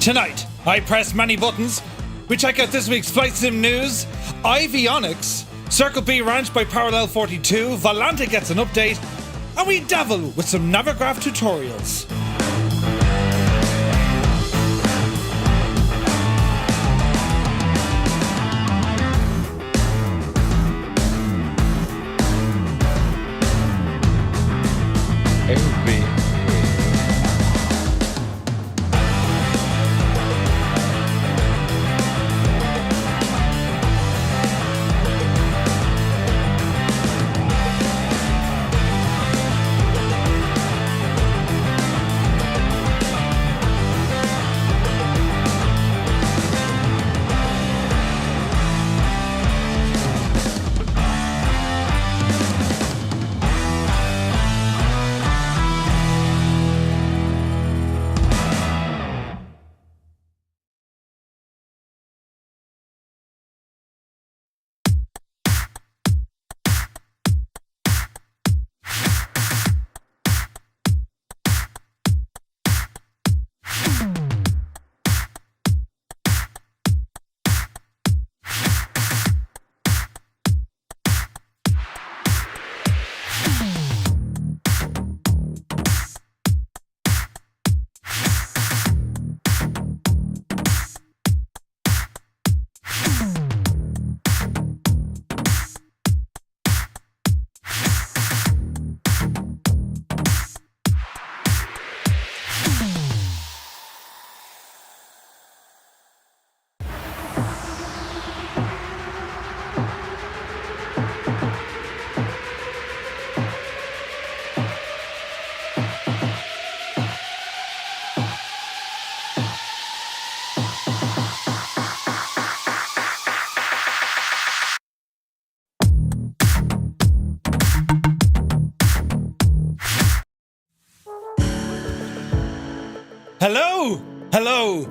Tonight, I press many buttons. We check out this week's flight sim news, EYEVIONICS, Circle B ranched by Parallel 42, Volanta gets an update, and we dabble with some Navigraph tutorials. hello.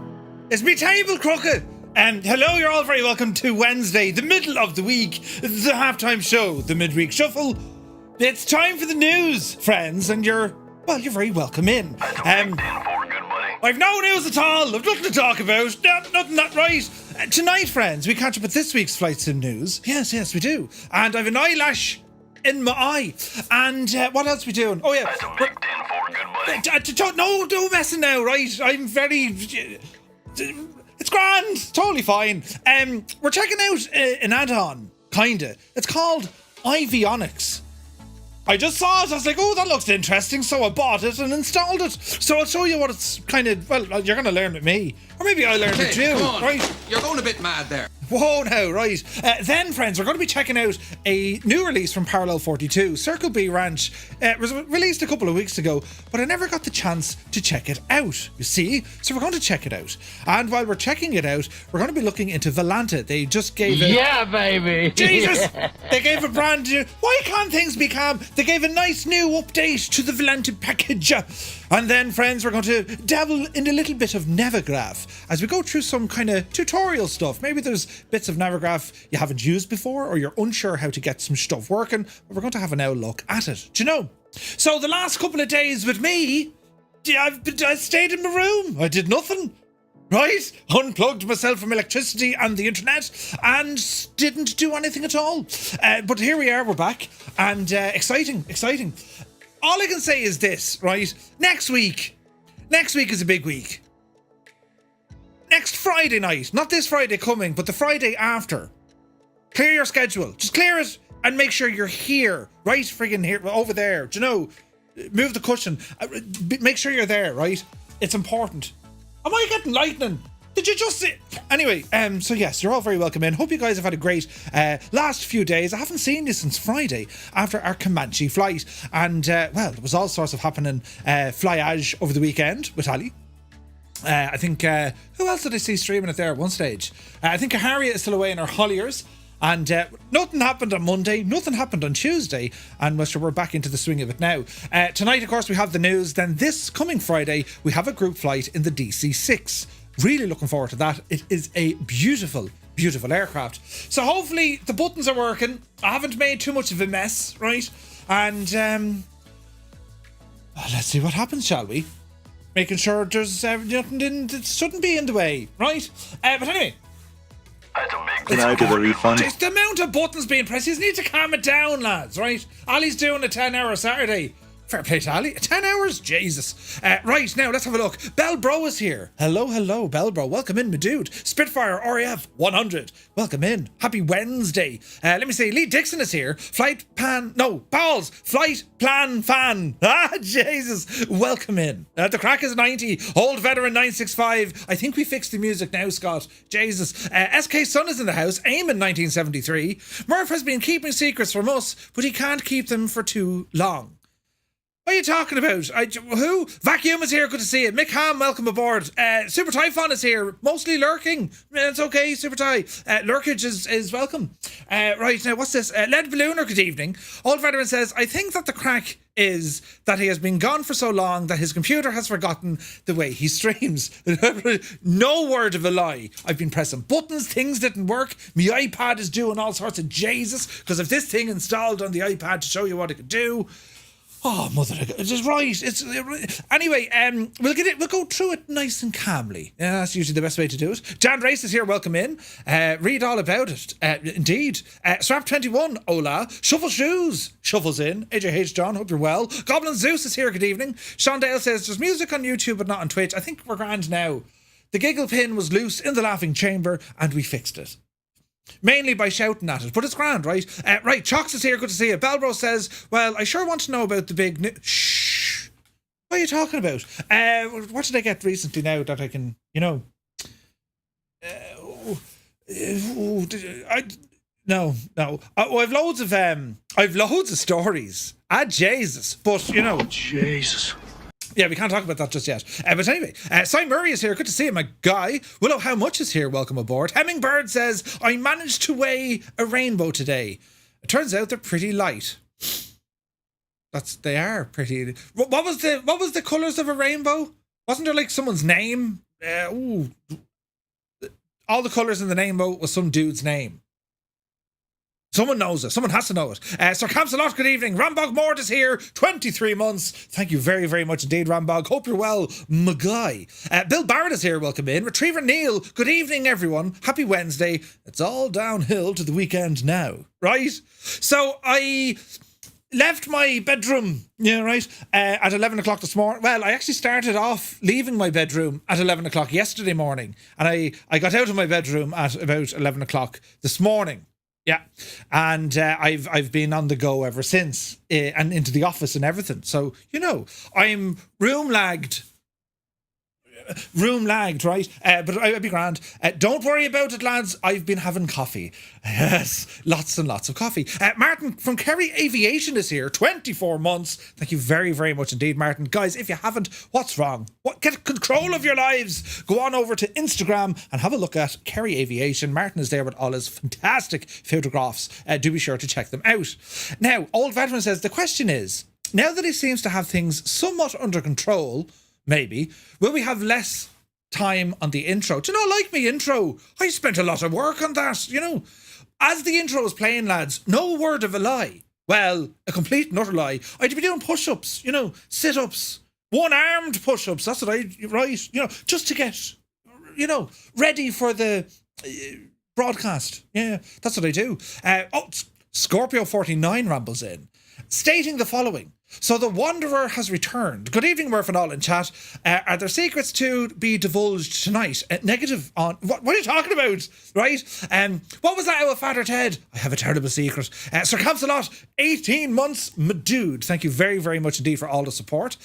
It's me, Table Crooked. And hello, you're all very welcome to Wednesday, the middle of the week, the halftime show, the midweek shuffle. It's time for the news, friends, and you're very welcome in. I've no news at all. I've nothing to talk about. Nothing that right. Tonight, friends, we catch up with this week's Flight Sim news. Yes, we do. And I've an eyelash in my eye. And what else are we doing? Oh, yeah. No, don't messing now, right? I'm very... It's grand. Totally fine. We're checking out an add-on, kinda. It's called EYEVIONICS. I just saw it. I was like, oh, that looks interesting. So I bought it and installed it. So I'll show you what it's kind of... Well, you're going to learn with me. Or maybe I'll learn with you. Come on. Right? You're going a bit mad there. Whoa now, right. Then, friends, we're going to be checking out a new release from Parallel 42, Circle B Ranch. It was released a couple of weeks ago, but I never got the chance to check it out, you see? So we're going to check it out. And while we're checking it out, we're going to be looking into Volanta. They just gave it... Yeah, baby! Jesus! They gave a brand new... Why can't things be calm? They gave a nice new update to the Volanta package. And then, friends, we're going to dabble in a little bit of Navigraph as we go through some kind of tutorial stuff. Maybe there's bits of Navigraph you haven't used before or you're unsure how to get some stuff working, but we're going to have an now look at it. Do you know? So the last couple of days with me, I stayed in my room. I did nothing. Right? Unplugged myself from electricity and the internet and didn't do anything at all. But here we are, we're back. And exciting. All I can say is this, right? Next week is a big week. Next Friday night, not this Friday coming, but the Friday after. Clear your schedule. Just clear it and make sure you're here, right? Friggin' here, over there. Do you know? Move the cushion. Make sure you're there, right? It's important. Am I getting lightning? Did you just see? Anyway, so yes, you're all very welcome in. Hope you guys have had a great last few days. I haven't seen you since Friday after our Comanche flight. And, well, there was all sorts of happening flyage over the weekend with Ali. I think, who else did I see streaming it there at one stage? I think Harriet is still away in her Holliers. And nothing happened on Monday, nothing happened on Tuesday, and we're back into the swing of it now. Tonight, of course, we have the news. Then this coming Friday, we have a group flight in the DC-6. Really looking forward to that. It is a beautiful aircraft. So hopefully the buttons are working. I haven't made too much of a mess, right? And let's see what happens, shall we? Making sure there's nothing that shouldn't be in the way, right? But anyway. Can I do the refund? It's the amount of buttons being pressed. You need to calm it down, lads, right? Ali's doing a 10-hour Saturday. Fair play to Ali. 10 hours? Jesus. Right, now, let's have a look. Belbro is here. Hello, Belbro. Welcome in, my dude. Spitfire RAF 100. Welcome in. Happy Wednesday. Let me see. Lee Dixon is here. Flight plan fan. Ah, Jesus. Welcome in. The crack is 90. Old veteran 965. I think we fixed the music now, Scott. Jesus. SK Sun is in the house. Eamon 1973. Murph has been keeping secrets from us, but he can't keep them for too long. What are you talking about? Who? Vacuum is here. Good to see you. Mick Ham, welcome aboard. Super Typhon is here. Mostly lurking. It's okay, Super Ty. Lurkage is welcome. Right, now what's this? Lead Ballooner, good evening. Old Veteran says, I think that the crack is that he has been gone for so long that his computer has forgotten the way he streams. No word of a lie. I've been pressing buttons, things didn't work. My iPad is doing all sorts of Jesus because of this thing installed on the iPad to show you what it could do. Oh, mother, it's just right. Anyway, we'll go through it nice and calmly. Yeah, that's usually the best way to do it. Jan Race is here. Welcome in. Read all about it. Indeed. Swap 21. Hola. Shuffle Shoes. Shuffles in. AJH John. Hope you're well. Goblin Zeus is here. Good evening. Sean Dale says there's music on YouTube but not on Twitch. I think we're grand now. The giggle pin was loose in the laughing chamber and we fixed it. Mainly by shouting at it, but it's grand, right? Right, Chox is here, good to see you. Belbro says, well, I sure want to know about the big... Shh! What are you talking about? What did I get recently now that I can, you know... No. I've loads of stories. Ah, Jesus. But, you know... Jesus. Yeah, we can't talk about that just yet. But anyway, Cy Murray is here. Good to see you, my guy. Willow How Much is here. Welcome aboard. Hemmingbird says, I managed to weigh a rainbow today. It turns out they're pretty light. They are pretty... What was the colours of a rainbow? Wasn't there like someone's name all the colours in the rainbow was some dude's name. Someone knows it. Someone has to know it. Sir Camsalot, good evening. Rambog Mord is here. 23 months. Thank you very, very much indeed, Rambog. Hope you're well, my guy. Bill Barrett is here. Welcome in. Retriever Neil, good evening, everyone. Happy Wednesday. It's all downhill to the weekend now, right? So I left my bedroom, at 11 o'clock this morning. Well, I actually started off leaving my bedroom at 11 o'clock yesterday morning. And I got out of my bedroom at about 11 o'clock this morning. Yeah, and I've been on the go ever since, and into the office and everything. So, I'm room lagged, right? But I'll be grand. Don't worry about it, lads. I've been having coffee. Yes, lots and lots of coffee. Martin from Kerry Aviation is here. 24 months. Thank you very, very much indeed, Martin. Guys, if you haven't, what's wrong? Get control of your lives. Go on over to Instagram and have a look at Kerry Aviation. Martin is there with all his fantastic photographs. Do be sure to check them out. Now, Old Veteran says, the question is, now that he seems to have things somewhat under control, maybe, will we have less time on the intro? Do you know, like me intro, I spent a lot of work on that, As the intro was playing, lads, no word of a lie. Well, a complete and utter lie. I'd be doing push-ups, sit-ups, one-armed push-ups, that's what just to get, ready for the broadcast. Yeah, that's what I do. Scorpio 49 rambles in, stating the following. So the Wanderer has returned. Good evening, Murph and all in chat. Are there secrets to be divulged tonight? Negative on... What are you talking about? Right? What was that, our Father Ted? I have a terrible secret. Sir Camsalot, 18 months, my dude. Thank you very, very much indeed for all the support.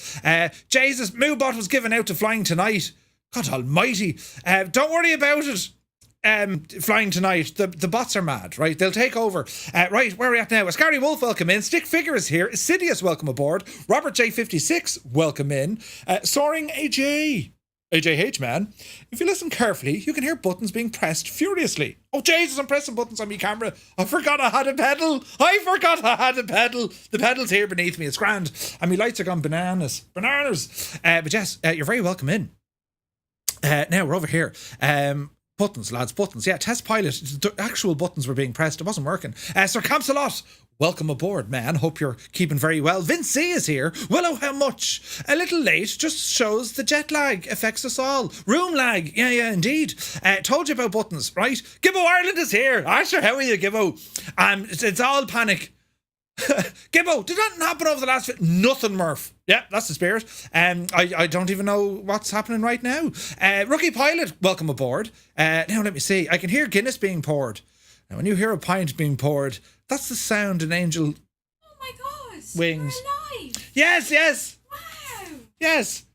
Jesus, Moobot was given out to flying tonight. God almighty. Don't worry about it. Flying tonight, the bots are mad, right? They'll take over. Right, where are we at now? Scary Wolf, welcome in. Stick Figure is here. Sidious, welcome aboard. Robert J56, welcome in. Soaring AJH, man. If you listen carefully, you can hear buttons being pressed furiously. Oh, Jesus, I'm pressing buttons on my camera. I forgot I had a pedal. The pedal's here beneath me. It's grand. And my lights are gone bananas. But yes, you're very welcome in. Now, we're over here. Buttons, lads, buttons. Yeah, test pilot. The actual buttons were being pressed. It wasn't working. Sir Camsalot, welcome aboard, man. Hope you're keeping very well. Vince C is here. Willow, how much? A little late. Just shows the jet lag affects us all. Room lag. Yeah, indeed. Told you about buttons, right? Gibbo Ireland is here. Sure, how are you, Gibbo? It's all panic. Gibbo, did that happen over the last bit? Nothing, Murph. Yeah, that's the spirit. I don't even know what's happening right now. Rookie Pilot, welcome aboard. Now let me see. I can hear Guinness being poured. Now when you hear a pint being poured, that's the sound an angel. Oh my gosh! Wings. You're alive. Yes. Wow. Yes.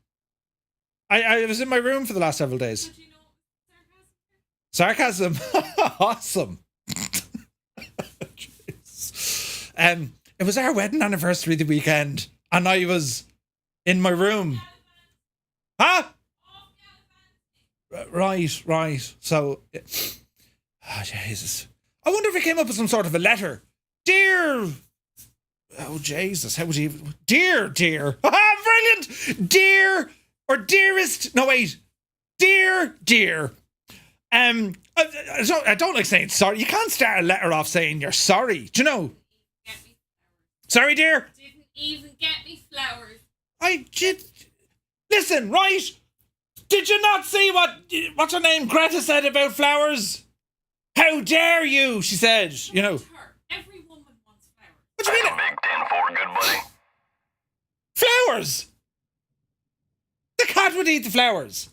I was in my room for the last several days. Did you know Sarcasm. Awesome. It was our wedding anniversary the weekend, and I was in my room. Huh? Right. So, Jesus. I wonder if it came up with some sort of a letter. Dear... Oh, Jesus. How would you... Dear. Brilliant! Dear... Or dearest... No, wait. Dear. I don't like saying sorry. You can't start a letter off saying you're sorry. Do you know? Sorry, dear. Didn't even get me flowers. I did. Listen, right? Did you not see what's her name? Greta said about flowers? How dare you? She said. Every woman wants flowers. What do you mean? Big 10-4, good buddy. Flowers. The cat would eat the flowers.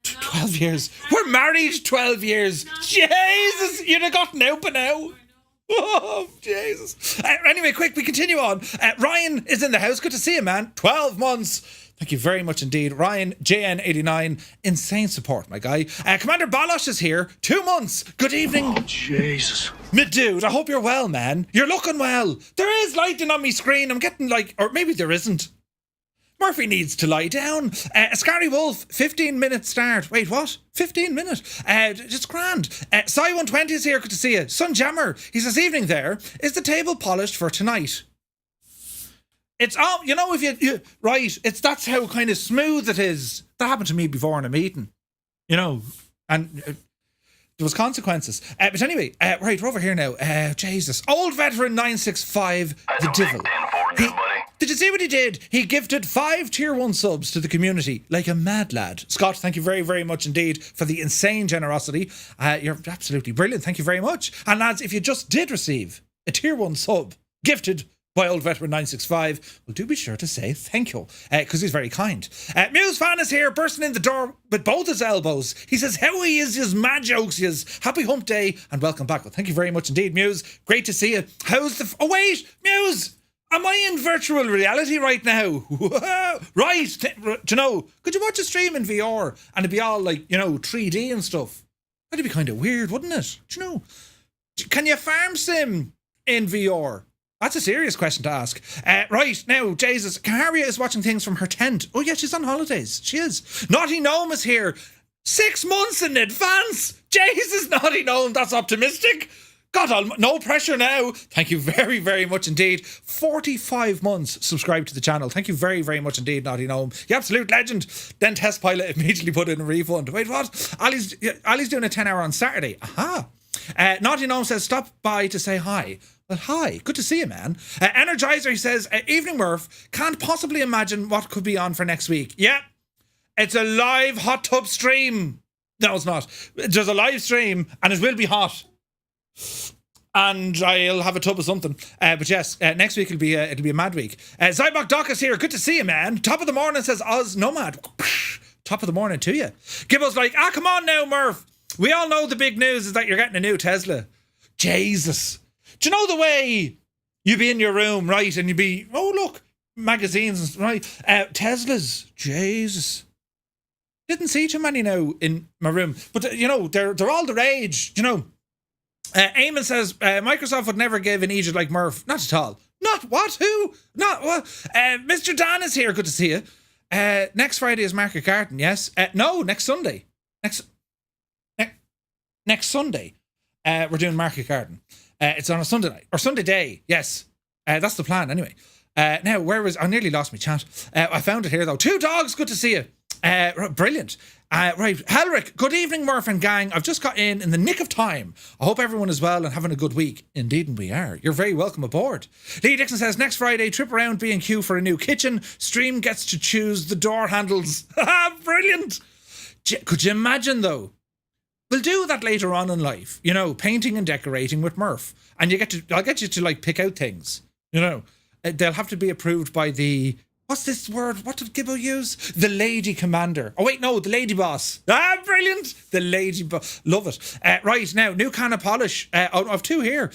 12 years. We're married 12 years. Jesus, you'd have gotten out by now. Oh, Jesus. Anyway, quick, we continue on. Ryan is in the house. Good to see you, man. 12 months. Thank you very much indeed. Ryan, JN89, insane support, my guy. Commander Balosh is here. 2 months. Good evening. Oh, Jesus. Me dude, I hope you're well, man. You're looking well. There is lighting on me screen. I'm getting or maybe there isn't. Murphy needs to lie down. Scary Wolf, 15-minute start. Wait, what? 15 minutes. Just grand. Cy120 is here. Good to see you. Sun Jammer, he says, evening there. Is the table polished for tonight? It's all, you know, if you right, that's how kind of smooth it is. That happened to me before in a meeting, you know, and there was consequences. But anyway, right, we're over here now. Jesus. Old veteran 965, the devil. Did you see what he did? He gifted 5 tier 1 subs to the community like a mad lad. Scott, thank you very, very much indeed for the insane generosity. You're absolutely brilliant. Thank you very much. And lads, if you just did receive a tier 1 sub gifted by old veteran 965, well, do be sure to say thank you, because he's very kind. Muse fan is here, bursting in the door with both his elbows. He says, how he is, his mad jokes, his happy hump day, and welcome back. Well, thank you very much indeed, Muse. Great to see you. How's the... Oh, wait, Muse! Am I in virtual reality right now? Right. Do you know, could you watch a stream in VR and it'd be all like, you know, 3D and stuff? That'd be kind of weird, wouldn't it? Do you know? Can you farm sim in VR? That's a serious question to ask. Right, now, Jesus, Kaharia is watching things from her tent. Oh, yeah, she's on holidays. She is. Naughty Gnome is here 6 months in advance. Jesus, Naughty Gnome, that's optimistic. God, no pressure now. Thank you very, very much indeed. 45 months subscribed to the channel. Thank you very, very much indeed, Naughty Gnome. You absolute legend. Then Test Pilot immediately put in a refund. Wait, what? Ali's doing a 10-hour on Saturday. Aha. Naughty Gnome says, stop by to say hi. Well, hi. Good to see you, man. Energizer, he says, evening Murph, can't possibly imagine what could be on for next week. Yeah, it's a live hot tub stream. No, it's not. There's a live stream and it will be hot. And I'll have a tub of something. But yes, next week it'll be a mad week. Zybok Doc is here. Good to see you, man. Top of the morning, says Oz Nomad. Top of the morning to you. Gibbo's like, come on now, Murph. We all know the big news is that you're getting a new Tesla. Jesus. Do you know the way you'd be in your room, right? And you'd be, oh, look, magazines, right? Teslas. Jesus. Didn't see too many now in my room. But, you know, they're all the rage, you know. Eamon says, Microsoft would never give an Egypt like Murph. Not at all. Not what? Who? Not what? Mr. Dan is here. Good to see you. Next Friday is Market Garden, yes? No, next Sunday. Next Sunday, we're doing Market Garden. It's on a Sunday night, or Sunday day, yes. That's the plan, anyway. Now, I nearly lost my chat. I found it here, though. 2 dogs, good to see you. Brilliant. Right, Helric, good evening, Murph and gang. I've just got in the nick of time. I hope everyone is well and having a good week. Indeed, and we are. You're very welcome aboard. Lee Dixon says, next Friday, trip around B&Q for a new kitchen. Stream gets to choose the door handles. Brilliant. Could you imagine, though? We'll do that later on in life. You know, painting and decorating with Murph. And I'll get you to, like, pick out things. You know, they'll have to be approved by the... What's this word? What did Gibbo use? The lady commander. Oh, wait, no, the lady boss. Brilliant. The lady boss. Love it. Right, now, new can of polish. I've 2 here.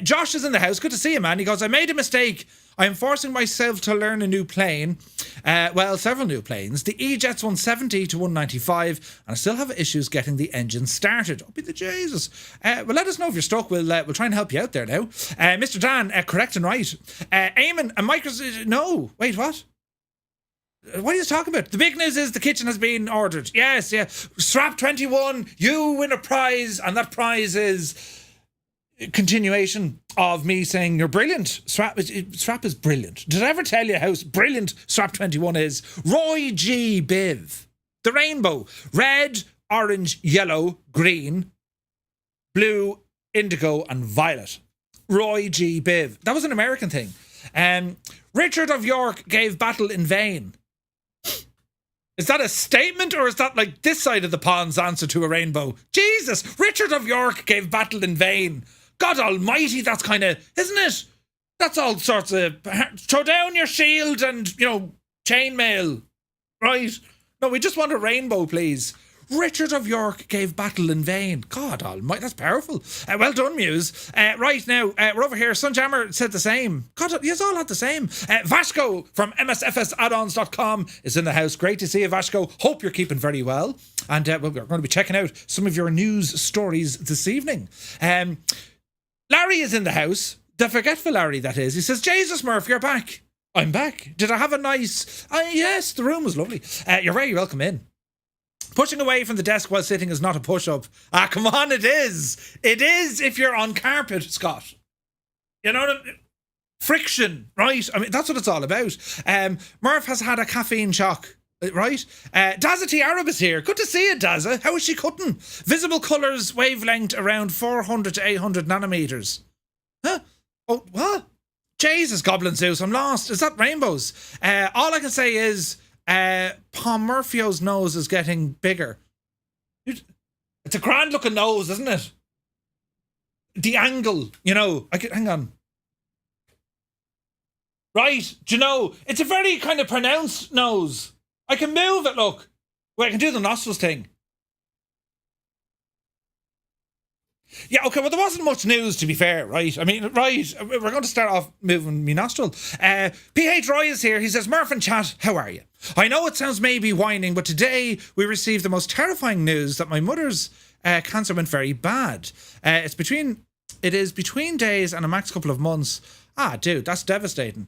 Josh is in the house. Good to see you, man. He goes, I made a mistake. I am forcing myself to learn a new plane. Well, several new planes. The E-Jets 170 to 195. And I still have issues getting the engine started. Oh, be the Jesus. Well, let us know if you're stuck. We'll try and help you out there now. Mr. Dan, correct and right. Eamon, a Microsoft... No. Wait, what? What are you talking about? The big news is the kitchen has been ordered. Yes, yeah. Strap 21, you win a prize, and that prize is continuation of me saying you're brilliant. Strap is brilliant. Did I ever tell you how brilliant Strap 21 is? Roy G. Biv. The rainbow. Red, orange, yellow, green, blue, indigo, and violet. Roy G. Biv. That was an American thing. Richard of York gave battle in vain. Is that a statement, or is that like this side of the pond's answer to a rainbow? Jesus, Richard of York gave battle in vain. God almighty, that's kind of, isn't it? That's all sorts of, throw down your shield and, you know, chainmail. Right? No, we just want a rainbow, please. Richard of York gave battle in vain. God almighty, that's powerful. Well done, Muse. Right, now, we're over here. Sunjammer said the same. God, you all had the same. Vasco from msfsaddons.com is in the house. Great to see you, Vasco. Hope you're keeping very well. And we're going to be checking out some of your news stories this evening. Larry is in the house. The forgetful Larry, that is. He says, Jesus, Murph, you're back. I'm back. Did I have a nice... yes, the room was lovely. You're very welcome in. Pushing away from the desk while sitting is not a push-up. Come on, it is. It is if you're on carpet, Scott. You know what I mean? friction, right? I mean, that's what it's all about. Murph has had a caffeine shock, right? Daza T. Arab is here. Good to see you, Daza. How is she cutting? Visible colours, wavelength around 400 to 800 nanometers. Huh? Oh, what? Jesus, Goblin Zeus, I'm lost. Is that rainbows? All I can say is Pomorphio's nose is getting bigger. It's a grand looking nose, isn't it? The angle, you know. Hang on. Right, do you know, it's a very kind of pronounced nose. I can move it, look. Wait, I can do the nostrils thing. Yeah, okay, well, there wasn't much news, to be fair, right? I mean, right, we're going to start off moving me nostril. PH Roy is here. He says, Murph and chat, how are you? I know it sounds maybe whining, but today we received the most terrifying news that my mother's cancer went very bad. It is between days and a max couple of months. Ah, dude, that's devastating.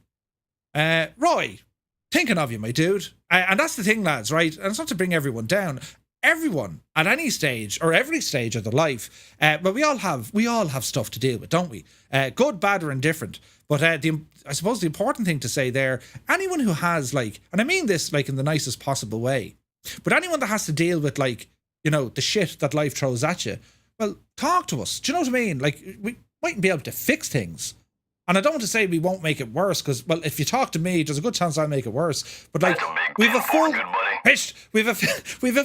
Roy, thinking of you, my dude. And that's the thing, lads, right? And it's not to bring everyone down. Everyone at any stage or every stage of their life, but we all have stuff to deal with, don't we? Good, bad, or indifferent. But I suppose the important thing to say there, anyone who has and I mean this in the nicest possible way, but anyone that has to deal with the shit that life throws at you, well, talk to us. Do you know what I mean? We mightn't be able to fix things. And I don't want to say we won't make it worse, because, well, if you talk to me, there's a good chance I'll make it worse. But we've a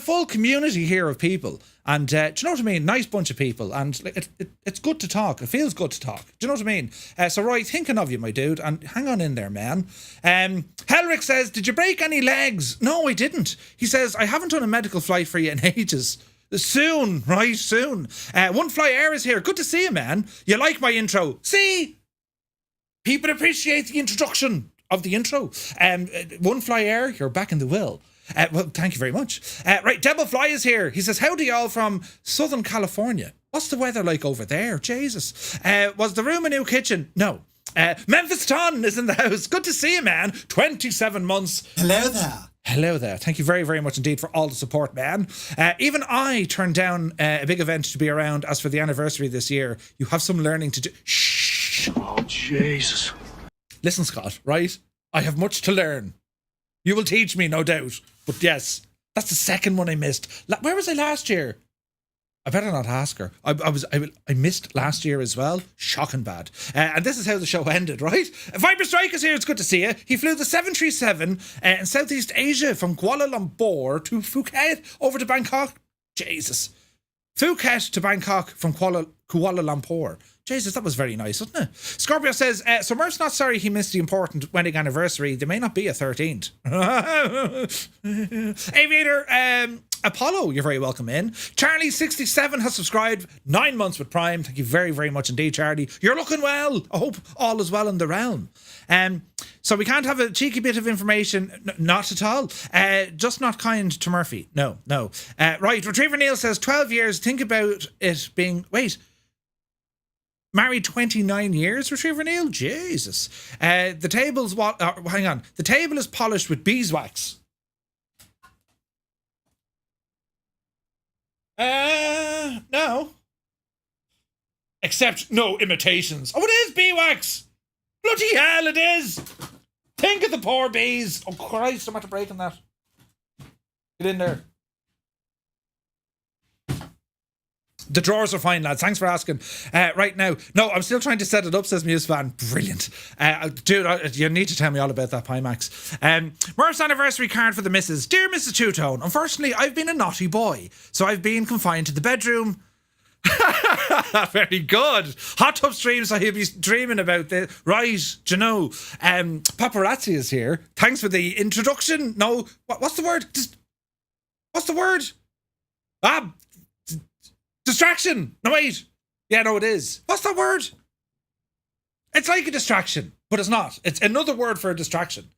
full community here of people, and do you know what I mean? Nice bunch of people, and it's good to talk. It feels good to talk. Do you know what I mean? So Roy, thinking of you, my dude, and hang on in there, man. Helric says, did you break any legs? No, I didn't. He says, I haven't done a medical flight for you in ages. Soon, right? Soon. FireFly Air is here. Good to see you, man. You like my intro? See? People appreciate the introduction of the intro. FireFly Air, you're back in the will. Well, thank you very much. Right, Devil Fly is here. He says, howdy y'all from Southern California. What's the weather like over there? Jesus. Was the room a new kitchen? No. Memphis Ton is in the house. Good to see you, man. 27 months. Hello there. Hello there. Thank you very, very much indeed for all the support, man. Even I turned down a big event to be around as for the anniversary this year. You have some learning to do. Shh. Oh, Jesus. Listen, Scott, right? I have much to learn. You will teach me, no doubt. But yes, that's the second one I missed. Where was I last year? I better not ask her. I missed last year as well. Shocking bad. And this is how the show ended, right? Viper Strike is here. It's good to see you. He flew the 737 in Southeast Asia from Kuala Lumpur to Phuket over to Bangkok. Jesus. Phuket to Bangkok from Kuala Lumpur. Jesus, that was very nice, wasn't it? Scorpio says, so Murph's not sorry he missed the important wedding anniversary. There may not be a 13th. Aviator, Apollo, you're very welcome in. Charlie67 has subscribed. 9 months with Prime. Thank you very, very much indeed, Charlie. You're looking well. I hope all is well in the realm. So we can't have a cheeky bit of information. Not at all. Just not kind to Murphy. No. Right, Retriever Neil says, 12 years. Think about it being... Wait. Married 29 years, Retriever Neil? Jesus. The table's what... hang on. The table is polished with beeswax. No. Except no imitations. Oh, it is beeswax! Bloody hell, it is! Think of the poor bees. Oh, Christ, I'm after breaking that. Get in there. The drawers are fine, lads. Thanks for asking. Right now. No, I'm still trying to set it up, says Musefan. Brilliant. Dude, you need to tell me all about that Pimax. Murph's anniversary card for the missus. Dear Mrs. Two-Tone, unfortunately, I've been a naughty boy, so I've been confined to the bedroom. Very good. Hot tub streams, so he'll be dreaming about this. Right, do you know, paparazzi is here. Thanks for the introduction. No, what's the word? What's the word? Distraction. No, wait. Yeah, no, it is. What's that word? It's like a distraction, but it's not. It's another word for a distraction.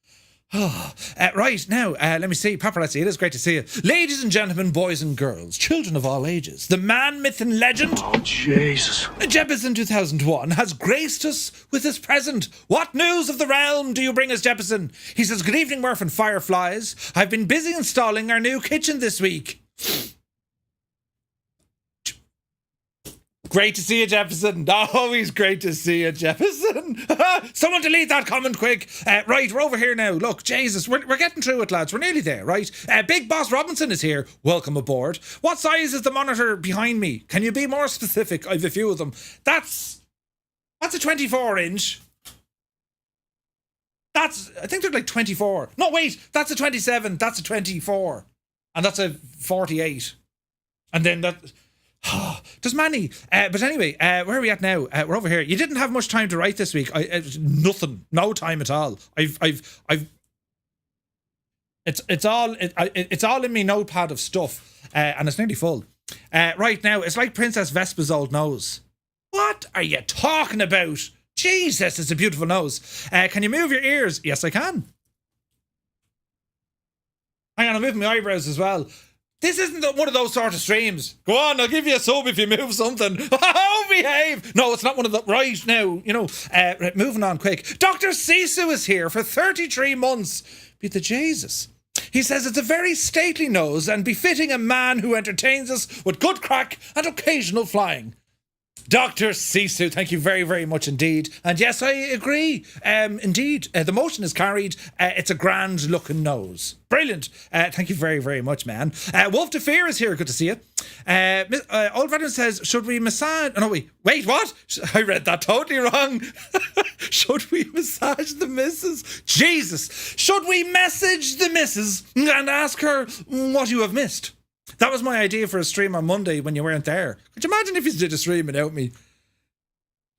Right, now, let me see. Paparazzi, it is great to see you. Ladies and gentlemen, boys and girls, children of all ages, the man, myth and legend, Oh, Jesus. Jeppesen 2001, has graced us with his present. What news of the realm do you bring us, Jeppesen? He says, good evening, Murph and Fireflies. I've been busy installing our new kitchen this week. Great to see you, Jefferson. Always great to see you, Jefferson. Someone delete that comment quick. Right, we're over here now. Look, Jesus, we're getting through it, lads. We're nearly there, right? Big Boss Robinson is here. Welcome aboard. What size is the monitor behind me? Can you be more specific? I've a few of them. That's a 24-inch. I think they're like 24. No, wait, that's a 27. That's a 24. And that's a 48. And then that... there's many. But anyway, where are we at now? We're over here. You didn't have much time to write this week. Nothing. No time at all. It's all in me notepad of stuff. And it's nearly full. Right now, it's like Princess Vespa's old nose. What are you talking about? Jesus, it's a beautiful nose. Can you move your ears? Yes, I can. Hang on, I'm moving my eyebrows as well. This isn't one of those sort of streams. Go on, I'll give you a sub if you move something. Oh, behave. No, it's not one of the... Right, now, right, moving on quick. Dr. Sisu is here for 33 months. Be the Jesus. He says it's a very stately nose and befitting a man who entertains us with good crack and occasional flying. Dr. Sisu, thank you very, very much indeed. And yes, I agree. Indeed, the motion is carried. It's a grand looking nose. Brilliant. Thank you very, very much, man. Wolf de Fear is here. Good to see you. Old Veteran says, should we massage... Oh, no, wait, what? I read that totally wrong. Should we massage the missus? Jesus. Should we message the missus and ask her what you have missed? That was my idea for a stream on Monday when you weren't there. Could you imagine if you did a stream without me?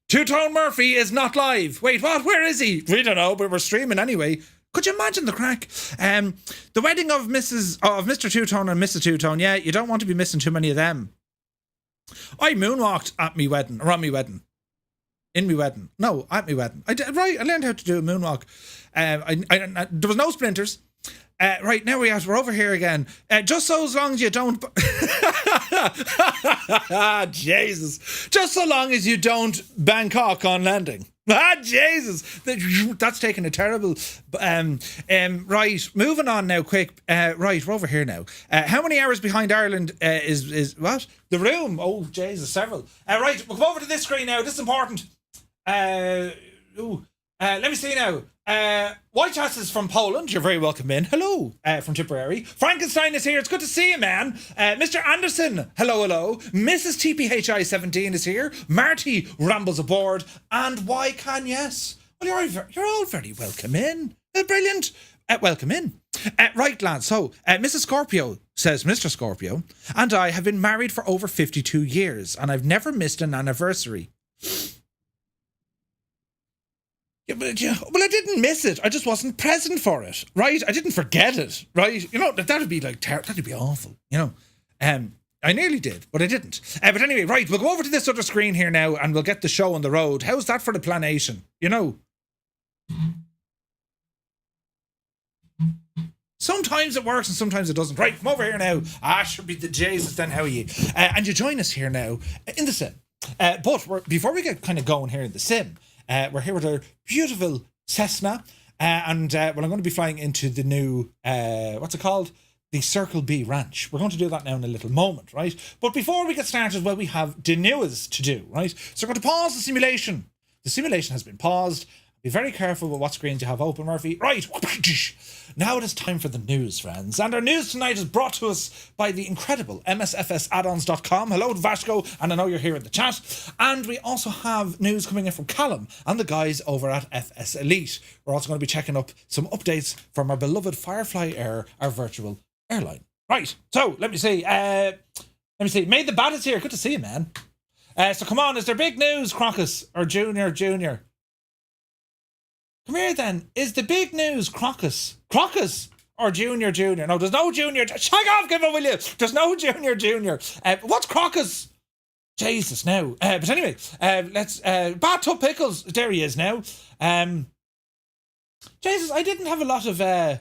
Two-Tone Murphy is not live. Wait, what? Where is he? We don't know, but we're streaming anyway. Could you imagine the crack? The wedding of Mr. Two-Tone and Mrs. Two-Tone. Yeah, you don't want to be missing too many of them. I moonwalked at me wedding, or on me wedding. In me wedding. No, at me wedding. I learned how to do a moonwalk. There was no splinters. Right, now we're over here again. Just so as long as you don't... Jesus. Just so long as you don't Bangkok on landing. Jesus. That's taking a terrible... right, moving on now, quick. Right, we're over here now. How many hours behind Ireland is... What? The room. Oh, Jesus, several. Right, we'll come over to this screen now. This is important. Let me see now. White Chat is from Poland. You're very welcome in. Hello, from Tipperary. Frankenstein is here. It's good to see you, man. Mr. Anderson, hello. Mrs. TPHI17 is here. Marty rambles aboard. And why can yes? Well, you're all very welcome in. Brilliant. Welcome in. Right, lads. So, Mrs. Scorpio says, Mr. Scorpio and I have been married for over 52 years, and I've never missed an anniversary. Yeah, well, I didn't miss it. I just wasn't present for it, right? I didn't forget it, right? That would be like that'd be awful, I nearly did, but I didn't. But anyway, right, we'll go over to this other screen here now, and we'll get the show on the road. How's that for the planation? Sometimes it works and sometimes it doesn't. Right, come over here now. Should be the Jesus. Then how are you? And you join us here now in the sim. But before we get kind of going here in the sim. We're here with our beautiful Cessna, and I'm going to be flying into the new, what's it called? The Circle B Ranch. We're going to do that now in a little moment, right? But before we get started, well, we have the news to do, right? So we're going to pause the simulation. The simulation has been paused. Be very careful with what screens you have open, Murphy. Right. Now it is time for the news, friends. And our news tonight is brought to us by the incredible msfsaddons.com. Hello, Vasco, and I know you're here in the chat. And we also have news coming in from Callum and the guys over at FS Elite. We're also going to be checking up some updates from our beloved FireFly Air, our virtual airline. Right. So, let me see. Made the Bat is here. Good to see you, man. So come on, is there big news, Crocus? Or Junior? Come here then. Is the big news Crocus? Or Junior? No, there's no Junior. Shag off, give it, will you? There's no Junior. What's Crocus? Jesus, now. But anyway, let's... Bathtub Pickles. There he is now. Jesus, I didn't have a lot of... The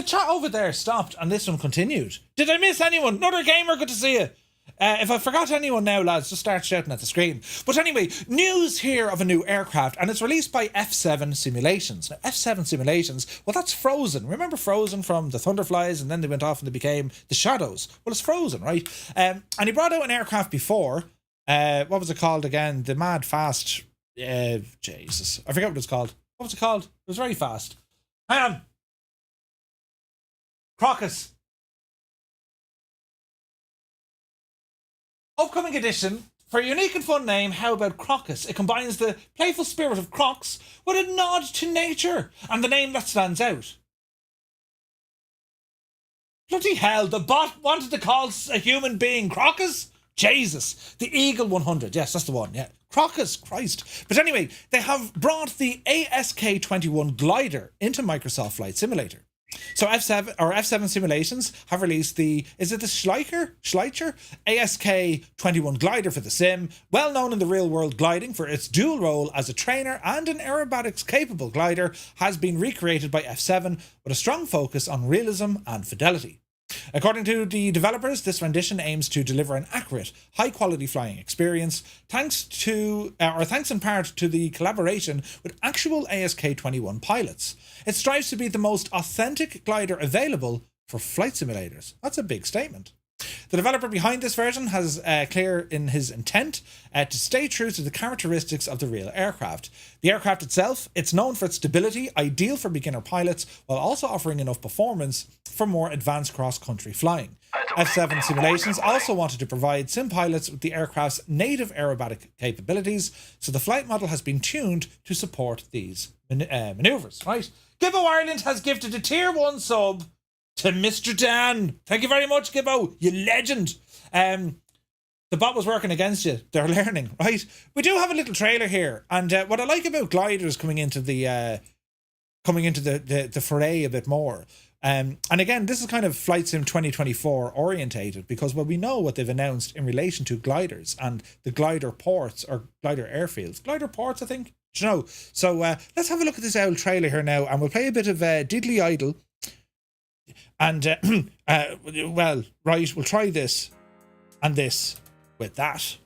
chat over there stopped and this one continued. Did I miss anyone? Another gamer, good to see you. If I forgot anyone now, lads, just start shouting at the screen. But anyway, news here of a new aircraft, and it's released by F7 Simulations. Now, F7 Simulations, well, that's Frozen. Remember Frozen from the Thunderflies, and then they went off and they became the Shadows? Well, it's Frozen, right? And he brought out an aircraft before, What was it called again? The Mad Fast. Jesus, I forget what it was called. What was it called? It was very fast. Hang on. Crocus. Upcoming edition. For a unique and fun name, how about Crocus? It combines the playful spirit of Crocs with a nod to nature and the name that stands out. Bloody hell, the bot wanted to call a human being Crocus? Jesus. The Eagle 100. Yes, that's the one. Yeah. Crocus. Christ. But anyway, they have brought the ASK-21 glider into Microsoft Flight Simulator. So F7 Simulations have released the Schleicher ASK-21 glider for the sim, well known in the real world gliding for its dual role as a trainer and an aerobatics capable glider, has been recreated by F7 with a strong focus on realism and fidelity. According to the developers, this rendition aims to deliver an accurate, high-quality flying experience, thanks in part to the collaboration with actual ASK-21 pilots. It strives to be the most authentic glider available for flight simulators. That's a big statement. The developer behind this version has clear in his intent to stay true to the characteristics of the real aircraft. The aircraft itself, it's known for its stability, ideal for beginner pilots, while also offering enough performance for more advanced cross-country flying. F7 Simulations also wanted to provide sim pilots with the aircraft's native aerobatic capabilities, so the flight model has been tuned to support these manoeuvres. Right? Gibbo Ireland has gifted a tier 1 sub to Mr. Dan. Thank you very much, Gibbo. You legend. The bot was working against you. They're learning, right? We do have a little trailer here, and what I like about gliders coming into the foray a bit more. And again, this is kind of Flight Sim 2024 orientated, because we know what they've announced in relation to gliders and the glider ports or glider airfields. Glider ports, I think. Do you know? So let's have a look at this old trailer here now, and we'll play a bit of Diddly Idle. And, well, right, we'll try this and this with that.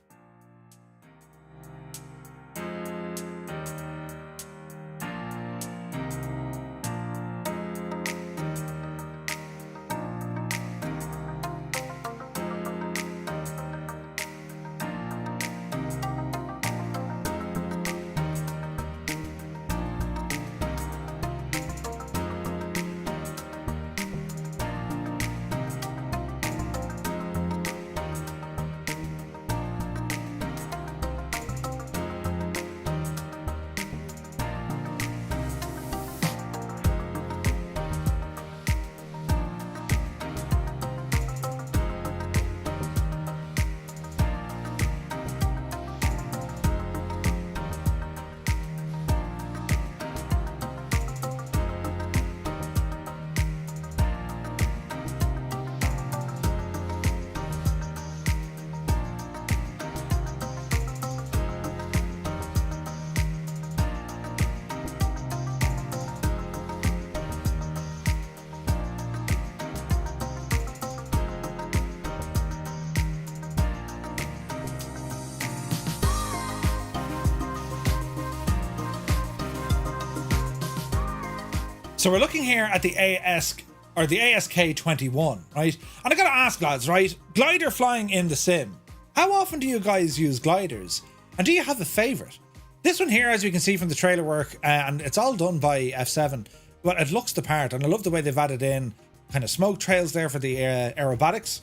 So we're looking here at the ASK-21, right? And I gotta ask, lads, right? Glider flying in the sim. How often do you guys use gliders? And do you have a favourite? This one here, as you can see from the trailer work, and it's all done by F7, but it looks the part, and I love the way they've added in kind of smoke trails there for the aerobatics,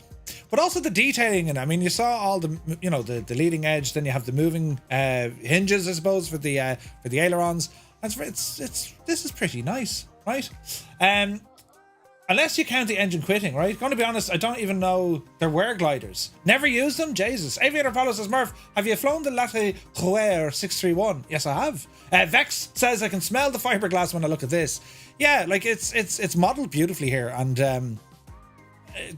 but also the detailing. And I mean, you saw all the, you know, the leading edge, then you have the moving hinges, I suppose, for the ailerons. This is pretty nice. Right? Unless you count the engine quitting, right? Going to be honest, I don't even know there were gliders. Never used them? Jesus. Aviator Apollo says, Murph, have you flown the Latte Rouer 631? Yes, I have. Vex says, I can smell the fiberglass when I look at this. Yeah, like it's modeled beautifully here, and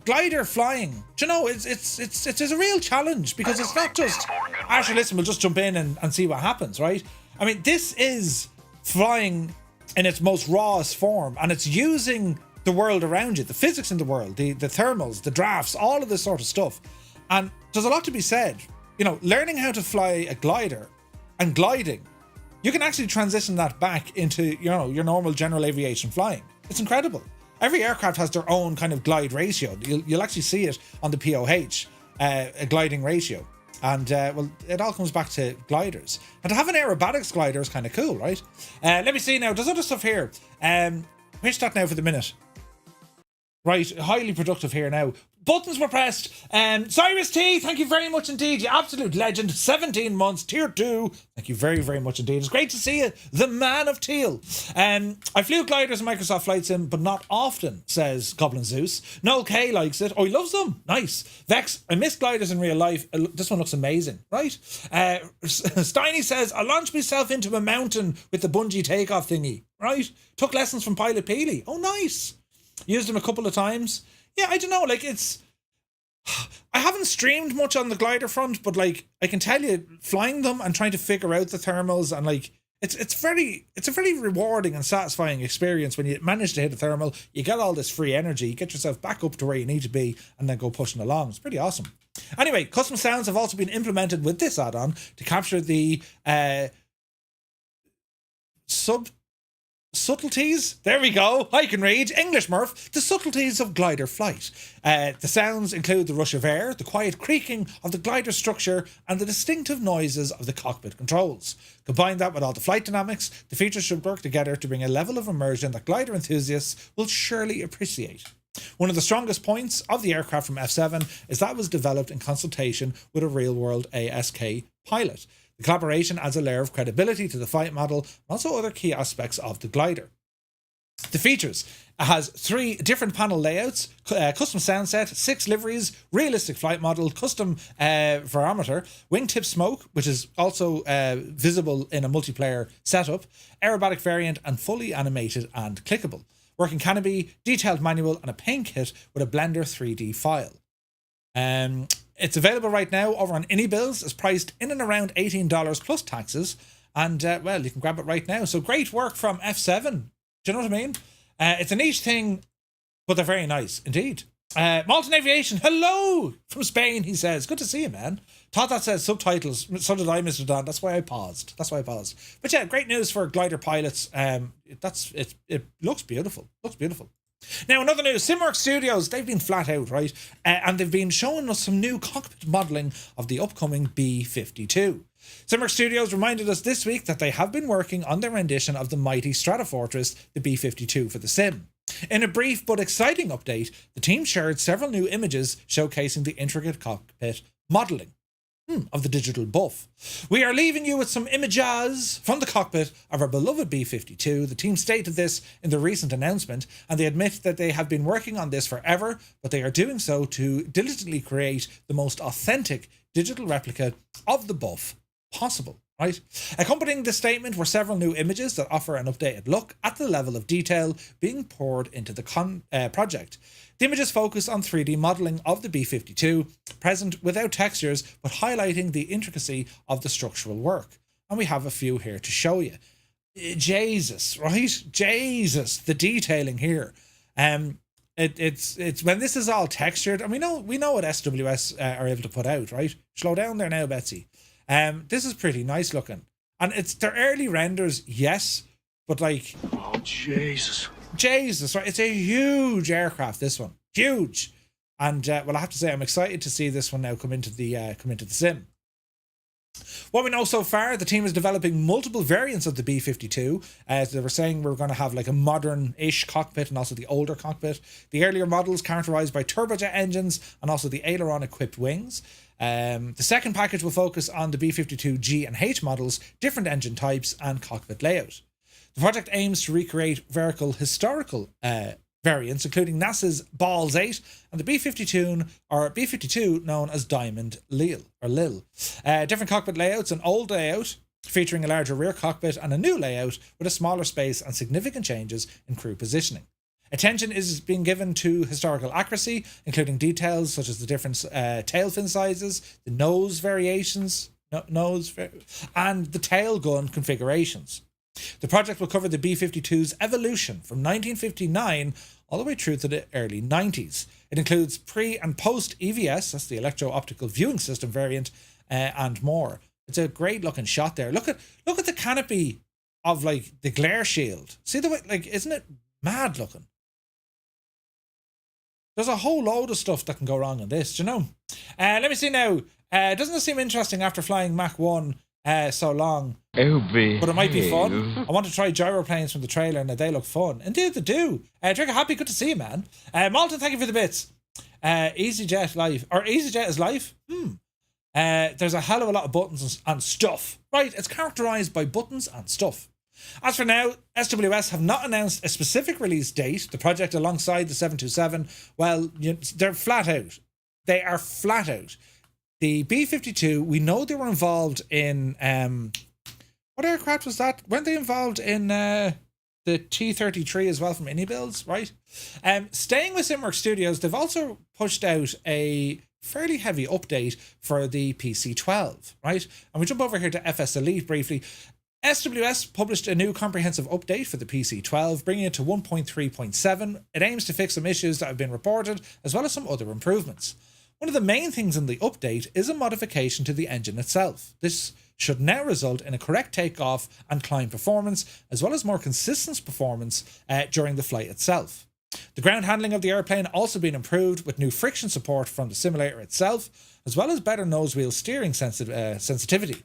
glider flying. Do you know, it's a real challenge, because it's not just, actually, listen, we'll just jump in and see what happens, right? I mean, this is flying in its most rawest form, and it's using the world around you, the physics in the world, the thermals, the drafts, all of this sort of stuff. And there's a lot to be said. You know, learning how to fly a glider and gliding, you can actually transition that back into, you know, your normal general aviation flying. It's incredible. Every aircraft has their own kind of glide ratio. You'll actually see it on the POH, a gliding ratio. And well, it all comes back to gliders. And to have an aerobatics glider is kind of cool, right? Let me see now. There's other stuff here. Pitch that now for the minute. Right, highly productive here now. Buttons were pressed. Cyrus T, thank you very much indeed. You absolute legend. 17 months, tier 2. Thank you very, very much indeed. It's great to see you, the man of teal. I flew gliders in Microsoft Flight Sim, but not often, says Goblin Zeus. Noel K likes it. Oh, he loves them. Nice. Vex, I miss gliders in real life. This one looks amazing, right? Steiny says, I launched myself into a mountain with the bungee takeoff thingy, right? Took lessons from Pilot Peely. Oh, nice. Used them a couple of times. Yeah, I don't know, like I haven't streamed much on the glider front, but like I can tell you, flying them and trying to figure out the thermals and like it's a very rewarding and satisfying experience when you manage to hit a thermal, you get all this free energy, you get yourself back up to where you need to be and then go pushing along. It's pretty awesome. Anyway, custom sounds have also been implemented with this add-on to capture the subtleties, there we go, I can read, English Murph, the subtleties of glider flight. The sounds include the rush of air, the quiet creaking of the glider structure, and the distinctive noises of the cockpit controls. Combine that with all the flight dynamics, the features should work together to bring a level of immersion that glider enthusiasts will surely appreciate. One of the strongest points of the aircraft from F7 is that it was developed in consultation with a real-world ASK pilot. The collaboration adds a layer of credibility to the flight model and also other key aspects of the glider. The features: it has 3 different panel layouts, custom sound set, 6 liveries, realistic flight model, custom barometer, wingtip smoke, which is also visible in a multiplayer setup, aerobatic variant, and fully animated and clickable. Working canopy, detailed manual, and a paint kit with a Blender 3D file. It's available right now over on AnyBills. It's priced in and around $18 plus taxes. And, well, you can grab it right now. So great work from F7. Do you know what I mean? It's a niche thing, but they're very nice indeed. Malton Aviation, hello from Spain, he says. Good to see you, man. Thought that said subtitles. So did I, Mr. Don. That's why I paused. But yeah, great news for glider pilots. It looks beautiful. Now, another news, SimWorks Studios, they've been flat out, right? And they've been showing us some new cockpit modelling of the upcoming B-52. SimWorks Studios reminded us this week that they have been working on their rendition of the mighty Stratofortress, the B-52 for the sim. In a brief but exciting update, the team shared several new images showcasing the intricate cockpit modelling of the digital buff. We are leaving you with some images from the cockpit of our beloved B-52. The team stated this in the recent announcement, and they admit that they have been working on this forever, but they are doing so to diligently create the most authentic digital replica of the buff possible. Right? Accompanying this statement were several new images that offer an updated look at the level of detail being poured into the project. The images focus on 3D modelling of the B-52, present without textures, but highlighting the intricacy of the structural work. And we have a few here to show you. Jesus, right? Jesus, the detailing here. It's when this is all textured, and we know what SWS are able to put out, right? Slow down there now, Betsy. This is pretty nice looking. And they're early renders, yes, but like... Oh, Jesus, right? It's a huge aircraft, this one. Huge. And, well, I have to say, I'm excited to see this one now come into the sim. What we know so far, the team is developing multiple variants of the B-52. They were saying we're going to have like a modern-ish cockpit and also the older cockpit. The earlier models characterised by turbojet engines and also the aileron-equipped wings. The second package will focus on the B-52G and H models, different engine types and cockpit layout. The project aims to recreate historical variants, including NASA's Balls 8 and the B-52 known as Diamond Lil. Different cockpit layouts: an old layout featuring a larger rear cockpit and a new layout with a smaller space and significant changes in crew positioning. Attention is being given to historical accuracy, including details such as the different tail fin sizes, the nose variations, and the tail gun configurations. The project will cover the B-52's evolution from 1959 all the way through to the early 90s. It includes pre- and post-EVS, that's the electro-optical viewing system variant, and more. It's a great looking shot there. Look at the canopy of like the glare shield. See the way, like, isn't it mad looking? There's a whole load of stuff that can go wrong on this, do you know? Let me see now. Doesn't seem interesting after flying Mach 1 so long, Oh, but it might be fun. I want to try gyroplanes from the trailer and they look fun. Indeed they do. Trigger Happy, good to see you, man. Malta, thank you for the bits. EasyJet live, or EasyJet is live? There's a hell of a lot of buttons and stuff. Right, it's characterised by buttons and stuff. As for now, SWS have not announced a specific release date. The project alongside the 727, well, they're flat out. They are flat out. The B-52, we know they were involved in, what aircraft was that? Weren't they involved in the T-33 as well from Builds, right? Staying with Simworks Studios, they've also pushed out a fairly heavy update for the PC-12, right? And we jump over here to FS Elite briefly. SWS published a new comprehensive update for the PC-12, bringing it to 1.3.7. It aims to fix some issues that have been reported, as well as some other improvements. One of the main things in the update is a modification to the engine itself. This should now result in a correct takeoff and climb performance, as well as more consistent performance during the flight itself. The ground handling of the airplane also been improved with new friction support from the simulator itself, as well as better nose wheel steering sensitivity.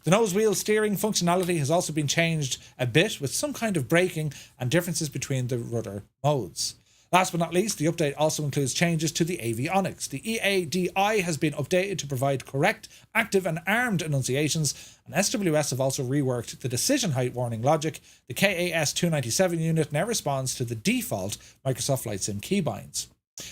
The nose wheel steering functionality has also been changed a bit with some kind of braking and differences between the rudder modes. Last but not least, the update also includes changes to the avionics. The EADI has been updated to provide correct, active and armed enunciations, and SWS have also reworked the decision height warning logic. The KAS 297 unit now responds to the default Microsoft Flight Sim keybinds.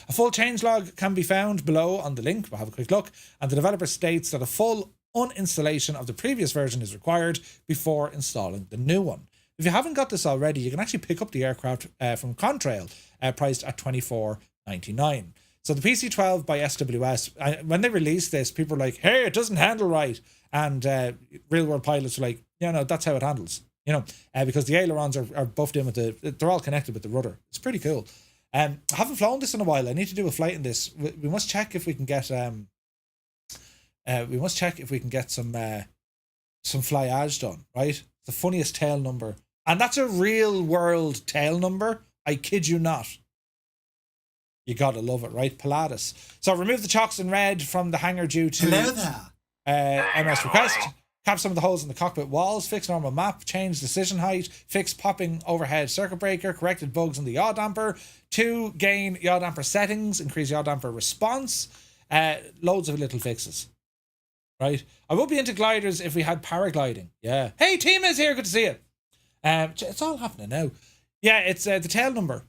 A full changelog can be found below on the link. We'll have a quick look, and the developer states that a full uninstallation of the previous version is required before installing the new one. If you haven't got this already, you can actually pick up the aircraft from Contrail, priced at $24.99. So the PC-12 by SWS, when they released this, people were like, hey, it doesn't handle right. And real world pilots were like, yeah, no, that's how it handles. Because the ailerons are buffed in with they're all connected with the rudder. It's pretty cool. I haven't flown this in a while. I need to do a flight in this. We must check if we can get some flyage done, right? The funniest tail number. And that's a real world tail number. I kid you not. You gotta love it, right? Pilatus. So remove the chocks in red from the hangar due to MS request. Cap some of the holes in the cockpit walls. Fix normal map. Change decision height. Fix popping overhead circuit breaker. Corrected bugs in the yaw damper. 2. Gain yaw damper settings. Increase yaw damper response. Loads of little fixes. Right? I would be into gliders if we had paragliding. Yeah. Hey, team is here. Good to see you. It's all happening now. Yeah, it's the tail number.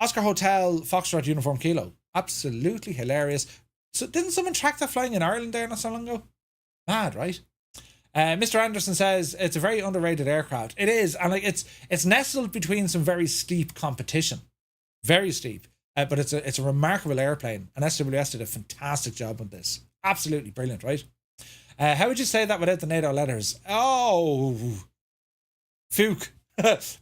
Oscar Hotel, Foxtrot Uniform Kilo. Absolutely hilarious. So didn't someone track that flying in Ireland there not so long ago? Mad, right? Mr. Anderson says it's a very underrated aircraft. It is, and it's nestled between some very steep competition. Very steep. But it's a remarkable airplane, and SWS did a fantastic job on this. Absolutely brilliant, right? How would you say that without the NATO letters? Oh, Fook.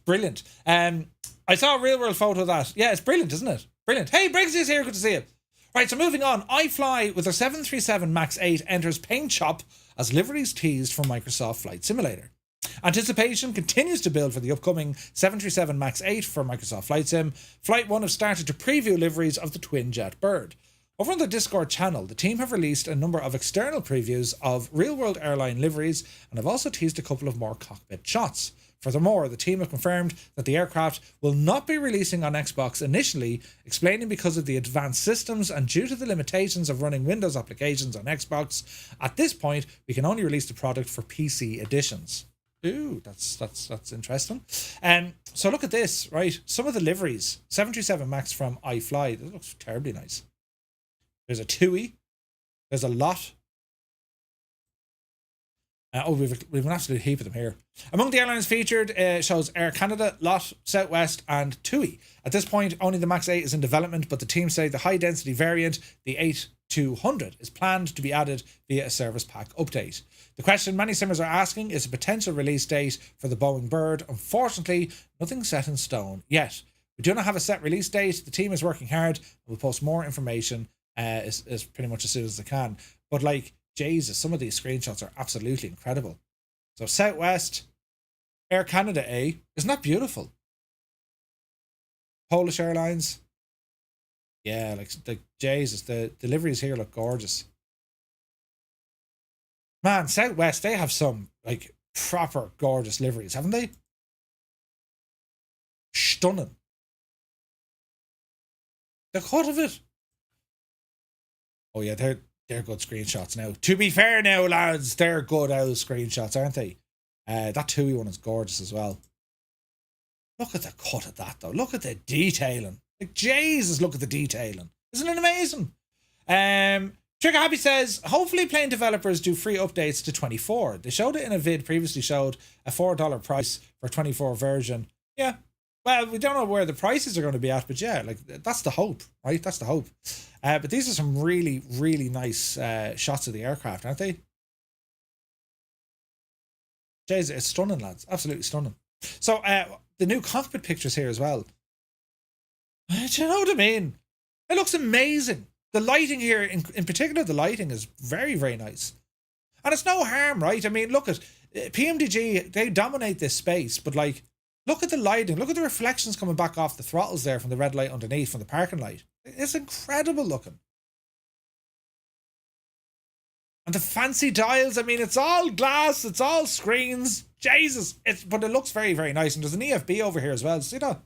Brilliant. I saw a real world photo of that. Yeah, it's brilliant, isn't it? Brilliant. Hey, Briggsy's here. Good to see you. Right, so moving on. iFly with their 737 MAX 8 enters paint shop as liveries teased from Microsoft Flight Simulator. Anticipation continues to build for the upcoming 737 MAX 8 for Microsoft Flight Sim. Flight 1 have started to preview liveries of the twin jet bird. Over on the Discord channel, the team have released a number of external previews of real-world airline liveries and have also teased a couple of more cockpit shots. Furthermore, the team have confirmed that the aircraft will not be releasing on Xbox initially, explaining because of the advanced systems and due to the limitations of running Windows applications on Xbox. At this point, we can only release the product for PC editions. Ooh, that's interesting. So look at this, right? Some of the liveries. 737 MAX from iFly. This looks terribly nice. There's a TUI. There's a lot. We've an absolute heap of them here. Among the airlines featured shows Air Canada, LOT, Southwest and TUI. At this point, only the MAX 8 is in development, but the team say the high-density variant, the 8200, is planned to be added via a service pack update. The question many simmers are asking is a potential release date for the Boeing bird. Unfortunately, nothing set in stone yet. We do not have a set release date. The team is working hard and will post more information as pretty much as soon as they can. But like, Jesus, some of these screenshots are absolutely incredible. So Southwest, Air Canada A, isn't that beautiful? Polish Airlines. Yeah, like Jesus, the deliveries here look gorgeous. Man, Southwest, they have some, like, proper gorgeous liveries, haven't they? Stunning. The cut of it. Oh yeah, they're good screenshots now. To be fair now, lads, they're good out screenshots, aren't they? That TUI one is gorgeous as well. Look at the cut of that though. Look at the detailing. Like Jesus, look at the detailing. Isn't it amazing? Trigger Happy says, hopefully plane developers do free updates to 24. They showed it in a vid previously showed a $4 price for 24 version. Yeah. Well, we don't know where the prices are going to be at, but yeah, like that's the hope, right? That's the hope. But these are some really, really nice shots of the aircraft, aren't they? Jeez, it's stunning, lads. Absolutely stunning. So, the new cockpit pictures here as well. Do you know what I mean? It looks amazing. The lighting here, in particular, the lighting is very, very nice. And it's no harm, right? I mean, look at PMDG, they dominate this space, but like, look at the lighting. Look at the reflections coming back off the throttles there from the red light underneath, from the parking light. It's incredible looking. And the fancy dials, I mean, it's all glass, it's all screens. Jesus, but it looks very, very nice. And there's an EFB over here as well. See that?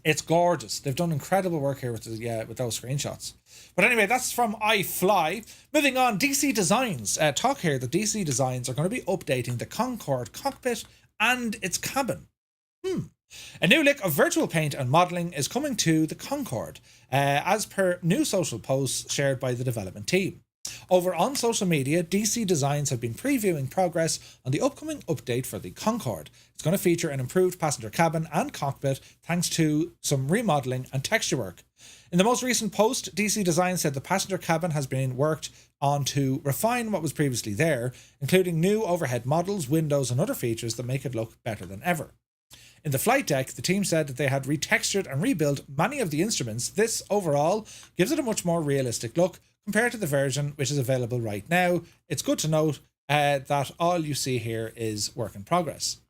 It's gorgeous. They've done incredible work here with those screenshots. But anyway, that's from iFly. Moving on, DC Designs. Talk here that DC Designs are going to be updating the Concorde cockpit and its cabin. A new lick of virtual paint and modelling is coming to the Concorde, as per new social posts shared by the development team. Over on social media, DC Designs have been previewing progress on the upcoming update for the Concorde. It's going to feature an improved passenger cabin and cockpit thanks to some remodelling and texture work. In the most recent post, DC Designs said the passenger cabin has been worked on to refine what was previously there, including new overhead models, windows and other features that make it look better than ever. In the flight deck, the team said that they had retextured and rebuilt many of the instruments. This, overall, gives it a much more realistic look compared to the version which is available right now. It's good to note that all you see here is work in progress.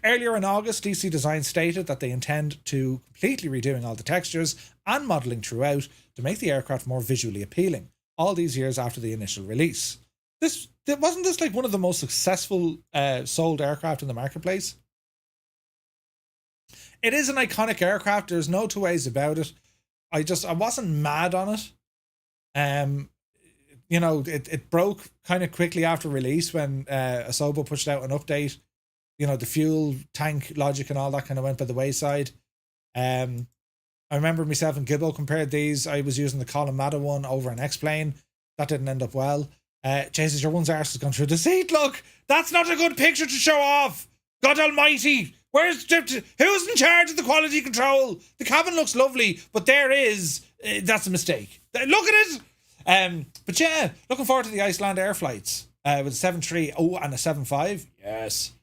Earlier in August, DC Design stated that they intend to completely redoing all the textures and modelling throughout to make the aircraft more visually appealing, all these years after the initial release. Wasn't this like one of the most successful sold aircraft in the marketplace? It is an iconic aircraft. There's no two ways about it. I wasn't mad on it. It broke kind of quickly after release when Asobo pushed out an update. You know, the fuel tank logic and all that kind of went by the wayside. I remember myself and Gibbo compared these. I was using the Colin Madda one over an X-Plane. That didn't end up well. Jesus, your one's arse has gone through the seat. Look, that's not a good picture to show off. God almighty. Who's in charge of the quality control? The cabin looks lovely, but that's a mistake. Look at it. But yeah, looking forward to the Iceland air flights with a 7.3 and a 7.5. Yes.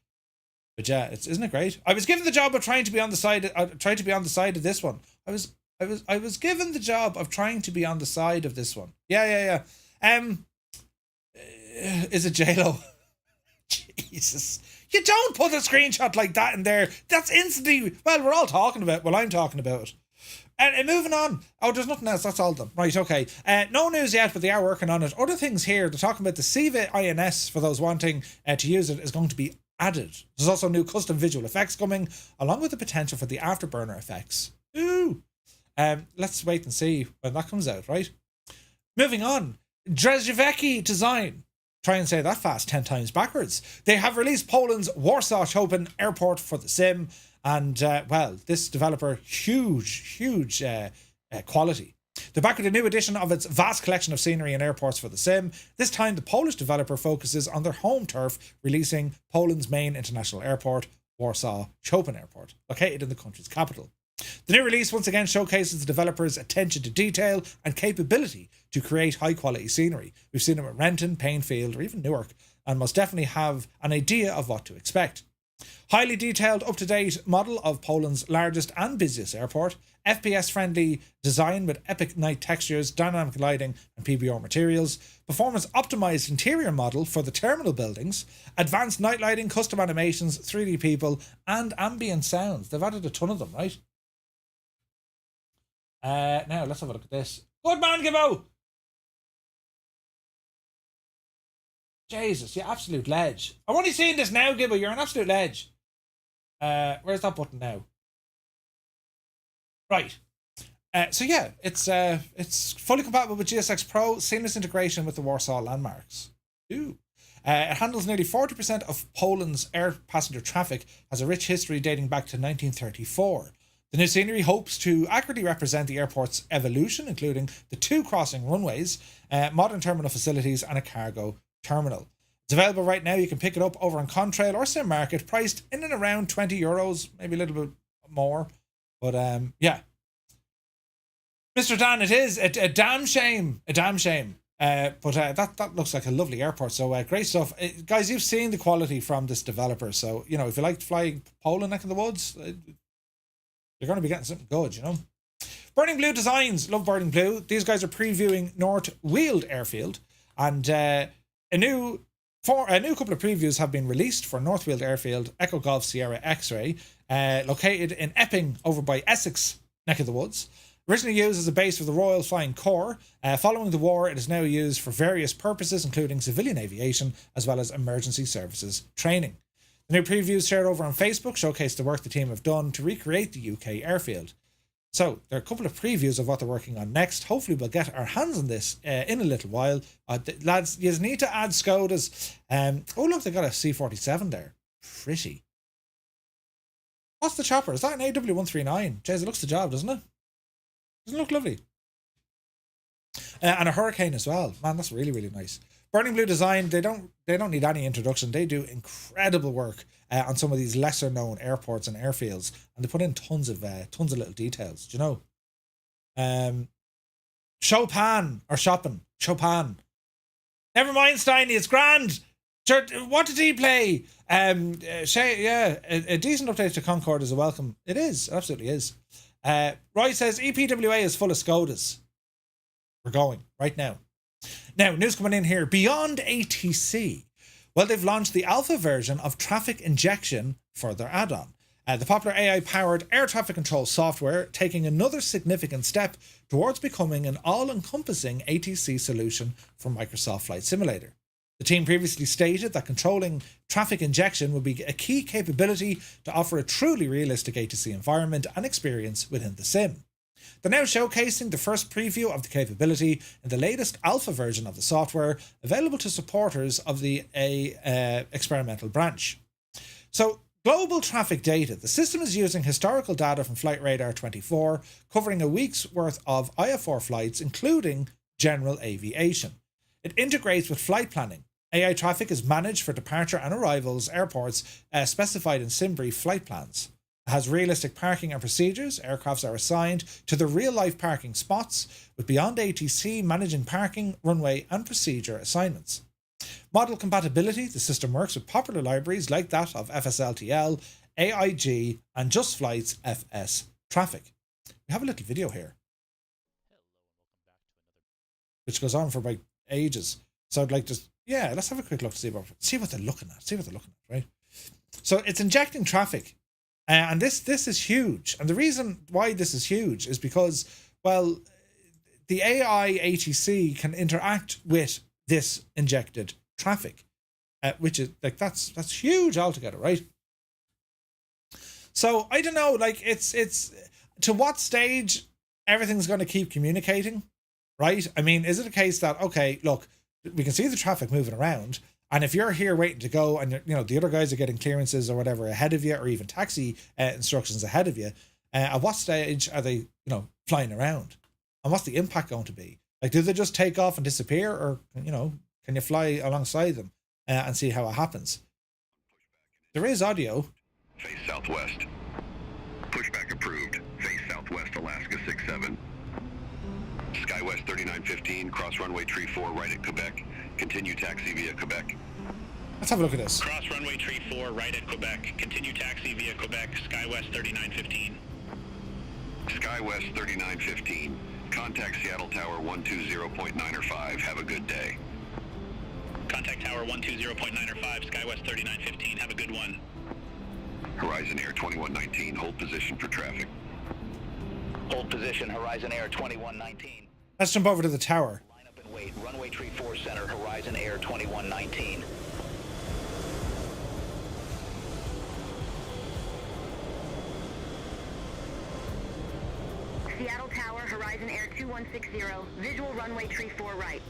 But yeah, isn't it great? I was given the job of trying to be on the side. Trying to be on the side of this one. I was given the job of trying to be on the side of this one. Yeah. Is it JLo? Jesus. You don't put a screenshot like that in there. That's instantly... Well, we're all talking about... Well, I'm talking about it. And moving on. Oh, there's nothing else. That's all of them. Right, okay. No news yet, but they are working on it. Other things here. They're talking about the Siva INS, for those wanting to use it, is going to be added. There's also new custom visual effects coming, along with the potential for the afterburner effects. Ooh. Let's wait and see when that comes out, right? Moving on. Drzewiecki Design. Try and say that fast 10 times backwards. They have released Poland's Warsaw Chopin Airport for the sim. And, this developer, huge quality. They're back with a new edition of its vast collection of scenery and airports for the sim. This time, the Polish developer focuses on their home turf, releasing Poland's main international airport, Warsaw Chopin Airport, located in the country's capital. The new release once again showcases the developer's attention to detail and capability to create high-quality scenery. We've seen it at Renton, Painfield, or even Newark, and must definitely have an idea of what to expect. Highly detailed, up-to-date model of Poland's largest and busiest airport, FPS-friendly design with epic night textures, dynamic lighting and PBR materials, performance-optimized interior model for the terminal buildings, advanced night lighting, custom animations, 3D people, and ambient sounds. They've added a ton of them, right? Now, let's have a look at this. Good man, Gibbo! Jesus, you absolute ledge. I'm only seeing this now, Gibbo. You're an absolute ledge. Where's that button now? Right. So yeah, it's fully compatible with GSX Pro, seamless integration with the Warsaw landmarks. Ooh. It handles nearly 40% of Poland's air passenger traffic, has a rich history dating back to 1934. The new scenery hopes to accurately represent the airport's evolution, including the 2 crossing runways, modern terminal facilities, and a cargo terminal. It's available right now. You can pick it up over on Contrail or Sim Market, priced in and around €20, maybe a little bit more. But yeah. Mr. Dan, it is a damn shame. A damn shame. But that looks like a lovely airport. So great stuff. Guys, you've seen the quality from this developer. So, you know, if you like flying Poland neck of the woods, you're going to be getting something good, you know. Burning Blue Designs. Love Burning Blue. These guys are previewing North Weald Airfield. And a new couple of previews have been released for North Weald Airfield, Echo Golf Sierra X-Ray, located in Epping over by Essex neck of the woods. Originally used as a base for the Royal Flying Corps, following the war it is now used for various purposes including civilian aviation as well as emergency services training. The new previews shared over on Facebook showcase the work the team have done to recreate the UK airfield. So there are a couple of previews of what they're working on next. Hopefully we'll get our hands on this in a little while. Lads, you need to add Skodas. Oh look, they got a C-47 there. Pretty. What's the chopper? Is that an AW139? Jeez, it looks the job, doesn't it? Doesn't it look lovely? And a Hurricane as well. Man, that's really, really nice. Burning Blue Design, they don't need any introduction. They do incredible work on some of these lesser known airports and airfields, and they put in tons of little details. Do you know? Chopin. Never mind, Steiny, it's grand. What did he play? A decent update to Concorde is a welcome. It is, it absolutely is. Roy says EPWA is full of Skodas. We're going right now. Now, news coming in here. Beyond ATC. Well, they've launched the alpha version of traffic injection for their add-on. The popular AI-powered air traffic control software taking another significant step towards becoming an all-encompassing ATC solution for Microsoft Flight Simulator. The team previously stated that controlling traffic injection would be a key capability to offer a truly realistic ATC environment and experience within the sim. They're now showcasing the first preview of the capability in the latest alpha version of the software, available to supporters of the experimental branch. So, global traffic data. The system is using historical data from Flight Radar 24, covering a week's worth of IFR flights, including general aviation. It integrates with flight planning. AI traffic is managed for departure and arrivals airports specified in SimBrief flight plans. It has realistic parking and procedures. Aircrafts are assigned to the real-life parking spots, with Beyond ATC managing parking, runway and procedure assignments. Model compatibility. The system works with popular libraries like that of FSLTL, AIG and Just Flight's FS Traffic. We have a little video here, which goes on for about ages. So I'd like to, let's have a quick look to see what they're looking at. Right? So it's injecting traffic. And this is huge. And the reason why this is huge is because, well, the AI ATC can interact with this injected traffic, which is like that's huge altogether, right? So I don't know, like it's to what stage everything's going to keep communicating, right? I mean, is it a case that, okay, look, we can see the traffic moving around, and if you're here waiting to go and the other guys are getting clearances or whatever ahead of you, or even taxi instructions ahead of you, at what stage are they flying around, and what's the impact going to be? Like, do they just take off and disappear, or can you fly alongside them and see how it happens? There is audio. Face southwest. Pushback approved. Face southwest, Alaska 67. Skywest 3915, cross runway tree 4 right at Quebec. Continue taxi via Quebec. Let's have a look at this. Cross runway tree 4 right at Quebec. Continue taxi via Quebec, Skywest 3915. Skywest 3915. Contact Seattle Tower 120.9 or 5. Have a good day. Contact Tower 120.9 or 5, Skywest 3915. Have a good one. Horizon Air 2119, hold position for traffic. Hold position, Horizon Air 2119. Let's jump over to the tower. Line up and Wait, runway tree 4 center, Horizon Air 2119. Seattle Tower, Horizon Air 2160, visual runway tree 4 right.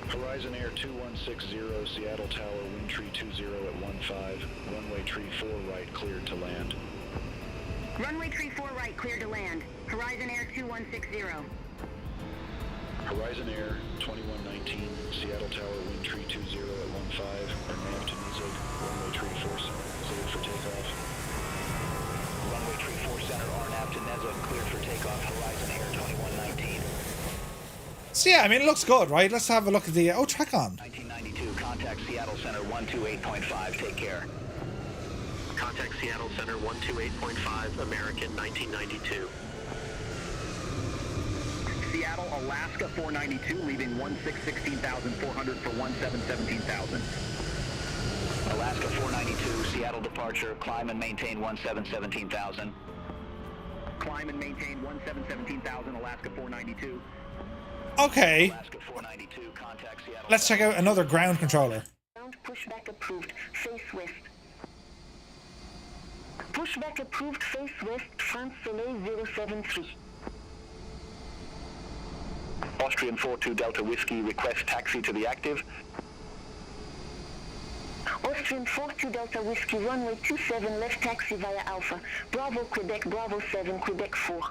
Horizon Air 2160, Seattle Tower, wind tree 20 at 15, runway tree 4 right, cleared to land. Runway tree 4 right, cleared to land. Horizon Air 2160. Horizon Air 2119, Seattle Tower, wind tree 20 at 15, nav to Nizig, runway tree 4 center, cleared for takeoff. Runway tree 4 center, RNAV to Neza, cleared for takeoff, Horizon Air 2119. So yeah, I mean, it looks good, right? Let's have a look at the track on. 1992, contact Seattle Center 128.5, take care. Contact Seattle Center 128.5, American 1992. Seattle, Alaska 492, leaving 16,400 for 1717,000. Alaska 492, Seattle departure, climb and maintain 1717,000. Climb and maintain 1717,000, Alaska 492. Okay, Alaska 492, contact Seattle. let's check out another ground controller. Ground pushback approved, face west. Pushback approved, face west, France Soleil 073. Austrian 42 Delta Whiskey, request taxi to the active. Austrian 42 Delta Whiskey, runway 27, left taxi via Alpha. Bravo, Quebec, Bravo 7, Quebec 4.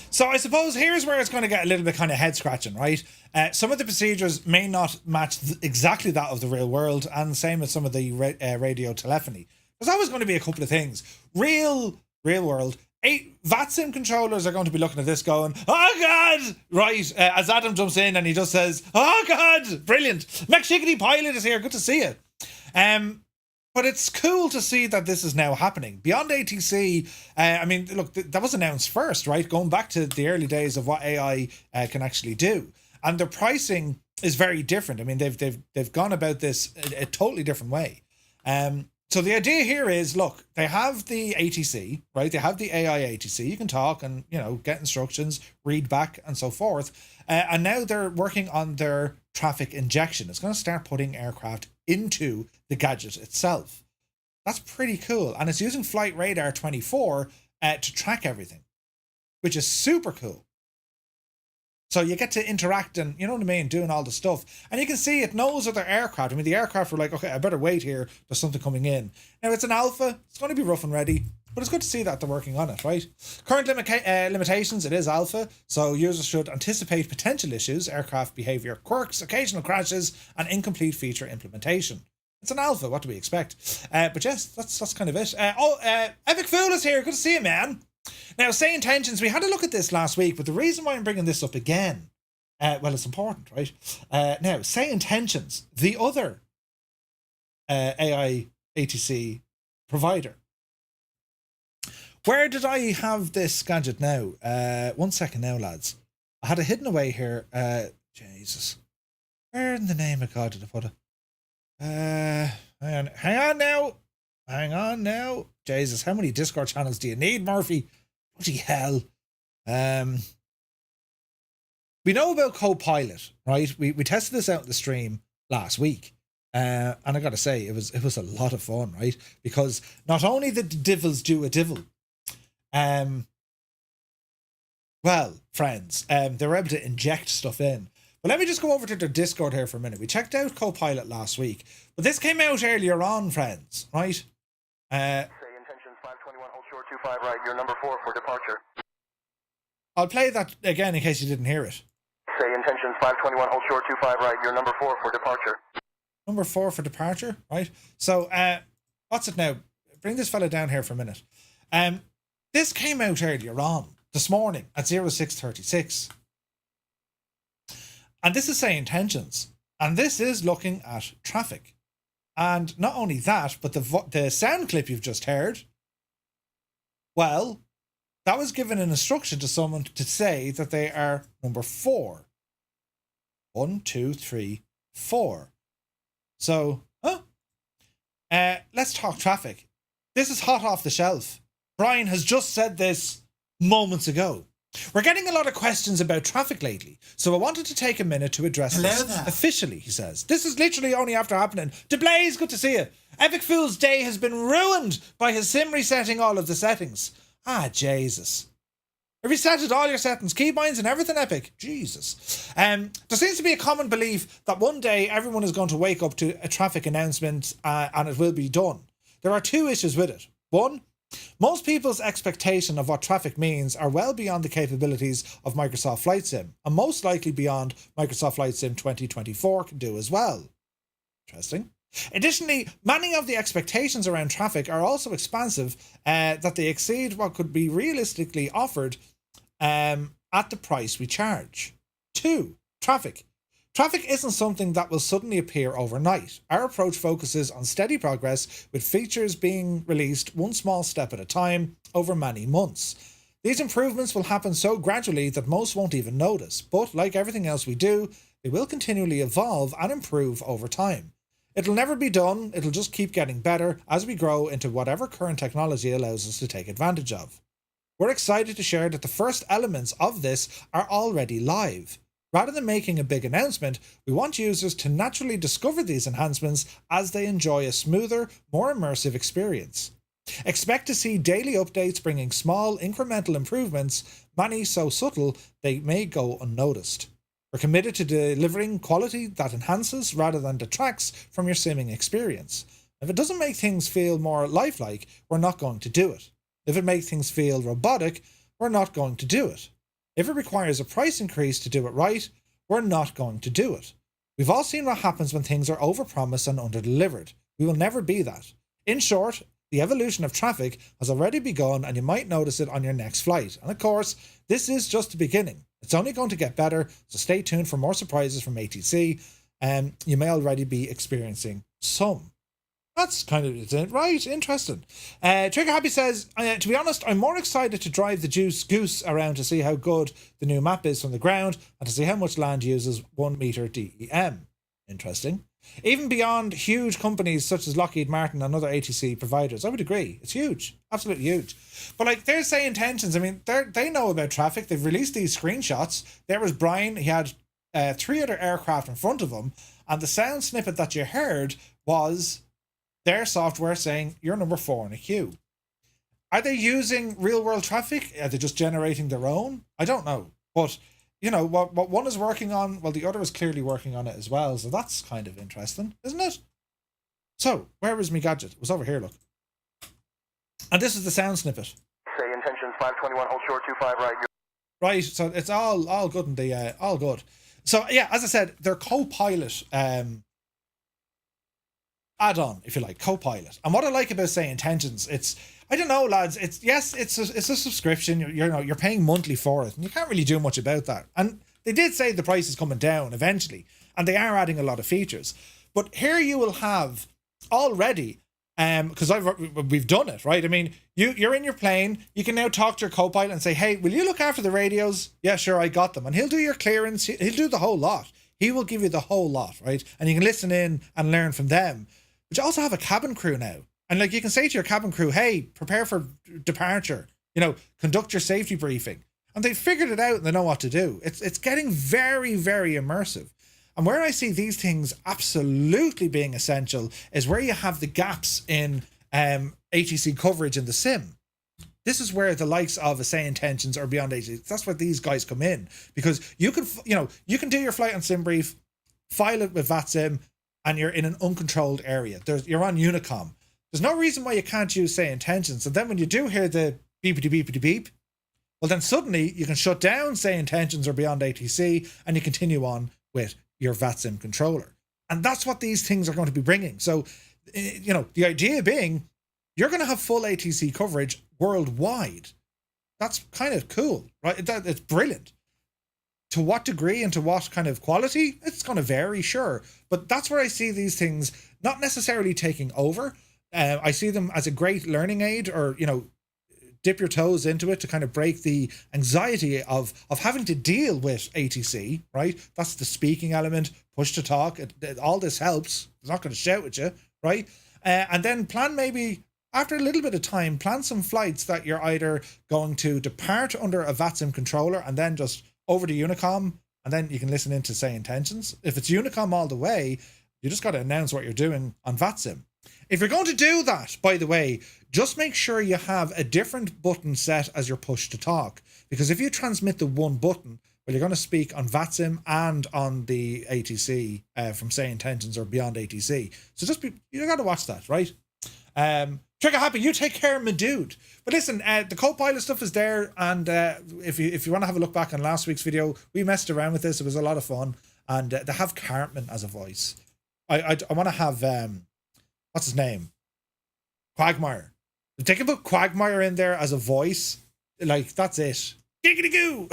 So I suppose here's where it's going to get a little bit kind of head scratching, right? Some of the procedures may not match exactly that of the real world, and the same with some of the radio telephony. There's always going to be a couple of things. Real world. VATSIM controllers are going to be looking at this going, oh God, right, as Adam jumps in and he just says, oh God, brilliant. McShiggity Pilot is here, good to see you. But it's cool to see that this is now happening. Beyond ATC, I mean, look, that was announced first, right? Going back to the early days of what AI can actually do. And their pricing is very different. I mean, they've gone about this a totally different way. So the idea here is, look, they have the ATC, right? They have the AI ATC. You can talk and, you know, get instructions, read back and so forth. And now they're working on their traffic injection. It's going to start putting aircraft into the gadget itself. That's pretty cool. And it's using Flight Radar 24 to track everything, which is super cool. So you get to interact and, you know what I mean, doing all the stuff. And you can see it knows other aircraft. I mean, the aircraft were like, okay, I better wait here. There's something coming in. Now, it's an alpha. It's going to be rough and ready. But it's good to see that they're working on it, right? Current limitations, it is alpha. So users should anticipate potential issues, aircraft behavior quirks, occasional crashes, and incomplete feature implementation. It's an alpha. What do we expect? But yes, that's kind of it. Epic Fool is here. Good to see you, man. Now, say intentions, we had a look at this last week, but the reason why I'm bringing this up again, well, it's important, right? Now, say intentions, the other AI ATC provider. Where did I have this gadget now? 1 second now, lads. I had it hidden away here. Jesus. Where in the name of God did I put it? Hang on now. Jesus, how many Discord channels do you need, Murphy? Bloody hell. We know about Copilot, right? We tested this out in the stream last week. And I gotta say, it was a lot of fun, right? Because not only did the divils do a divil, well, friends, they were able to inject stuff in. But let me just go over to their Discord here for a minute. We checked out Copilot last week, but this came out earlier on, friends, right? Say intentions 521, hold short 25 right, you're number 4 for departure. I'll play that again in case you didn't hear it. Say intentions 521, hold short 25 right, you're number 4 for departure. Number 4 for departure, right? So, what's it now? Bring this fella down here for a minute. This came out earlier on, this morning at 0636. And this is saying intentions. And this is looking at traffic. And not only that, but the sound clip you've just heard, well, that was given an instruction to someone to say that they are number 4. 1, 2, 3, 4. So, let's talk traffic. This is hot off the shelf. Brian has just said this moments ago. We're getting a lot of questions about traffic lately, so I wanted to take a minute to address this officially, he says. This is literally only after happening. DeBlaze, good to see you. Epic Fool's Day has been ruined by his sim resetting all of the settings. Ah, Jesus. Have you resetted all your settings, keybinds and everything, Epic? Jesus. There seems to be a common belief that one day everyone is going to wake up to a traffic announcement and it will be done. There are two issues with it. One, most people's expectation of what traffic means are well beyond the capabilities of Microsoft Flight Sim, and most likely beyond Microsoft Flight Sim 2024 can do as well. Interesting. Additionally, many of the expectations around traffic are also expansive, that they exceed what could be realistically offered at the price we charge. 2. Traffic. Traffic isn't something that will suddenly appear overnight. Our approach focuses on steady progress, with features being released one small step at a time over many months. These improvements will happen so gradually that most won't even notice, but like everything else we do, they will continually evolve and improve over time. It'll never be done, it'll just keep getting better as we grow into whatever current technology allows us to take advantage of. We're excited to share that the first elements of this are already live. Rather than making a big announcement, we want users to naturally discover these enhancements as they enjoy a smoother, more immersive experience. Expect to see daily updates bringing small, incremental improvements, many so subtle they may go unnoticed. We're committed to delivering quality that enhances rather than detracts from your simming experience. If it doesn't make things feel more lifelike, we're not going to do it. If it makes things feel robotic, we're not going to do it. If it requires a price increase to do it right, we're not going to do it. We've all seen what happens when things are overpromised and underdelivered. We will never be that. In short, the evolution of traffic has already begun and you might notice it on your next flight. And of course, this is just the beginning. It's only going to get better, so stay tuned for more surprises from ATC, and you may already be experiencing some. That's kind of it, right? Interesting. Trigger Happy says, to be honest, I'm more excited to drive the Juice Goose around to see how good the new map is from the ground and to see how much land uses 1 meter DEM. Interesting. Even beyond huge companies such as Lockheed Martin and other ATC providers, I would agree. It's huge. Absolutely huge. But like, they're saying intentions. I mean, they know about traffic. They've released these screenshots. There was Brian. He had 3 other aircraft in front of him. And the sound snippet that you heard was their software saying you're number 4 in a queue. Are they using real world traffic? Are they just generating their own? I don't know. But, you know, what one is working on, well, the other is clearly working on it as well. So that's kind of interesting, isn't it? So, where is my gadget? It was over here, look. And this is the sound snippet. Say intentions 521, hold short 25 right. Right, so it's all good and the all good. So yeah, as I said, they're Copilot add-on, if you like, Copilot. And what I like about Say Intentions, it's, I don't know, lads, it's a subscription. You're paying monthly for it, and you can't really do much about that. And they did say the price is coming down eventually, and they are adding a lot of features. But here you will have already, because we've done it, right? I mean, you're in your plane, you can now talk to your Copilot and say, hey, will you look after the radios? Yeah, sure, I got them. And he'll do your clearance, he'll do the whole lot. He will give you the whole lot, right? And you can listen in and learn from them. But you also have a cabin crew now. And like, you can say to your cabin crew, hey, prepare for departure, you know, conduct your safety briefing. And they've figured it out and they know what to do. It's getting very, very immersive. And where I see these things absolutely being essential is where you have the gaps in ATC coverage in the sim. This is where the likes of Say Intentions or Beyond ATC, that's where these guys come in. Because you can do your flight on sim brief, file it with VATSIM, and you're in an uncontrolled area. You're on Unicom. There's no reason why you can't use Say Intentions. And then when you do hear the beepity beepity beep, well then suddenly you can shut down Say Intentions or Beyond ATC and you continue on with your VATSIM controller. And that's what these things are going to be bringing. So, you know, the idea being you're going to have full ATC coverage worldwide. That's kind of cool, right? It's brilliant. To what degree and to what kind of quality, it's going to vary, sure. But that's where I see these things not necessarily taking over. I see them as a great learning aid, or, you know, dip your toes into it to kind of break the anxiety of having to deal with ATC, right? That's the speaking element, push to talk. All this helps. It's not going to shout at you, right? And then plan maybe after a little bit of time, plan some flights that you're either going to depart under a VATSIM controller and then just over to Unicom, and then you can listen into say intentions. If it's Unicom all the way, you just got to announce what you're doing on VATSIM. If you're going to do that, by the way, just make sure you have a different button set as your push to talk. Because if you transmit the one button, well, you're going to speak on VATSIM and on the ATC from say intentions or beyond ATC. So just you got to watch that, right? Trigger Happy, you take care, my dude. But listen, the co-pilot stuff is there, and if you want to have a look back on last week's video, we messed around with this. It was a lot of fun, and they have Cartman as a voice. I want to have what's his name, Quagmire. If they can put Quagmire in there as a voice, like that's it. Giggity goo!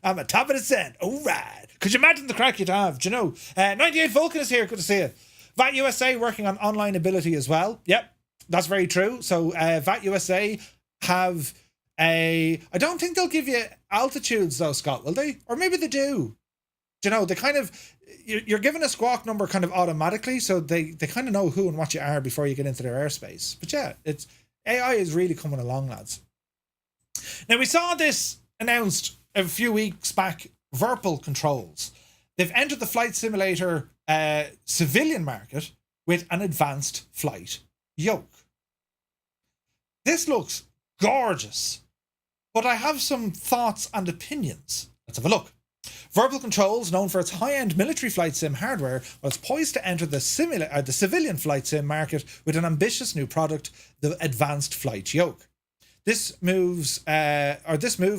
I'm at top of the set. All right. Could you imagine the crack you'd have? Do you know? 98 Vulcan is here. Good to see you. VAT USA working on online ability as well. Yep. That's very true. So VAT USA have I don't think they'll give you altitudes though, Scott, will they? Or maybe they do. You know, they kind of, you're given a squawk number kind of automatically, so they kind of know who and what you are before you get into their airspace. But yeah, it's AI is really coming along, lads. Now, we saw this announced a few weeks back, Virpil Controls. They've entered the flight simulator civilian market with an advanced flight yoke. This looks gorgeous, but I have some thoughts and opinions. Let's have a look. Virpil Controls, known for its high-end military flight sim hardware, was poised to enter the civilian flight sim market with an ambitious new product, the Advanced Flight Yoke. This move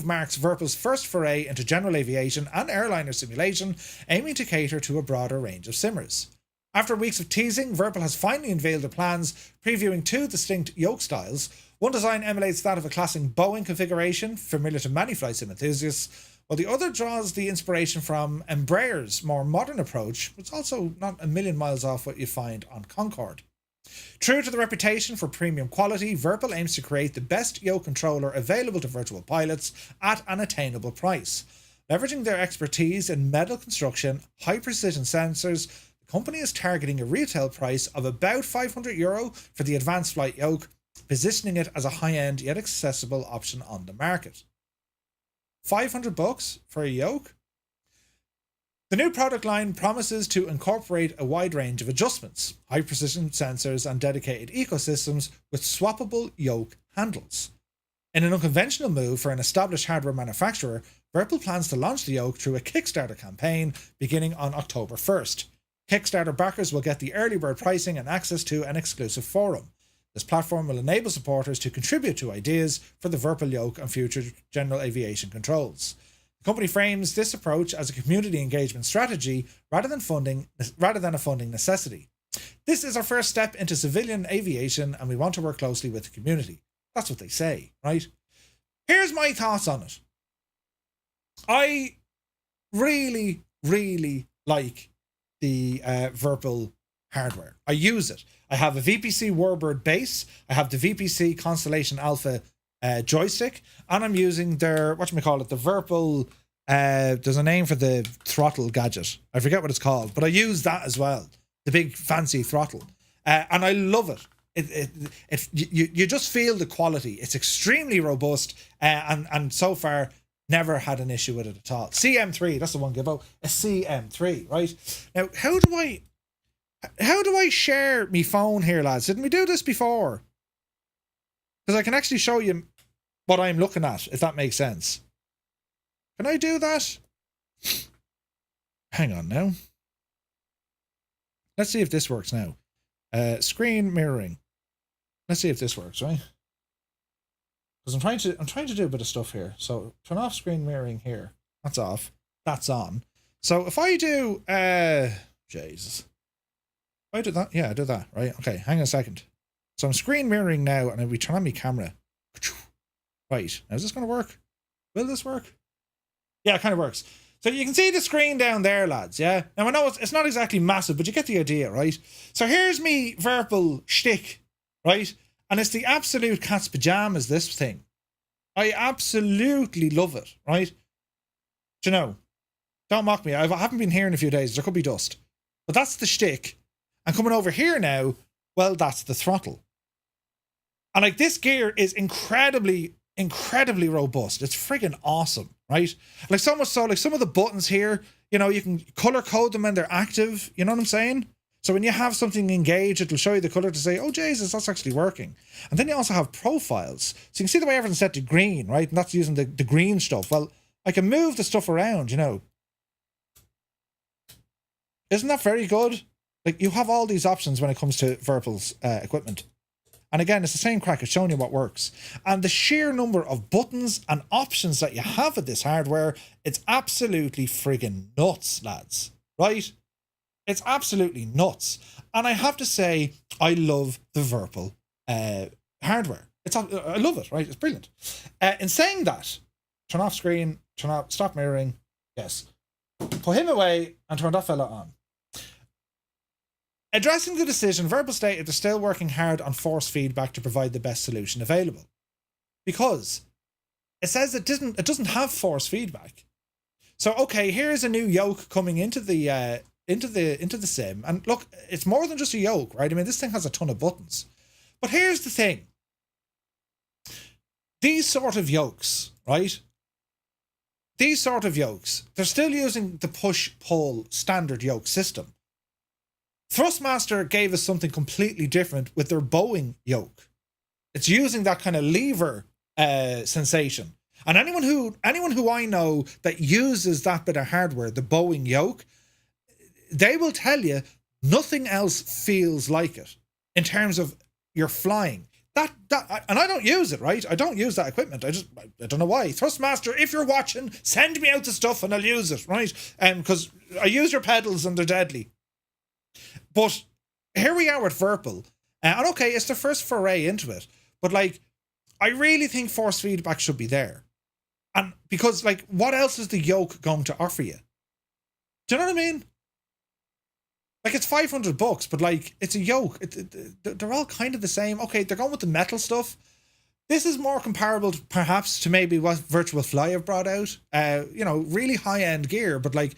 marks Virpil's first foray into general aviation and airliner simulation, aiming to cater to a broader range of simmers. After weeks of teasing, Virpil has finally unveiled their plans, previewing two distinct yoke styles. One design emulates that of a classic Boeing configuration, familiar to many flight sim enthusiasts, while the other draws the inspiration from Embraer's more modern approach, but it's also not a million miles off what you find on Concorde. True to the reputation for premium quality, Virpil aims to create the best yoke controller available to virtual pilots at an attainable price. Leveraging their expertise in metal construction, high-precision sensors, the company is targeting a retail price of about €500 for the Advanced Flight Yoke, positioning it as a high-end yet accessible option on the market. $500 for a yoke? The new product line promises to incorporate a wide range of adjustments, high-precision sensors and dedicated ecosystems with swappable yoke handles. In an unconventional move for an established hardware manufacturer, Virpil plans to launch the yoke through a Kickstarter campaign beginning on October 1st. Kickstarter backers will get the early bird pricing and access to an exclusive forum. This platform will enable supporters to contribute to ideas for the Virpil yoke and future general aviation controls. The company frames this approach as a community engagement strategy rather than a funding necessity. This is our first step into civilian aviation, and we want to work closely with the community. That's what they say, right? Here's my thoughts on it. I really, really like the Virpil hardware. I use it. I have a VPC Warbird base. I have the VPC Constellation Alpha joystick, and I'm using their, the Virpil, there's a name for the throttle gadget. I forget what it's called, but I use that as well. The big fancy throttle. And I love it. You just feel the quality. It's extremely robust, and so far never had an issue with it at all. CM3, that's the one, Gibbo. A CM3, right? Now, how do I share my phone here, lads? Didn't we do this before? Because I can actually show you what I'm looking at, if that makes sense. Can I do that? Hang on now. Let's see if this works now. Screen mirroring. Let's see if this works, right? Because I'm trying to do a bit of stuff here. So turn off screen mirroring here. That's off. That's on. So if I do Jesus. If I do that, yeah, I do that, right? Okay, hang on a second. So I'm screen mirroring now, and we turn on my camera. Right, now is this going to work? Will this work? Yeah, it kind of works. So you can see the screen down there, lads, yeah? Now I know it's not exactly massive, but you get the idea, right? So here's me Virpil shtick, right? And it's the absolute cat's pajamas, this thing. I absolutely love it, right? Do you know? Don't mock me. I haven't been here in a few days. There could be dust. But that's the shtick. And coming over here now, well, that's the throttle. And like this gear is incredibly robust. It's friggin' awesome, right? Like so much so, like some of the buttons here, you know, you can color code them when they're active. You know what I'm saying? So when you have something engaged, it'll show you the color to say, oh, Jesus, that's actually working. And then you also have profiles. So you can see the way everything's set to green, right? And that's using the green stuff. Well, I can move the stuff around, you know. Isn't that very good? Like, you have all these options when it comes to Virpil's equipment. And again, it's the same crack. It's showing you what works. And the sheer number of buttons and options that you have with this hardware, it's absolutely friggin' nuts, lads. Right? It's absolutely nuts. And I have to say, I love the Virpil hardware. I love it, right? It's brilliant. In saying that, turn off screen, turn off, stop mirroring. Yes. Put him away and turn that fella on. Addressing the decision, Virpil stated they're still working hard on force feedback to provide the best solution available. Because it says it doesn't have force feedback. So okay, here's a new yoke coming into the sim, and look, it's more than just a yoke, right? I mean, this thing has a ton of buttons. But here's the thing. These sort of yokes, right? These sort of yokes, they're still using the push-pull standard yoke system. Thrustmaster gave us something completely different with their Boeing yoke. It's using that kind of lever sensation. And anyone who I know that uses that bit of hardware, the Boeing yoke, they will tell you nothing else feels like it in terms of your flying. And I don't use it, right? I don't use that equipment. I don't know why. Thrustmaster, if you're watching, send me out the stuff and I'll use it, right? Because I use your pedals and they're deadly. But here we are with Virpil. And okay, it's the first foray into it. But like, I really think force feedback should be there. And because like, what else is the yoke going to offer you? Do you know what I mean? Like, it's $500, but like, it's a yoke. They're all kind of the same. Okay, they're going with the metal stuff. This is more comparable perhaps to maybe what Virtual Fly have brought out. You know, really high-end gear, but like,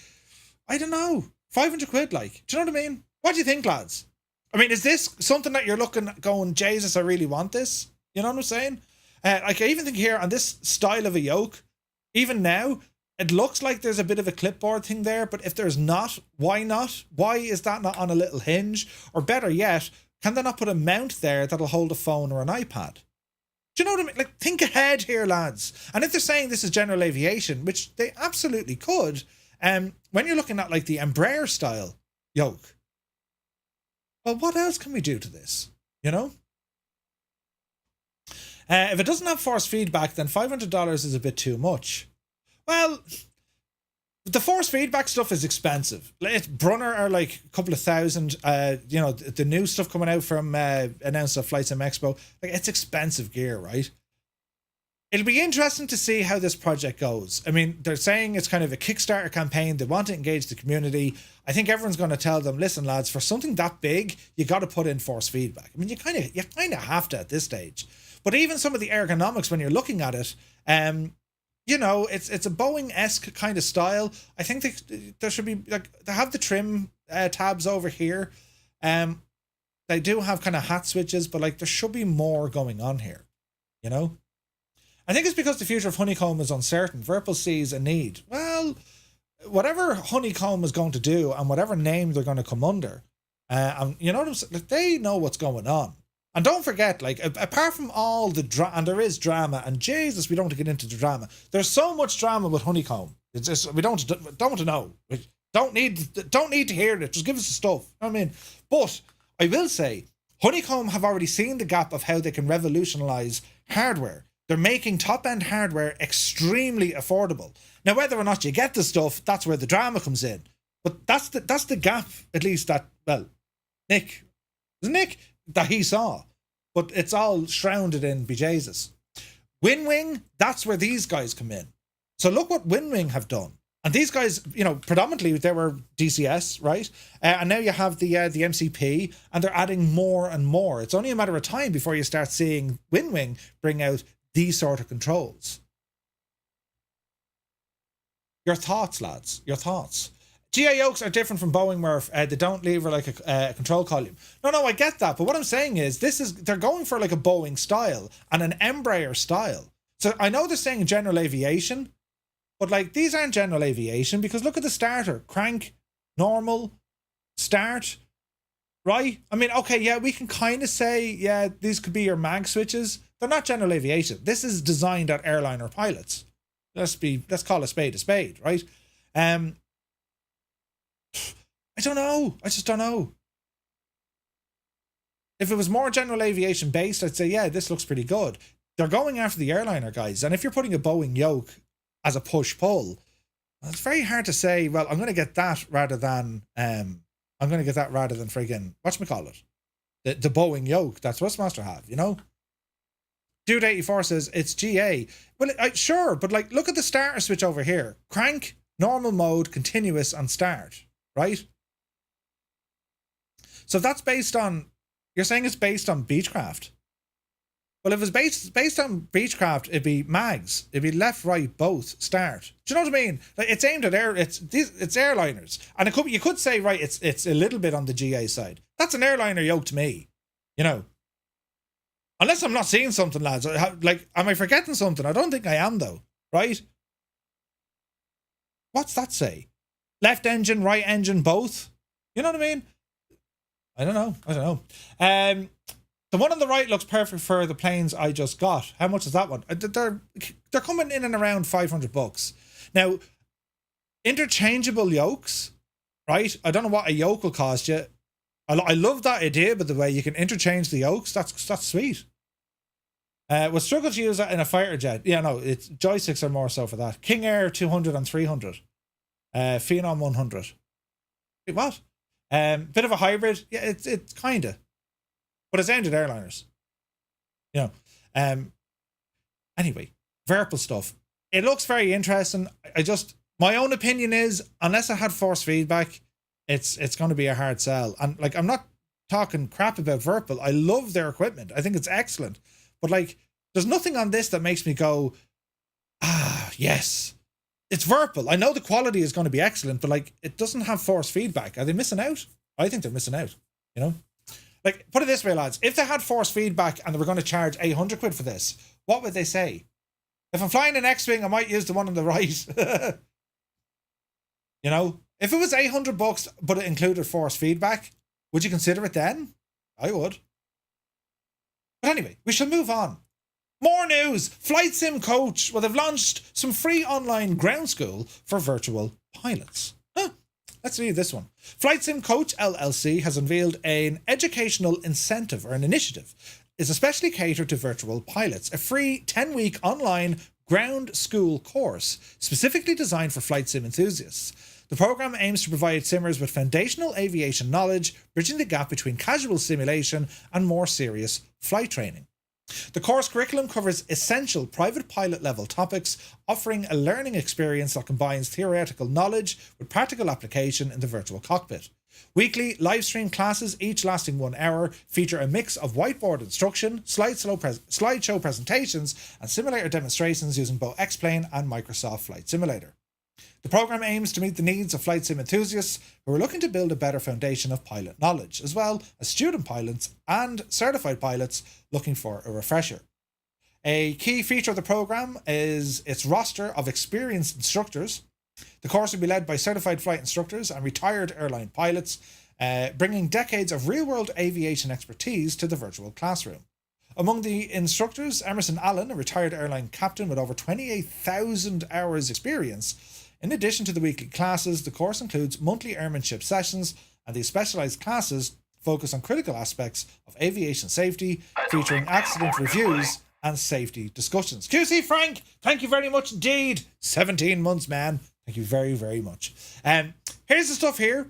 I don't know, 500 quid, like, do you know what I mean? What do you think, lads? I mean, is this something that you're looking at going, Jesus, I really want this? You know what I'm saying? Like, I even think here on this style of a yoke, even now, it looks like there's a bit of a clipboard thing there, but if there's not, why not? Why is that not on a little hinge? Or better yet, can they not put a mount there that'll hold a phone or an iPad? Do you know what I mean? Like, think ahead here, lads. And if they're saying this is general aviation, which they absolutely could, when you're looking at like the Embraer style yoke, well, what else can we do to this? You know? If it doesn't have force feedback, then $500 is a bit too much. Well, the force feedback stuff is expensive. Brunner are like a couple of thousand. You know, the new stuff coming out from announced at FlightSim Expo, like, it's expensive gear, right? It'll be interesting to see how this project goes. I mean, they're saying it's kind of a Kickstarter campaign. They want to engage the community. I think everyone's going to tell them, listen, lads, for something that big, you got to put in force feedback. I mean, you kind of have to at this stage. But even some of the ergonomics, when you're looking at it, you know, it's a Boeing-esque kind of style. I think there should be, like, they have the trim tabs over here. They do have kind of hat switches, but like, there should be more going on here, you know? I think it's because the future of Honeycomb is uncertain. Virpil sees a need. Well, whatever Honeycomb is going to do and whatever name they're going to come under, and you know what I'm saying? Like, they know what's going on. And don't forget, like, apart from all the and there is drama, and Jesus, we don't want to get into the drama. There's so much drama with Honeycomb. It's just, we don't want to know. We don't need to hear it. Just give us the stuff. You know what I mean? But I will say, Honeycomb have already seen the gap of how they can revolutionize hardware. They're making top-end hardware extremely affordable. Now, whether or not you get the stuff, that's where the drama comes in. But that's the gap, at least, that, well, Nick, that he saw. But it's all shrouded in bejesus. Winwing, that's where these guys come in. So look what Winwing have done. And these guys, you know, predominantly they were DCS, right? And now you have the MCP, and they're adding more and more. It's only a matter of time before you start seeing Winwing bring out these sort of controls. Your thoughts, lads. Your thoughts. GA yokes are different from Boeing, where they don't lever like a control column. No, I get that, but what I'm saying is they're going for like a Boeing style and an Embraer style. So I know they're saying general aviation, but like these aren't general aviation, because look at the starter: crank, normal, start, right? I mean, okay, yeah, we can kind of say, yeah, these could be your mag switches. They're not general aviation. This is designed at airliner pilots. Let's call a spade, right? I don't know. I just don't know. If it was more general aviation based, I'd say, yeah, this looks pretty good. They're going after the airliner guys. And if you're putting a Boeing yoke as a push-pull, well, it's very hard to say, well, I'm going to get that rather than friggin', whatchamacallit? The Boeing yoke. That's what Master have, you know? Dude 84 says, it's GA. Well, sure, but like, look at the starter switch over here. Crank, normal mode, continuous, and start, right? So if that's based on, you're saying it's based on Beechcraft. Well, if it's based on Beechcraft, it'd be mags. It'd be left, right, both, start. Do you know what I mean? Like, it's aimed at it's airliners. And you could say, right, it's a little bit on the GA side. That's an airliner yoke to me, you know. Unless I'm not seeing something, lads. Like, am I forgetting something? I don't think I am, though, right? What's that say? Left engine, right engine, both? You know what I mean? I don't know. The one on the right looks perfect for the planes I just got. How much is that one? They're coming in and around $500. Now, interchangeable yokes, right? I don't know what a yoke will cost you. I love that idea, by the way, you can interchange the yokes. That's sweet. We'll struggle to use that in a fighter jet. Yeah, no, it's joysticks are more so for that. King Air 200 and 300. Phenom 100. Wait, what? Bit of a hybrid. Yeah, it's kind of. But it's aimed at airliners. You know. Anyway, Verpal stuff. It looks very interesting. My own opinion is, unless it had force feedback, it's going to be a hard sell. And like, I'm not talking crap about Verpal. I love their equipment. I think it's excellent. But like, there's nothing on this that makes me go, yes. It's Verpal. I know the quality is going to be excellent, but like, it doesn't have force feedback. Are they missing out? I think they're missing out, you know? Like, put it this way, lads. If they had force feedback and they were going to charge 800 quid for this, what would they say? If I'm flying an X-Wing, I might use the one on the right. You know? If it was $800, but it included force feedback, would you consider it then? I would. But anyway, we shall move on. More news! Flight Sim Coach. Well, they've launched some free online ground school for virtual pilots. Let's read this one. Flight Sim Coach LLC has unveiled an educational incentive, or an initiative. It's especially catered to virtual pilots. A free 10-week online ground school course specifically designed for flight sim enthusiasts. The program aims to provide simmers with foundational aviation knowledge, bridging the gap between casual simulation and more serious flight training. The course curriculum covers essential private pilot level topics, offering a learning experience that combines theoretical knowledge with practical application in the virtual cockpit. Weekly live stream classes, each lasting 1 hour, feature a mix of whiteboard instruction, slideshow presentations, and simulator demonstrations using both X-Plane and Microsoft Flight Simulator. The program aims to meet the needs of flight sim enthusiasts who are looking to build a better foundation of pilot knowledge, as well as student pilots and certified pilots looking for a refresher. A key feature of the program is its roster of experienced instructors. The course will be led by certified flight instructors and retired airline pilots, bringing decades of real-world aviation expertise to the virtual classroom. Among the instructors, Emerson Allen, a retired airline captain with over 28,000 hours experience. In addition to the weekly classes, the course includes monthly airmanship sessions, and these specialised classes focus on critical aspects of aviation safety, featuring accident reviews and safety discussions. QC Frank, thank you very much indeed. 17 months, man. Thank you very, very much. Here's the stuff here.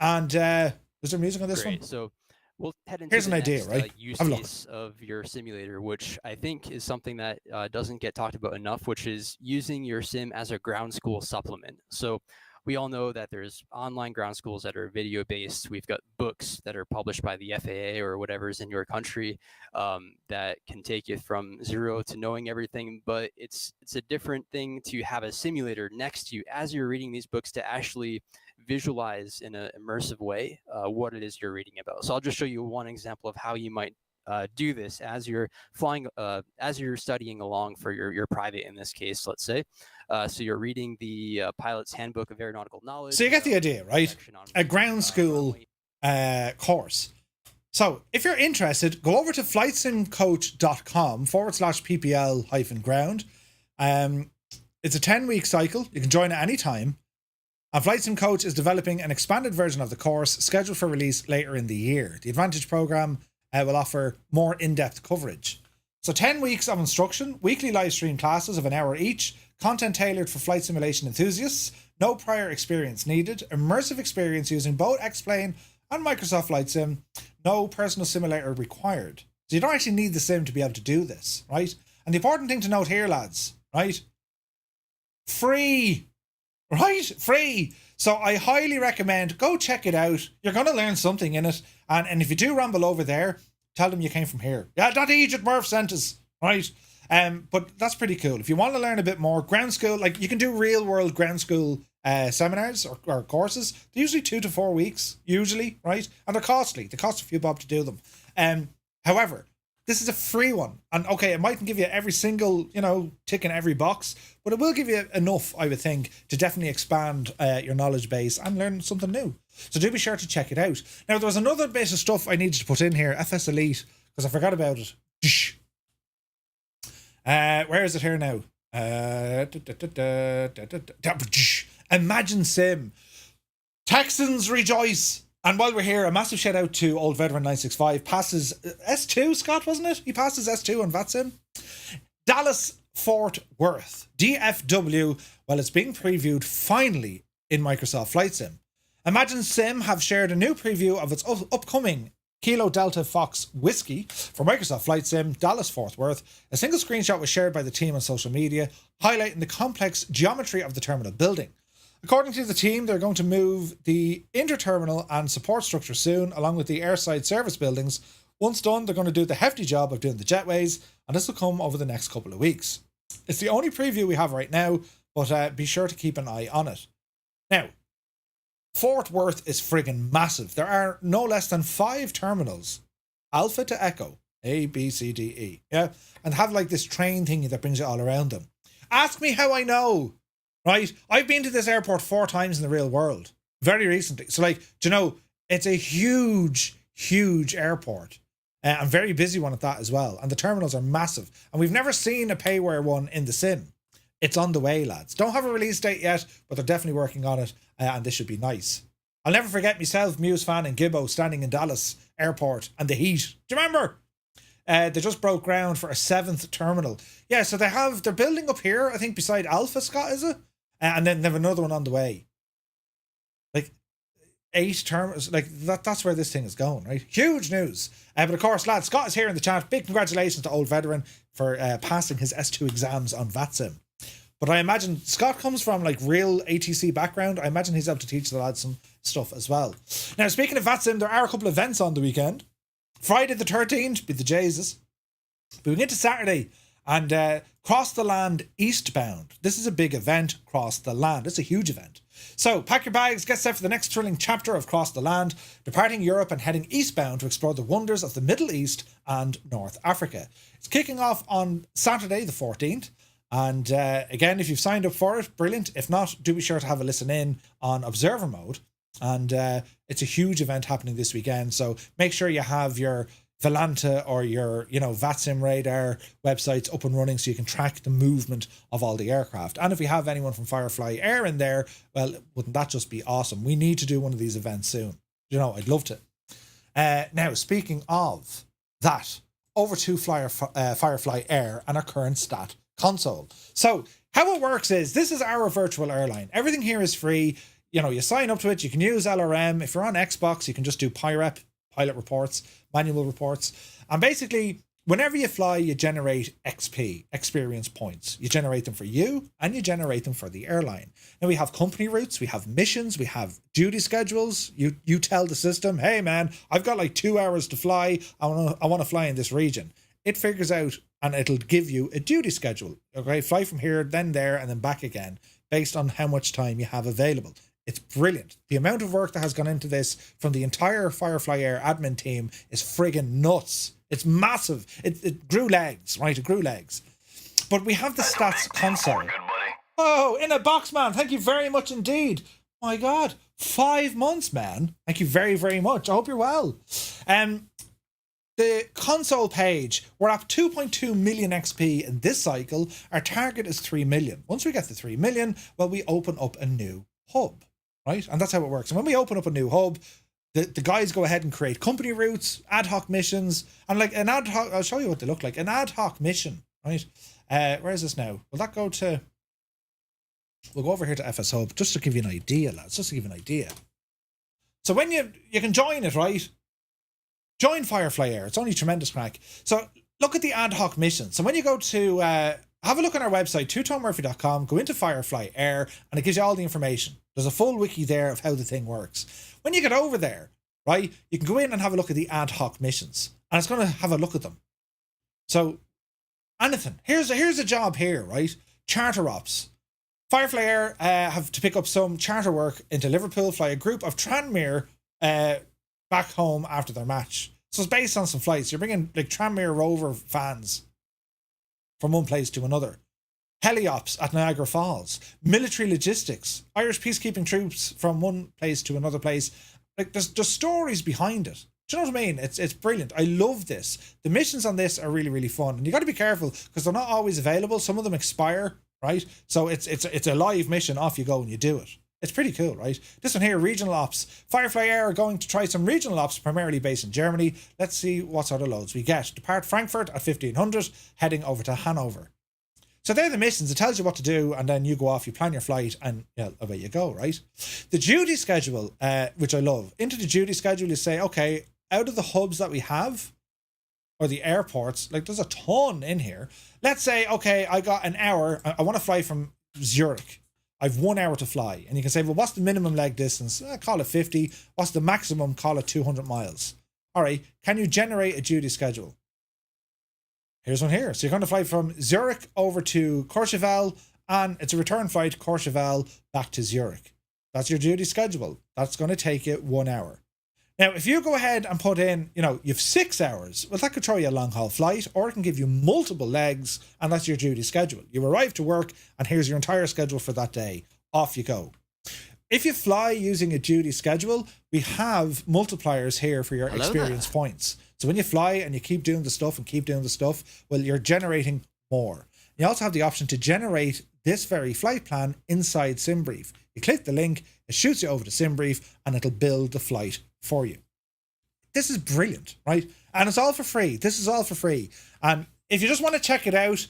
And is there music on this one? So we'll head into Here's an idea, next, right? use Have a look. case of your simulator, which I think is something that doesn't get talked about enough, which is using your sim as a ground school supplement. So we all know that there's online ground schools that are video based. We've got books that are published by the FAA or whatever's in your country that can take you from zero to knowing everything. But it's a different thing to have a simulator next to you as you're reading these books to actually visualize in an immersive way what it is you're reading about. So I'll just show you one example of how you might do this as you're flying, as you're studying along for your private, in this case, let's say. So you're reading the Pilot's Handbook of Aeronautical Knowledge. So you get the idea, right? A ground school course. So if you're interested, go over to flightsimcoach.com/ppl-ground. It's a 10-week cycle. You can join at any time. And Flight Sim Coach is developing an expanded version of the course scheduled for release later in the year. The Advantage program will offer more in-depth coverage. So 10 weeks of instruction, weekly live stream classes of an hour each, content tailored for flight simulation enthusiasts, no prior experience needed, immersive experience using both X-Plane and Microsoft Flight Sim, no personal simulator required. So you don't actually need the sim to be able to do this, right? And the important thing to note here, lads, right? Free, right? Free. So I highly recommend go check it out. You're going to learn something in it. And if you do ramble over there, tell them you came from here. Yeah, that Egypt Murph sent us, right? But that's pretty cool. If you want to learn a bit more, ground school, like you can do real world ground school seminars or courses. They're usually 2 to 4 weeks, usually, right? And they're costly. They cost a few bob to do them. However, this is a free one. And okay, it mightn't give you every single, tick in every box, but it will give you enough, I would think, to definitely expand your knowledge base and learn something new. So do be sure to check it out. Now, there was another bit of stuff I needed to put in here, FS Elite, because I forgot about it. Where is it here now? Imagine Sim. Texans rejoice. And while we're here, a massive shout out to Old Veteran 965. Passes S2, Scott, wasn't it? He passes S2 on VATSIM. Dallas Fort Worth, DFW. Well, it's being previewed finally in Microsoft Flight Sim. Imagine Sim have shared a new preview of its upcoming Kilo Delta Fox Whiskey for Microsoft Flight Sim, Dallas Fort Worth. A single screenshot was shared by the team on social media, highlighting the complex geometry of the terminal building. According to the team, they're going to move the interterminal and support structure soon, along with the airside service buildings. Once done, they're going to do the hefty job of doing the jetways, and this will come over the next couple of weeks. It's the only preview we have right now, but be sure to keep an eye on it. Now, Fort Worth is friggin' massive. There are no less than 5 terminals, Alpha to Echo, A, B, C, D, E, yeah, and have like this train thingy that brings you all around them. Ask me how I know, right? I've been to this airport 4 times in the real world, very recently. So like, do you know, it's a huge, huge airport, and very busy one at that as well. And the terminals are massive, and we've never seen a payware one in the sim. It's on the way, lads. Don't have a release date yet, but they're definitely working on it, and this should be nice. I'll never forget myself, Muse fan and Gibbo standing in Dallas airport and the heat. Do you remember? They just broke ground for a 7th terminal. Yeah, so they're building up here, I think beside Alpha, Scott, is it? And then they have another one on the way. Like 8 terminals, like that's where this thing is going, right? Huge news. But of course, lads, Scott is here in the chat. Big congratulations to Old Veteran for passing his S2 exams on VATSIM. But I imagine Scott comes from like real ATC background. I imagine he's able to teach the lads some stuff as well. Now, speaking of VATSIM, there are a couple of events on the weekend. Friday the 13th, be the Jesus. But we get to Saturday and Cross the Land Eastbound. This is a big event, Cross the Land. It's a huge event. So pack your bags, get set for the next thrilling chapter of Cross the Land, departing Europe and heading eastbound to explore the wonders of the Middle East and North Africa. It's kicking off on Saturday the 14th. And again, if you've signed up for it, brilliant. If not, do be sure to have a listen in on observer mode. And it's a huge event happening this weekend. So make sure you have your Valanta or your, VATSIM radar websites up and running so you can track the movement of all the aircraft. And if we have anyone from FireFly Air in there, well, wouldn't that just be awesome? We need to do one of these events soon. I'd love to. Now, speaking of that, over to FireFly Air and our current stat console. So how it works is, this is our virtual airline. Everything here is free. You sign up to it. You can use LRM. If you're on Xbox, you can just do PIREP, pilot reports, manual reports. And basically, whenever you fly, you generate XP, experience points. You generate them for you and you generate them for the airline. Now we have company routes, we have missions, we have duty schedules. You tell the system, hey man, I've got like 2 hours to fly. I want to fly in this region. It figures out and it'll give you a duty schedule. Okay, fly from here, then there, and then back again, based on how much time you have available. It's brilliant. The amount of work that has gone into this from the entire FireFly Air admin team is friggin' nuts. It's massive. It grew legs, right? It grew legs. But we have the stats console. Oh, in a box, man. Thank you very much indeed. My God. 5 months, man. Thank you very, very much. I hope you're well. The console page, we're up 2.2 million XP in this cycle. Our target is 3 million. Once we get to 3 million, well, we open up a new hub, right? And that's how it works. And when we open up a new hub, the guys go ahead and create company routes, ad hoc missions, and like an ad hoc, I'll show you what they look like. An ad hoc mission, right? Where is this now? Will that go to, we'll go over here to FS Hub, just to give you an idea, lads, just to give you an idea. So when you can join it, right? Join FireFly Air. It's only tremendous crack. So look at the ad hoc missions. So when you go to, have a look on our website, twotonmurphy.com, go into FireFly Air, and it gives you all the information. There's a full wiki there of how the thing works. When you get over there, right, you can go in and have a look at the ad hoc missions, and it's going to have a look at them. So anything. Here's a job here, right? Charter ops. FireFly Air have to pick up some charter work into Liverpool, fly a group of Tranmere back home after their match. So it's based on some flights. You're bringing like Tranmere Rover fans from one place to another. Heliops at Niagara Falls. Military logistics. Irish peacekeeping troops from one place to another place. Like there's stories behind it. Do you know what I mean? It's brilliant. I love this. The missions on this are really, really fun. And you got to be careful because they're not always available. Some of them expire, right? So it's a live mission. Off you go and you do it. It's pretty cool, right? This one here, regional ops. FireFly Air are going to try some regional ops, primarily based in Germany. Let's see what sort of loads we get. Depart Frankfurt at 1500, heading over to Hanover. So they're the missions. It tells you what to do, and then you go off, you plan your flight, and away you go, right? The duty schedule, which I love. Into the duty schedule, you say, okay, out of the hubs that we have, or the airports, like there's a ton in here. Let's say, okay, I got an hour. I want to fly from Zurich. I've 1 hour to fly. And you can say, well, what's the minimum leg distance? Call it 50. What's the maximum? Call it 200 miles. All right. Can you generate a duty schedule? Here's one here. So you're going to fly from Zurich over to Courchevel, and it's a return flight, Courchevel back to Zurich. That's your duty schedule. That's going to take you 1 hour. Now, if you go ahead and put in, you've 6 hours, well, that could throw you a long haul flight, or it can give you multiple legs, and that's your duty schedule. You arrive to work, and here's your entire schedule for that day. Off you go. If you fly using a duty schedule, we have multipliers here for your experience points. So when you fly and you keep doing the stuff, well, you're generating more. You also have the option to generate this very flight plan inside SimBrief. You click the link, it shoots you over to SimBrief, and it'll build the flight for you. This is brilliant, right? And it's all for free. This is all for free. And if you just want to check it out,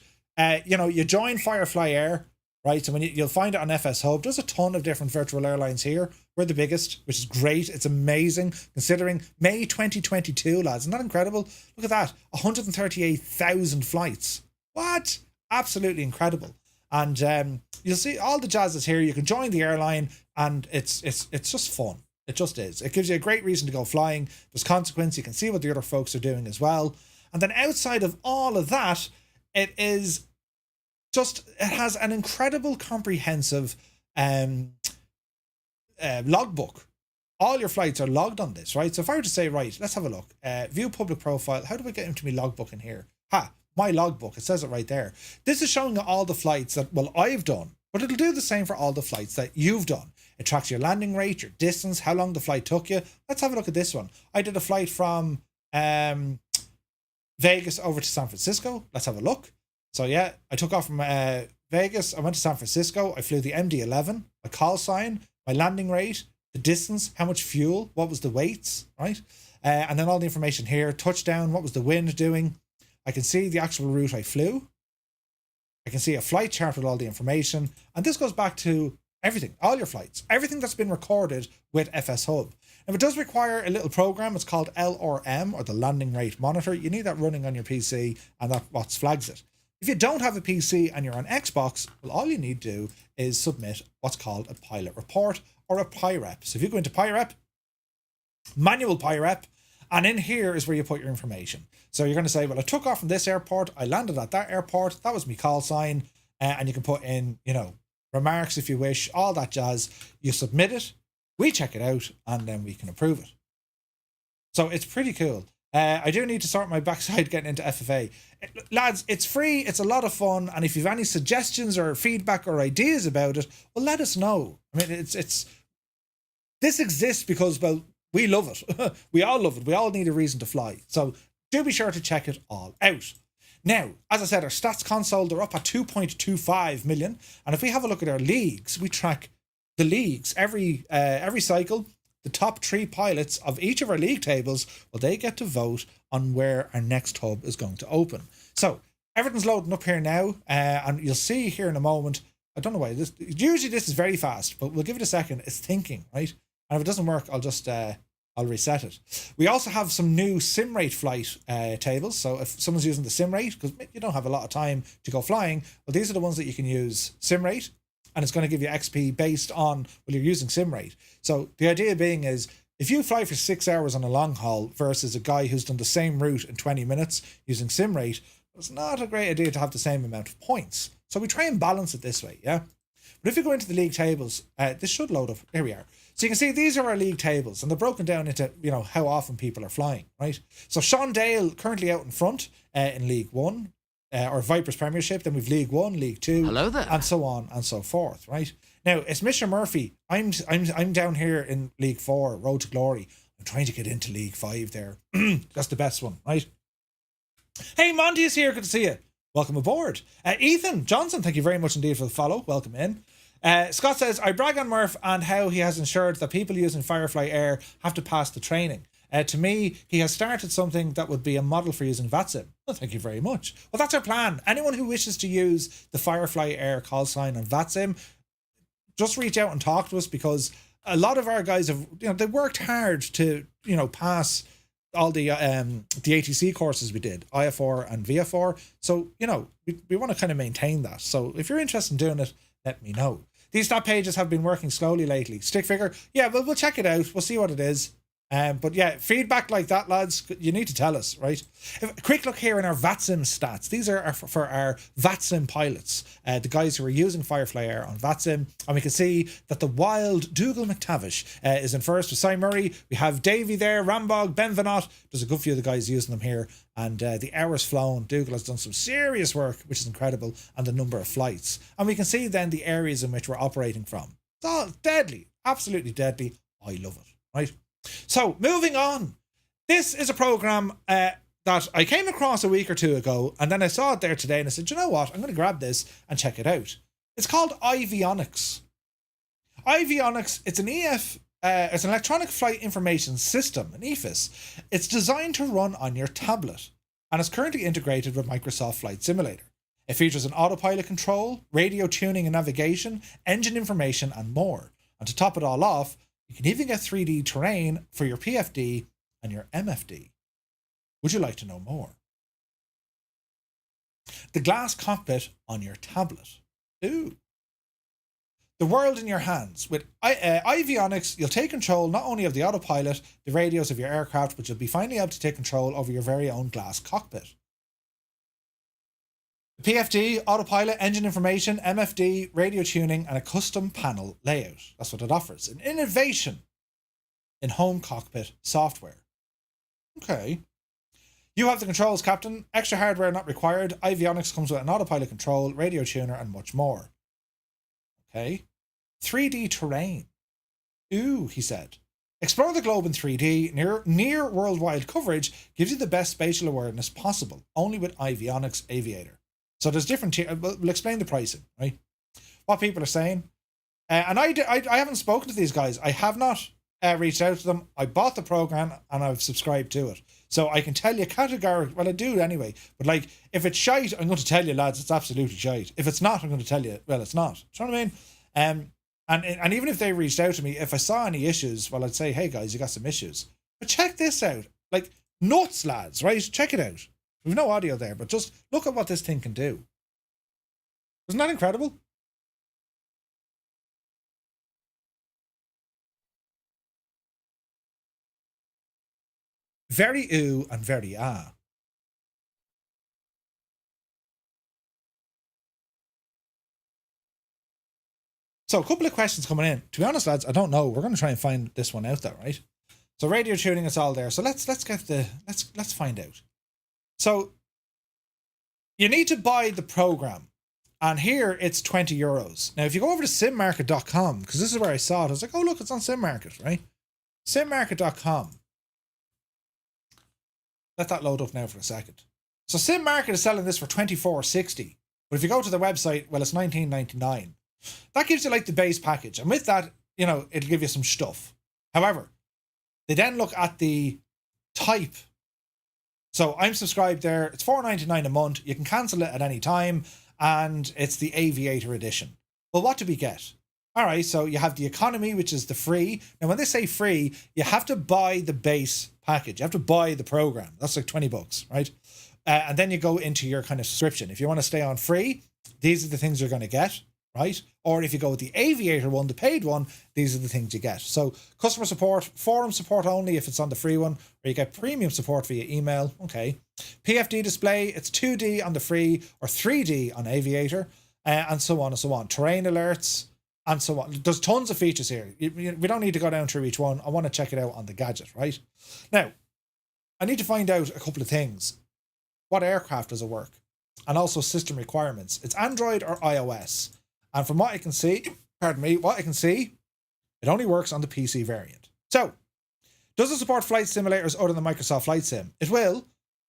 you join FireFly Air, right? So when you'll find it on FS Hub. There's a ton of different virtual airlines here. We're the biggest, which is great. It's amazing considering May 2022, lads. Isn't that incredible? Look at that. 138,000 flights. What? Absolutely incredible. And you'll see all the jazz is here. You can join the airline, and it's just fun. It just is. It gives you a great reason to go flying. There's consequence. You can see what the other folks are doing as well. And then outside of all of that, it has an incredible comprehensive logbook. All your flights are logged on this, right? So if I were to say, right, let's have a look. View public profile. How do I get into my logbook in here? My logbook. It says it right there. This is showing all the flights that, well, I've done, but it'll do the same for all the flights that you've done. It tracks your landing rate, your distance, how long the flight took you. Let's have a look at this one. I did a flight from Vegas over to San Francisco. Let's have a look. So yeah, I took off from Vegas. I went to San Francisco. I flew the MD-11, my call sign, my landing rate, the distance, how much fuel, what was the weights, right? And then all the information here. Touchdown, what was the wind doing? I can see the actual route I flew. I can see a flight chart with all the information. And this goes back to everything, all your flights, everything that's been recorded with FS Hub. Now, it does require a little program. It's called LRM, or the Landing Rate Monitor. You need that running on your PC, and that's what flags it. If you don't have a PC and you're on Xbox, well, all you need to do is submit what's called a pilot report or a PIREP. So if you go into PIREP, manual PIREP, and in here is where you put your information. So you're going to say, well, I took off from this airport, I landed at that airport, that was my call sign, and you can put in, remarks if you wish, all that jazz. You submit it, we check it out, and then we can approve it. So it's pretty cool. I do need to sort my backside getting into FFA. Lads, it's free, it's a lot of fun, and if you've any suggestions or feedback or ideas about it, well, let us know. I mean, this exists because, well, we love it. We all love it. We all need a reason to fly. So do be sure to check it all out. Now, as I said, our stats console, they're up at 2.25 million. And if we have a look at our leagues, we track the leagues every cycle. The top 3 pilots of each of our league tables, well, they get to vote on where our next hub is going to open. So everything's loading up here now, and you'll see here in a moment. I don't know why usually this is very fast, but we'll give it a second. It's thinking, right? And if it doesn't work, I'll just I'll reset it. We also have some new sim rate flight tables. So if someone's using the sim rate, because you don't have a lot of time to go flying, well, these are the ones that you can use sim rate. And it's going to give you XP based on, well, you're using sim rate. So the idea being is, if you fly for 6 hours on a long haul versus a guy who's done the same route in 20 minutes using sim rate, it's not a great idea to have the same amount of points. So we try and balance it this way, yeah? But if you go into the league tables, this should load up. Here we are. So you can see these are our league tables, and they're broken down into, how often people are flying, right? So Sean Dale currently out in front in League 1. Or Vipers Premiership, then we've League 1, League 2, hello there, and so on and so forth, right? Now, it's Mr. Murphy. I'm down here in League 4, Road to Glory. I'm trying to get into League 5 there. That's the best one, right? Hey, Monty is here. Good to see you. Welcome aboard. Ethan Johnson, thank you very much indeed for the follow. Welcome in. Scott says, I brag on Murph and how he has ensured that people using FireFly Air have to pass the training. To me, he has started something that would be a model for using VATSIM. Well, thank you very much. Well, that's our plan. Anyone who wishes to use the FireFly Air call sign on VATSIM, just reach out and talk to us, because a lot of our guys have, they worked hard to, pass all the ATC courses we did, IF4 and VF4. So, we want to kind of maintain that. So if you're interested in doing it, let me know. These stat pages have been working slowly lately. Stick figure, yeah, we'll check it out. We'll see what it is. But yeah, feedback like that, lads, you need to tell us, right? A quick look here in our VATSIM stats. These are for our VATSIM pilots, the guys who are using FireFly Air on VATSIM. And we can see that the wild Dougal McTavish is in first with Cy Murray. We have Davey there, Rambog, Ben Vanot. There's a good few of the guys using them here. And the hours flown, Dougal has done some serious work, which is incredible, and the number of flights. And we can see then the areas in which we're operating from. It's all deadly, absolutely deadly. I love it, right? So, moving on. This is a program that I came across a week or two ago, and then I saw it there today, and I said, you know what? I'm going to grab this and check it out. It's called EYEVIONICS. EYEVIONICS, it's an it's an electronic flight information system, an EFIS. It's designed to run on your tablet, and it's currently integrated with Microsoft Flight Simulator. It features an autopilot control, radio tuning and navigation, engine information, and more. And to top it all off, you can even get 3D terrain for your PFD and your MFD. Would you like to know more? The glass cockpit on your tablet. Ooh. The world in your hands. With EYEVIONICS, you'll take control not only of the autopilot, the radios of your aircraft, but you'll be finally able to take control over your very own glass cockpit. The PFD, autopilot, engine information, MFD, radio tuning, and a custom panel layout. That's what it offers. An innovation in home cockpit software. Okay. You have the controls, Captain. Extra hardware not required. EYEVIONICS comes with an autopilot control, radio tuner, and much more. Okay. 3D terrain. Ooh, he said. Explore the globe in 3D. Near worldwide coverage gives you the best spatial awareness possible, only with EYEVIONICS Aviator. So there's different we'll explain the pricing, right? What people are saying. And I haven't spoken to these guys. I have not reached out to them. I bought the program and I've subscribed to it. So I can tell you categorically, well, I do anyway. But like, if it's shite, I'm going to tell you, lads, it's absolutely shite. If it's not, I'm going to tell you, well, it's not. Do you know what I mean? And even if they reached out to me, if I saw any issues, well, I'd say, hey guys, you got some issues. But check this out. Like, nuts, lads, right? Check it out. We've no audio there, but just look at what this thing can do. Isn't that incredible? Very ooh and very ah. So a couple of questions coming in. To be honest, lads, I don't know. We're going to try and find this one out, though, right? So radio tuning, it's all there. So let's find out. So you need to buy the program, and here it's €20. Now, if you go over to simmarket.com, because this is where I saw it, I was like, oh look, it's on SimMarket, right? Simmarket.com. Let that load up now for a second. So SimMarket is selling this for $24.60, but if you go to the website, well, it's $19.99. That gives you like the base package, and with that, you know, it'll give you some stuff. However, they then look at the type. So I'm subscribed there. It's $4.99 a month. You can cancel it at any time, and it's the Aviator edition. Well, what do we get? All right, so you have the economy, which is the free. Now, when they say free, you have to buy the base package. You have to buy the program. That's like $20, right? And then you go into your kind of subscription. If you want to stay on free, these are the things you're going to get, right? Or if you go with the Aviator one, the paid one, these are the things you get. So customer support, forum support only if it's on the free one, or you get premium support via email. Okay. PFD display, it's 2D on the free or 3D on Aviator, and so on and so on. Terrain alerts, and so on. There's tons of features here. We don't need to go down through each one. I want to check it out on the gadget, right? Now, I need to find out a couple of things. What aircraft does it work? And also system requirements. It's Android or iOS. And from what I can see, it only works on the PC variant. So, does it support flight simulators other than Microsoft Flight Sim? It will.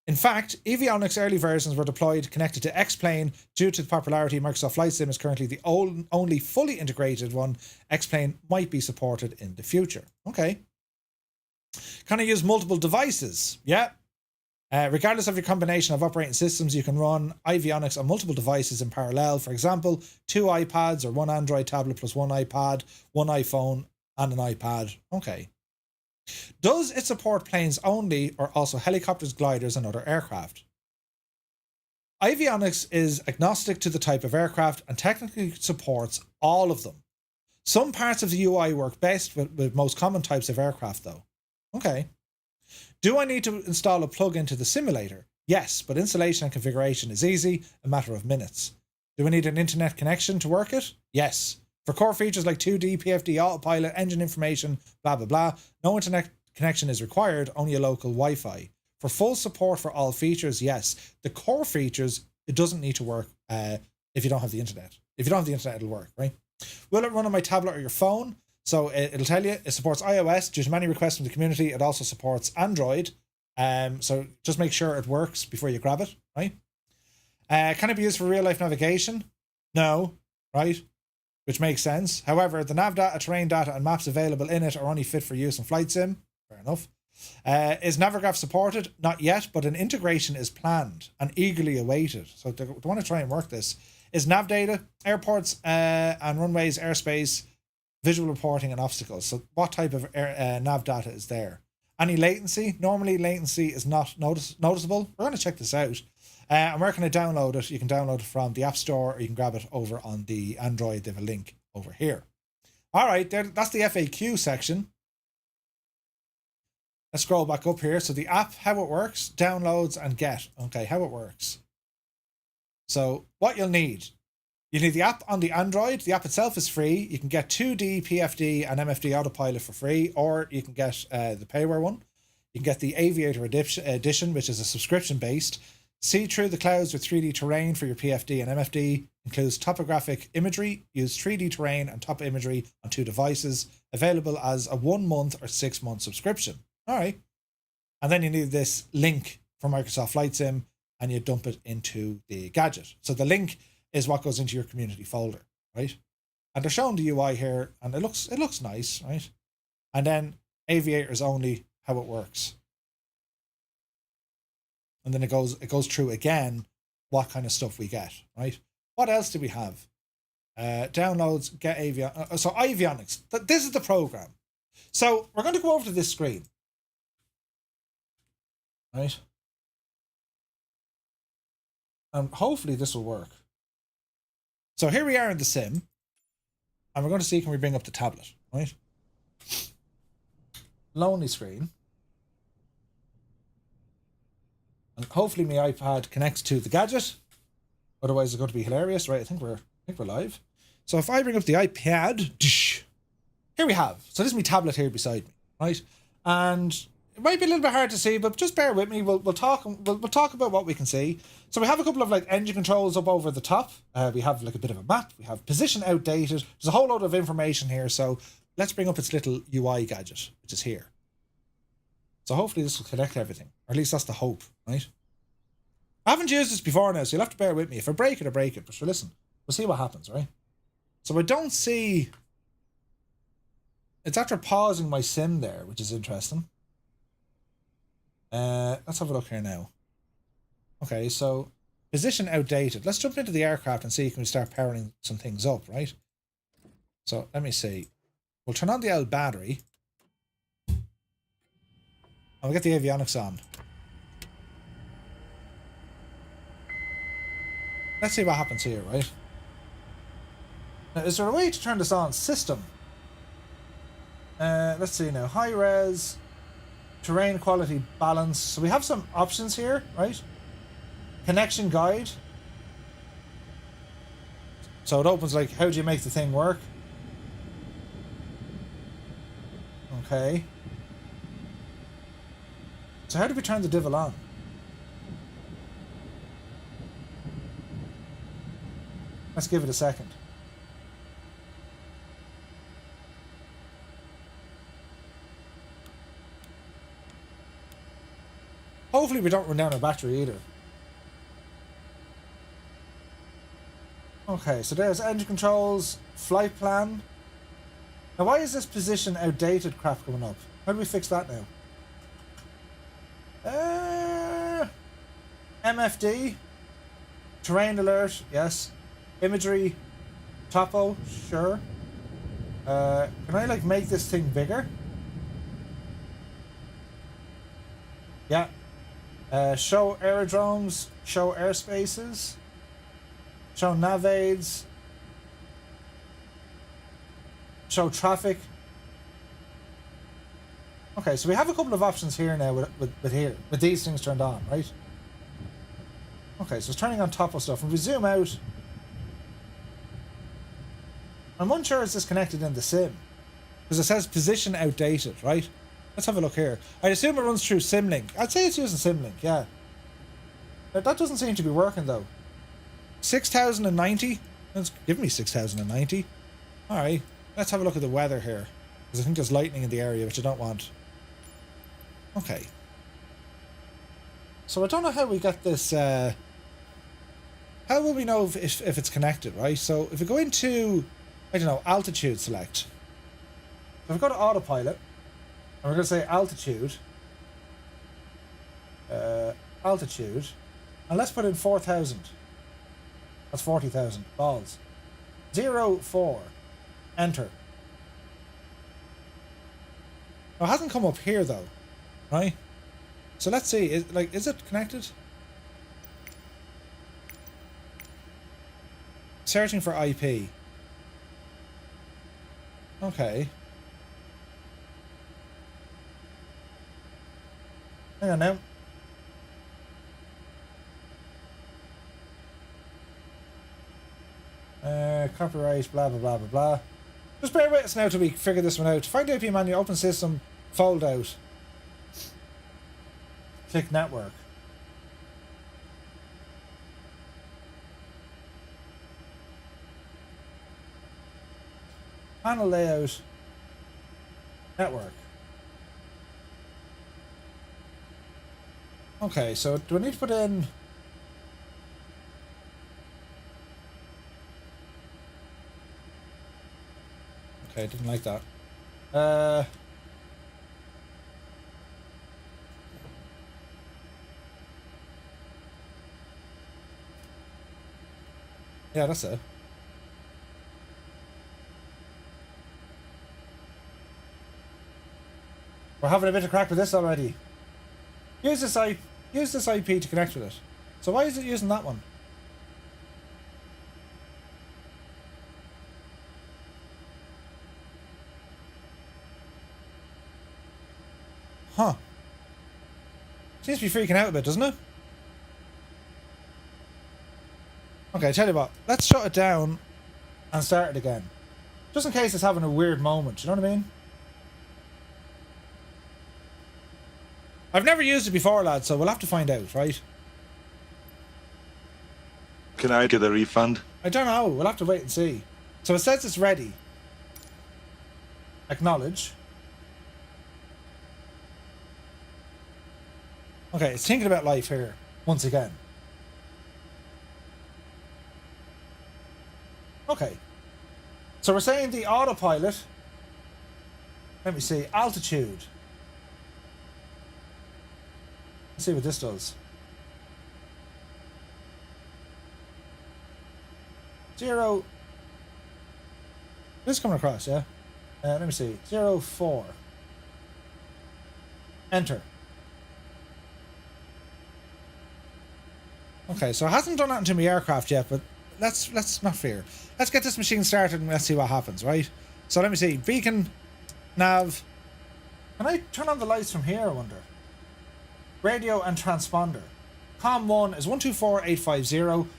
In fact, EYEVIONICS early versions were deployed connected to X-Plane. Due to the popularity, Microsoft Flight Sim is currently the only fully integrated one. X-Plane might be supported in the future. Okay. Can I use multiple devices? Yeah. Regardless of your combination of operating systems, you can run EYEVIONICS on multiple devices in parallel. For example, 2 iPads or 1 Android tablet plus 1 iPad, 1 iPhone and an iPad. Okay. Does it support planes only or also helicopters, gliders and other aircraft? EYEVIONICS is agnostic to the type of aircraft and technically supports all of them. Some parts of the UI work best with most common types of aircraft though. Okay. Do I need to install a plug into the simulator? Yes, but installation and configuration is easy, a matter of minutes. Do I need an internet connection to work it? Yes. For core features like 2D, PFD, autopilot, engine information, blah, blah, blah, no internet connection is required, only a local Wi-Fi. For full support for all features, yes. The core features, it doesn't need to work if you don't have the internet. If you don't have the internet, it'll work, right? Will it run on my tablet or your phone? So it'll tell you it supports iOS. Due to many requests from the community, it also supports Android. So just make sure it works before you grab it, right? Can it be used for real-life navigation? No, right? Which makes sense. However, the nav data, terrain data, and maps available in it are only fit for use in flight sim. Fair enough. Is Navigraph supported? Not yet, but an integration is planned and eagerly awaited. So they want to try and work this. Is nav data, airports and runways, airspace, visual reporting and obstacles. So what type of nav data is there? Any latency? Normally latency is not noticeable. We're going to check this out. And where can I download it? You can download it from the App Store or you can grab it over on the Android. They have a link over here. All right, that's the FAQ section. Let's scroll back up here. So the app, how it works, downloads and get. Okay, how it works. So what you'll need. You need the app on the Android. The app itself is free. You can get 2D, PFD, and MFD autopilot for free, or you can get the payware one. You can get the Aviator edition, which is a subscription-based. See through the clouds with 3D terrain for your PFD and MFD. Includes topographic imagery. Use 3D terrain and top imagery on 2 devices. Available as a 1-month or 6-month subscription. All right. And then you need this link for Microsoft Flight Sim, and you dump it into the gadget. So the link is what goes into your community folder, right? And they're showing the UI here, and it looks nice, right? And then Aviators only, how it works. And then it goes through again what kind of stuff we get, right? What else do we have? Downloads, get EYEVIONICS. So EYEVIONICS, this is the program. So we're going to go over to this screen, right? And hopefully this will work. So here we are in the sim, and we're going to see, can we bring up the tablet, right? Lonely screen. And hopefully my iPad connects to the gadget. Otherwise it's going to be hilarious, right? I think we're live. So if I bring up the iPad, here we have. So this is my tablet here beside me, right? And it might be a little bit hard to see, but just bear with me. We'll talk about what we can see. So we have a couple of like engine controls up over the top. We have like a bit of a map. We have position outdated. There's a whole load of information here. So let's bring up its little UI gadget, which is here. So hopefully this will connect everything, or at least that's the hope, right? I haven't used this before now, so you'll have to bear with me. If I break it, I break it. But sure, listen, we'll see what happens, right? So I don't see... It's after pausing my sim there, which is interesting. Let's have a look here now. Okay, so position outdated. Let's jump into the aircraft and see can we start powering some things up, right? So let me see. We'll turn on the L battery. And we'll get the avionics on. Let's see what happens here, right? Now, is there a way to turn this on? System. Let's see now. High res, terrain quality balance. So we have some options here, right? Connection guide. So it opens like, how do you make the thing work? Okay. So how do we turn the div on? Let's give it a second. Hopefully we don't run down our battery either. Okay, so there's engine controls, flight plan. Now why is this position outdated crap coming up? How do we fix that now? MFD. Terrain alert, yes. Imagery. Topo, sure. Can I like make this thing bigger? Yeah. Show aerodromes, show airspaces, show nav aids, show traffic. Okay, so we have a couple of options here now with these things turned on, right? Okay, so it's turning on top of stuff. And we zoom out, I'm unsure is this connected in the sim because it says position outdated, right? Let's have a look here. I assume it runs through Simlink. I'd say it's using Simlink, yeah. But that doesn't seem to be working though. 6,090? It's giving me 6,090. Alright, let's have a look at the weather here. Because I think there's lightning in the area, which I don't want. Okay. So I don't know how we got this... how will we know if it's connected, right? So if we go into, I don't know, altitude select. So if we go to autopilot, and we're going to say altitude. Altitude. And let's put in 4,000. That's 40,000. Balls. 04. Enter. Now, it hasn't come up here though. Right? So let's see. Is it connected? Searching for IP. Okay. Hang on now. Copyright, blah, blah, blah, blah, blah. Just bear with us now till we figure this one out. Find the IP menu, open system, fold out. Click network. Panel layout. Network. Okay, so do I need to put in... Okay, didn't like that. Yeah, that's it. We're having a bit of crack with this already. Use this IP to connect with it. So why is it using that one? Huh. Seems to be freaking out a bit, doesn't it? Okay, tell you what. Let's shut it down. and start it again. Just in case it's having a weird moment, you know what I mean? I've never used it before, lads, so we'll have to find out, right? Can I get a refund? I don't know, we'll have to wait and see. So it says it's ready. Acknowledge. Okay, it's thinking about life here, once again. Okay. So we're saying the autopilot. Let me see, altitude. Let's see what this does. 0. This is coming across, yeah? Let me see, 04. Enter. Okay, so it hasn't done that to my aircraft yet, but let's not fear. Let's get this machine started and let's see what happens, right? So let me see, beacon, nav. Can I turn on the lights from here, I wonder? Radio and transponder. COM 1 is 124850.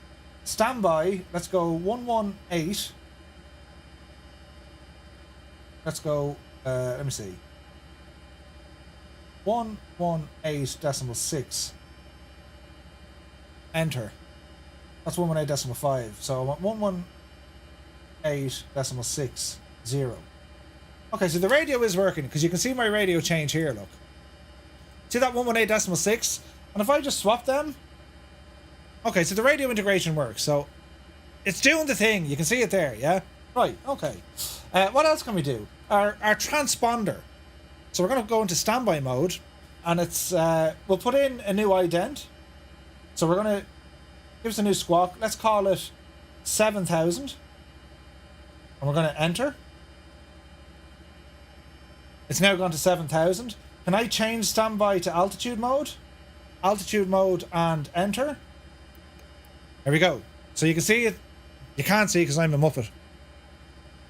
Standby, let's go 118. Let's go, let me see. 118.6. Enter. That's 118.5. So I want 118.60. Okay, so the radio is working because you can see my radio change here, look. See that 118.6? And if I just swap them. Okay, so the radio integration works. So it's doing the thing. You can see it there, yeah? Right, okay. What else can we do? Our transponder. So we're going to go into standby mode. And it's, we'll put in a new ident. So we're going to give us a new squawk. Let's call it 7,000. And we're going to enter. It's now gone to 7,000. Can I change standby to altitude mode? Altitude mode and enter. There we go. So you can see it. You can't see because I'm a muppet.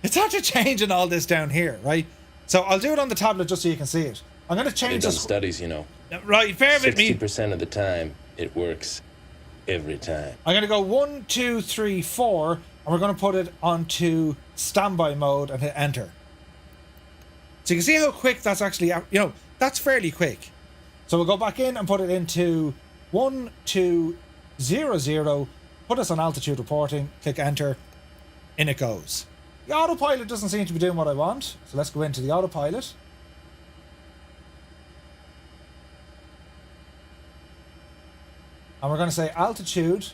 It's actually changing all this down here, right? So I'll do it on the tablet just so you can see it. I'm going to change They've done studies, you know. Right, bear with me. 60% of the time, it works every time. I'm going to go 1, 2, 3, 4, and we're going to put it onto standby mode and hit enter. So you can see how quick that's actually, you know, that's fairly quick. So we'll go back in and put it into 1, 2, 0, 0, put us on altitude reporting, click enter, in it goes. The autopilot doesn't seem to be doing what I want, so let's go into the autopilot. And we're going to say altitude,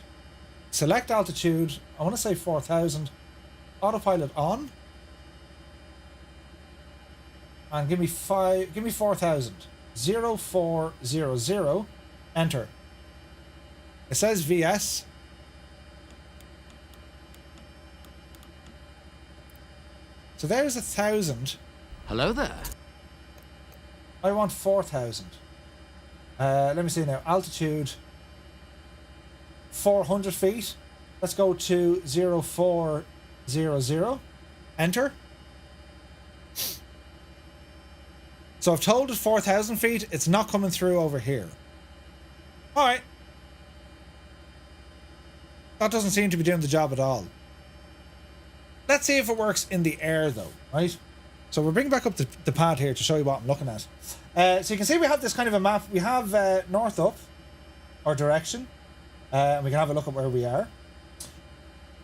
select altitude, I want to say 4,000, autopilot on, and give me 4,000, 0400, enter. It says VS. So there's 1,000. Hello there. I want 4,000. Let me see now, altitude, 400 feet. Let's go to 0400. Enter. So I've told it 4,000 feet. It's not coming through over here. Alright. That doesn't seem to be doing the job at all. Let's see if it works in the air though, right? So we'll bring back up the pad here to show you what I'm looking at. So you can see we have this kind of a map. We have north up, or direction. And we can have a look at where we are.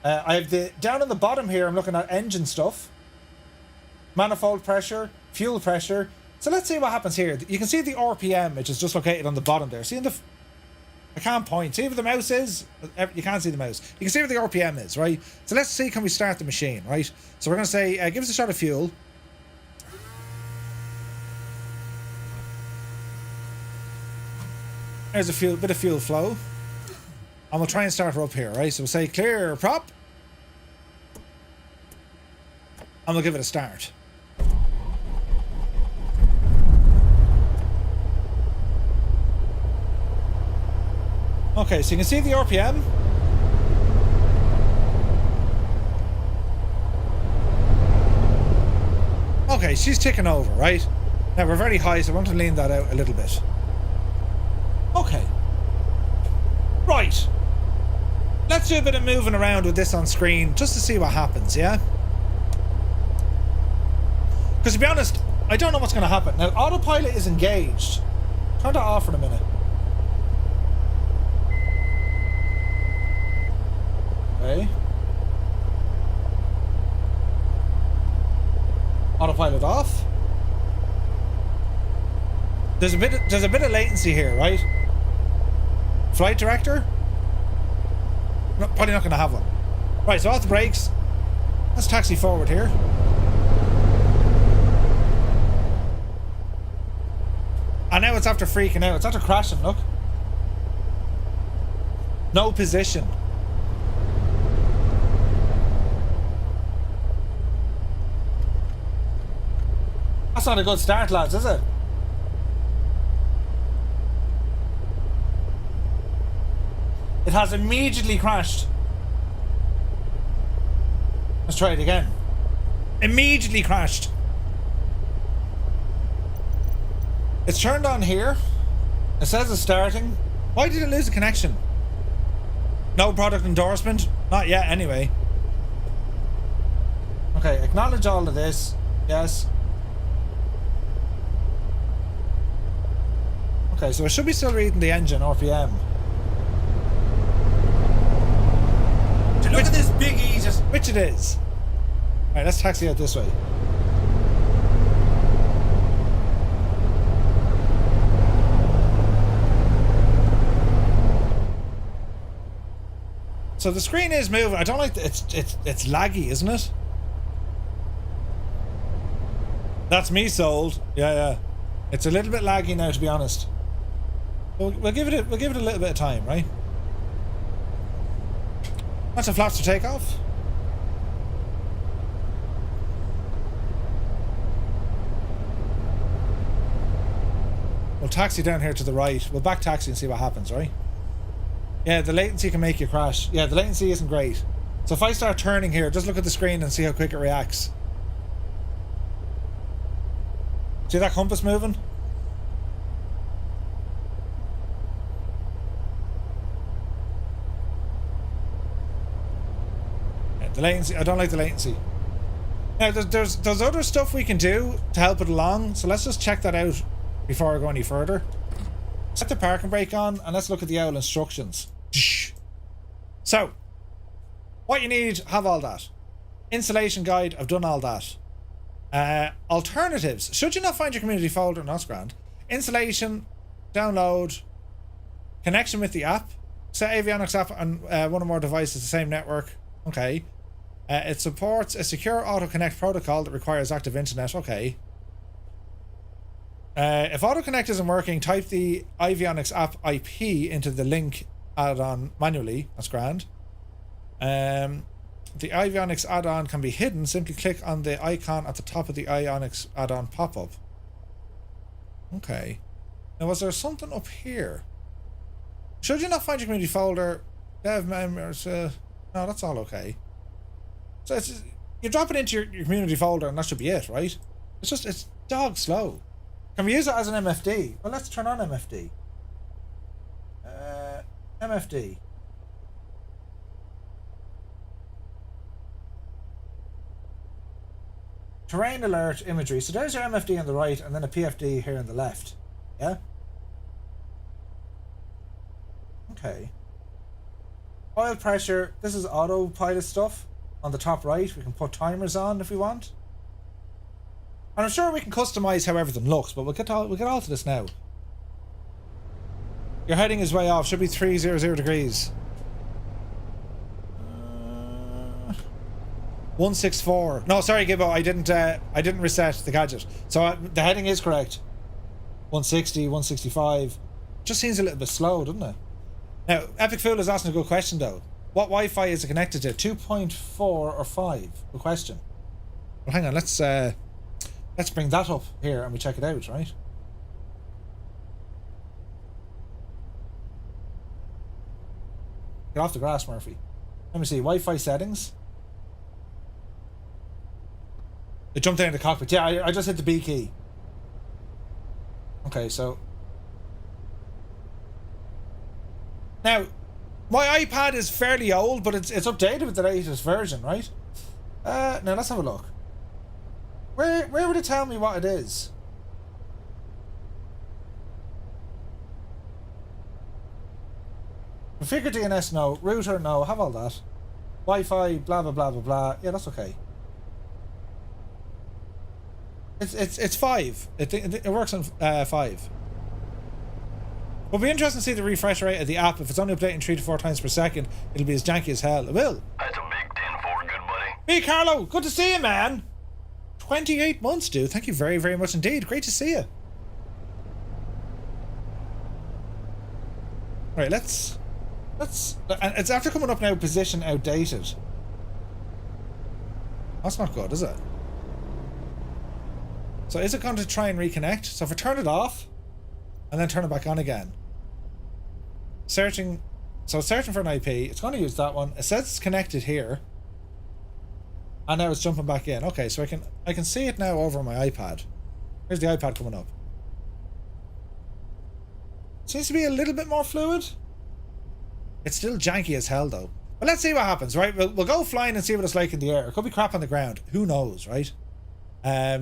I have the down on the bottom here, I'm looking at engine stuff. Manifold pressure, fuel pressure. So let's see what happens here. You can see the RPM, which is just located on the bottom there. See in the... I can't point. See where the mouse is? You can't see the mouse. You can see where the RPM is, right? So let's see, can we start the machine, right? So we're going to say, give us a shot of fuel. There's a bit of fuel flow. And we'll try and start her up here, right? So we'll say clear prop. And we'll give it a start. Okay, so you can see the RPM. Okay, she's ticking over, right? Now we're very high, so I want to lean that out a little bit. Okay. Right. let's do a bit of moving around with this on screen just to see what happens, yeah? Because to be honest, I don't know what's going to happen. Now, autopilot is engaged. Turn that off for a minute. Okay. Autopilot off. There's a bit of latency here, right? Flight director? No, probably not going to have one. Right, so off the brakes. Let's taxi forward here. And now it's after freaking out. It's after crashing, look. No position. That's not a good start, lads, is it? It has immediately crashed. Let's try it again. Immediately crashed. It's turned on here. It says it's starting. Why did it lose the connection? No product endorsement? Not yet, anyway. Okay, acknowledge all of this. Yes. Okay, so it should be still reading the engine RPM. Look at this big E, just which it is. Alright, let's taxi out this way. So the screen is moving. I don't like it's laggy, isn't it? That's me sold. Yeah. It's a little bit laggy now, to be honest. We'll give it a little bit of time, right? That's a flaps to take off. We'll taxi down here to the right. We'll back taxi and see what happens, right? Yeah, the latency can make you crash. Yeah, the latency isn't great. So if I start turning here, just look at the screen and see how quick it reacts. See that compass moving? Yeah, the latency, I don't like the latency. Now, there's other stuff we can do to help it along, so let's just check that out before I go any further. Set the parking brake on and let's look at the OWL instructions. So, what you need, have all that. Installation guide, I've done all that. Alternatives, should you not find your community folder, no, that's grand. Installation, download, connection with the app, set avionics app on one or more devices, the same network, okay. It supports a secure auto connect protocol that requires active internet, okay. If AutoConnect isn't working, type the EYEVIONICS app IP into the link add-on manually. That's grand. The EYEVIONICS add-on can be hidden. Simply click on the icon at the top of the EYEVIONICS add-on pop-up. Okay. Now, was there something up here? Should you not find your community folder? Dev members. No, that's all okay. So you drop it into your community folder and that should be it, right? It's dog slow. Can we use it as an MFD? Well, let's turn on MFD. MFD. Terrain alert imagery. So there's your MFD on the right and then a PFD here on the left. Yeah? Okay. Oil pressure. This is autopilot stuff. On the top right, we can put timers on if we want. And I'm sure we can customize how everything looks, but we'll get all to this now. Your heading is way off. Should be 300 degrees. 164. No, sorry, Gibbo. I didn't reset the gadget. So the heading is correct. 160, 165. Just seems a little bit slow, doesn't it? Now, Epic Fool is asking a good question though. What Wi-Fi is it connected to? 2.4 or 5? Good question. Well, hang on. Let's bring that up here and we check it out, right? Get off the grass, Murphy. Let me see. Wi-Fi settings. It jumped down the cockpit. Yeah, I just hit the B key. Okay, so... Now, My iPad is fairly old, but it's updated with the latest version, right? Now let's have a look. Where would it tell me what it is? Configure DNS, no. Router, no. Have all that. Wi-Fi, blah blah blah blah blah. Yeah, that's okay. It's 5. It works on 5. It'll be interesting to see the refresh rate of the app. If it's only updating 3 to 4 times per second, it'll be as janky as hell. It will. That's a big 10-4, good buddy. Hey, Carlo. Good to see you, man. 28 months, dude. Thank you very, very much indeed. Great to see you. Right, let's... And it's after coming up now, position outdated. That's not good, is it? So is it going to try and reconnect? So if I turn it off, and then turn it back on again. Searching... So it's searching for an IP. It's going to use that one. It says it's connected here. And now it's jumping back in. Okay, so I can see it now over on my iPad. Here's the iPad coming up. Seems to be a little bit more fluid. It's still janky as hell though. But let's see what happens, right? We'll go flying and see what it's like in the air. It could be crap on the ground. Who knows, right? I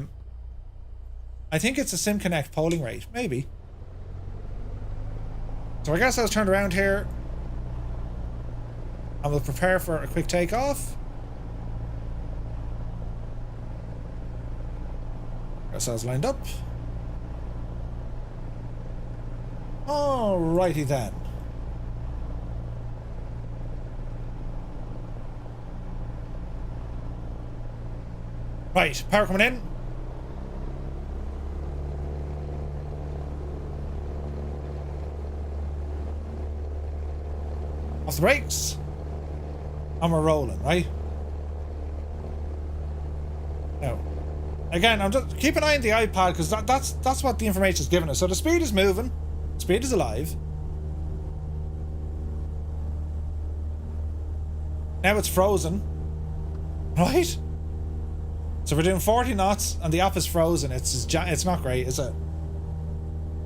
think it's a SimConnect polling rate. Maybe. So I guess I was turned around here. And we'll prepare for a quick takeoff. Ourselves lined up. Alrighty then. Right, power coming in. Off the brakes. And we're rolling, right? Now, again, I'm just keep an eye on the iPad because that's what the information is giving us. So the speed is moving, speed is alive. Now it's frozen, right? So we're doing 40 knots and the app is frozen. It's not great, is it?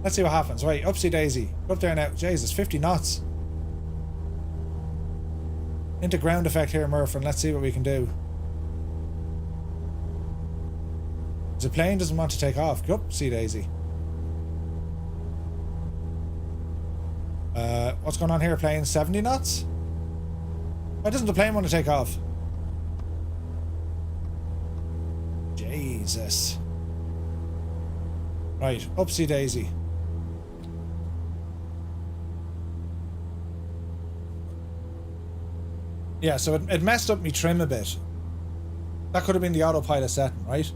Let's see what happens. Right, upsy daisy. Up there now. Jesus, 50 knots. Into ground effect here, Murph, and let's see what we can do. The plane doesn't want to take off. Upsy daisy. What's going on here? Plane 70 knots? Why doesn't the plane want to take off? Jesus. Right, upsy daisy. Yeah, so it messed up me trim a bit. That could have been the autopilot setting, right?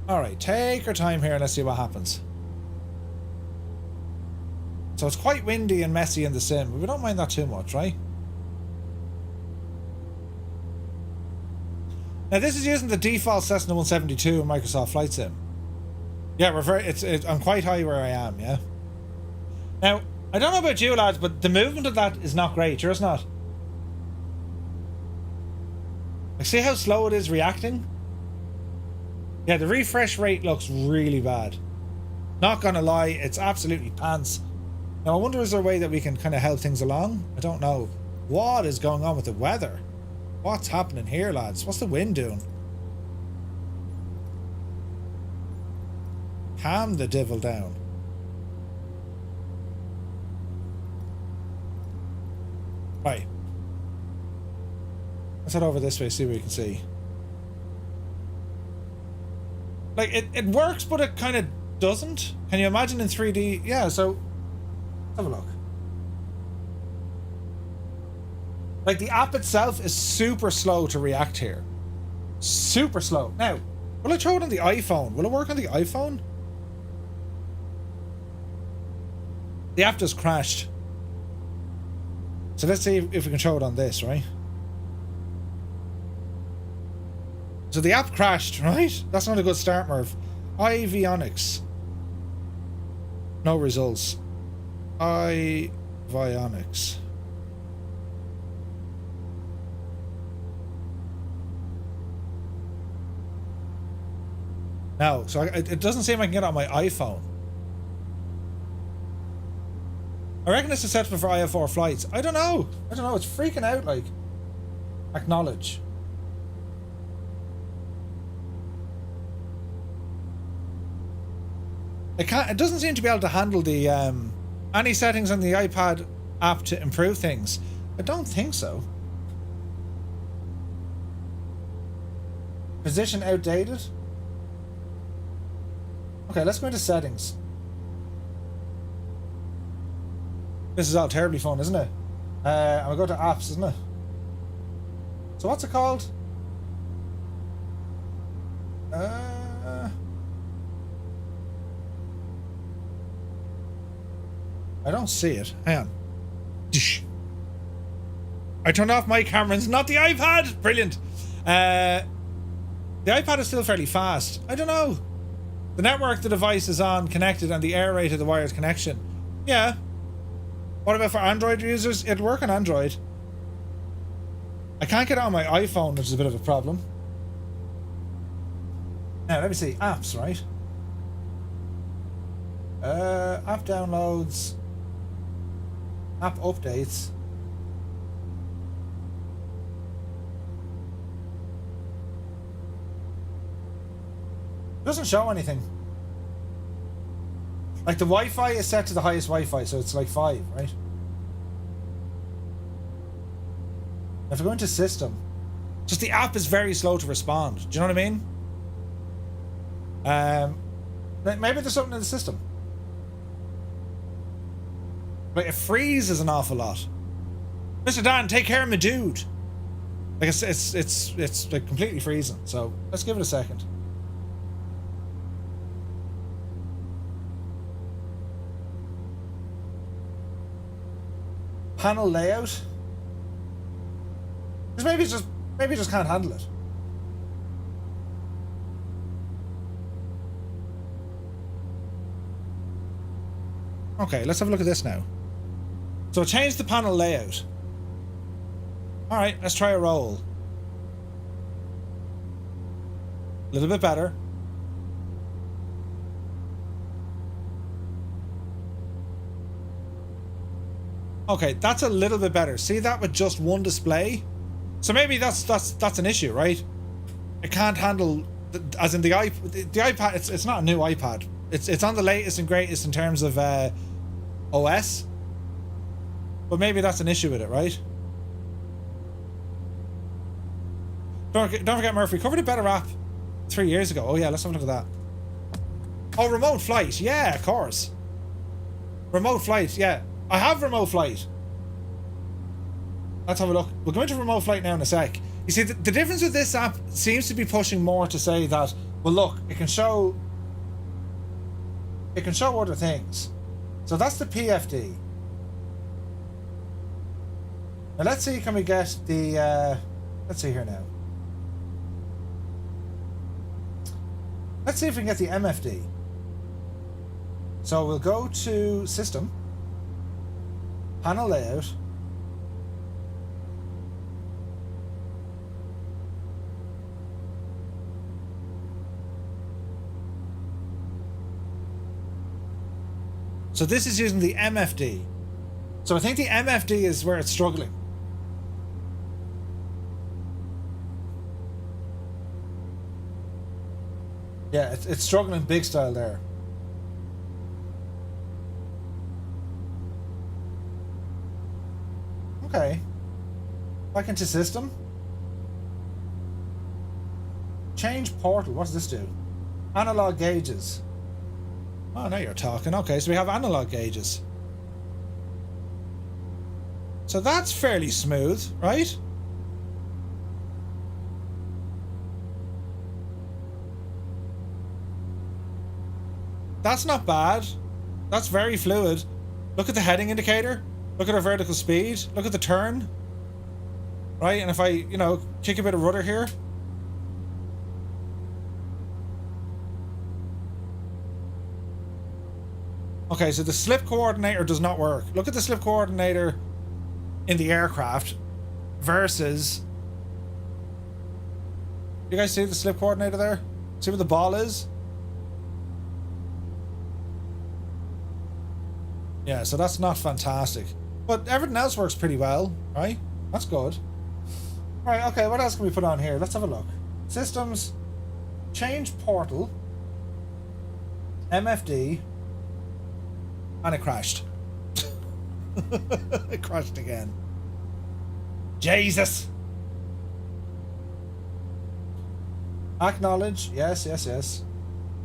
Alright, take our time here and let's see what happens. So it's quite windy and messy in the sim, but we don't mind that too much, right? Now this is using the default Cessna 172 in Microsoft Flight Sim. Yeah, I'm quite high where I am, yeah? Now, I don't know about you lads, but the movement of that is not great, sure it's not. Like, see how slow it is reacting? Yeah, the refresh rate looks really bad. Not gonna lie, it's absolutely pants. Now I wonder, is there a way that we can kind of help things along? I don't know. What is going on with the weather? What's happening here, lads? What's the wind doing? Calm the devil down. Right. Let's head over this way, see what we can see. Like, it works, but it kind of doesn't. Can you imagine in 3D? Yeah, so... Let's have a look. Like, the app itself is super slow to react here. Super slow. Now, will I throw it on the iPhone? Will it work on the iPhone? The app just crashed. So let's see if we can show it on this, right? So the app crashed, right? That's not a good start, Merv. EYEVIONICS. No results. EYEVIONICS. No, so it doesn't seem I can get it on my iPhone. I reckon it's acceptable for IL-4 flights. I don't know. I don't know. It's freaking out, like. Acknowledge. It doesn't seem to be able to handle the any settings on the iPad app to improve things. I don't think so. Position outdated. Okay, let's go into settings. This is all terribly fun, isn't it? And we'll go to apps, isn't it? So what's it called? I don't see it. Hang on. I turned off my cameras, not the iPad! Brilliant. The iPad is still fairly fast. I don't know. The network the device is on connected and the error rate of the wired connection. Yeah. What about for Android users? It'll work on Android. I can't get it on my iPhone, which is a bit of a problem. Now, let me see. Apps, right? App downloads. App updates. Doesn't show anything. Like the Wi-Fi is set to the highest Wi-Fi, so it's like 5, right? If I go into system, just the app is very slow to respond. Do you know what I mean? Maybe there's something in the system. Like it freezes an awful lot. Mr. Dan, take care of my dude. Like it's like completely freezing. So let's give it a second. Panel layout. Because maybe it just can't handle it. Okay, let's have a look at this now. So change the panel layout. Alright, let's try a roll. A little bit better. Okay, that's a little bit better. See that with just one display? So maybe that's an issue, right? It can't handle, as in the iPad. It's not a new iPad. It's on the latest and greatest in terms of OS. But maybe that's an issue with it, right? Don't forget, Murphy covered a better app 3 years ago. Oh yeah, let's have a look at that. Oh, remote flight. Yeah, of course. Remote flight. Yeah, I have remote flight. Let's have a look. We'll go into remote flight now in a sec. You see, the difference with this app seems to be pushing more to say that, well, look, it can show other things. So that's the PFD. Now let's see, can we get the let's see here now. Let's see if we can get the MFD. So we'll go to system, panel layout. So this is using the MFD. So I think the MFD is where it's struggling. Yeah, it's struggling big style there. Okay. Back into system. Change portal. What does this do? Analog gauges. Oh, now you're talking. Okay, so we have analog gauges. So that's fairly smooth, right? That's not bad. That's very fluid. Look at the heading indicator. Look at our vertical speed. Look at the turn. Right, and if I, you know, kick a bit of rudder here. Okay, so the slip coordinator does not work. Look at the slip coordinator in the aircraft versus... You guys see the slip coordinator there? See where the ball is? Yeah, so that's not fantastic. But everything else works pretty well, right? That's good. Right, okay, what else can we put on here? Let's have a look. Systems, change portal, MFD, and it crashed. It crashed again. Jesus! Acknowledge, yes, yes, yes.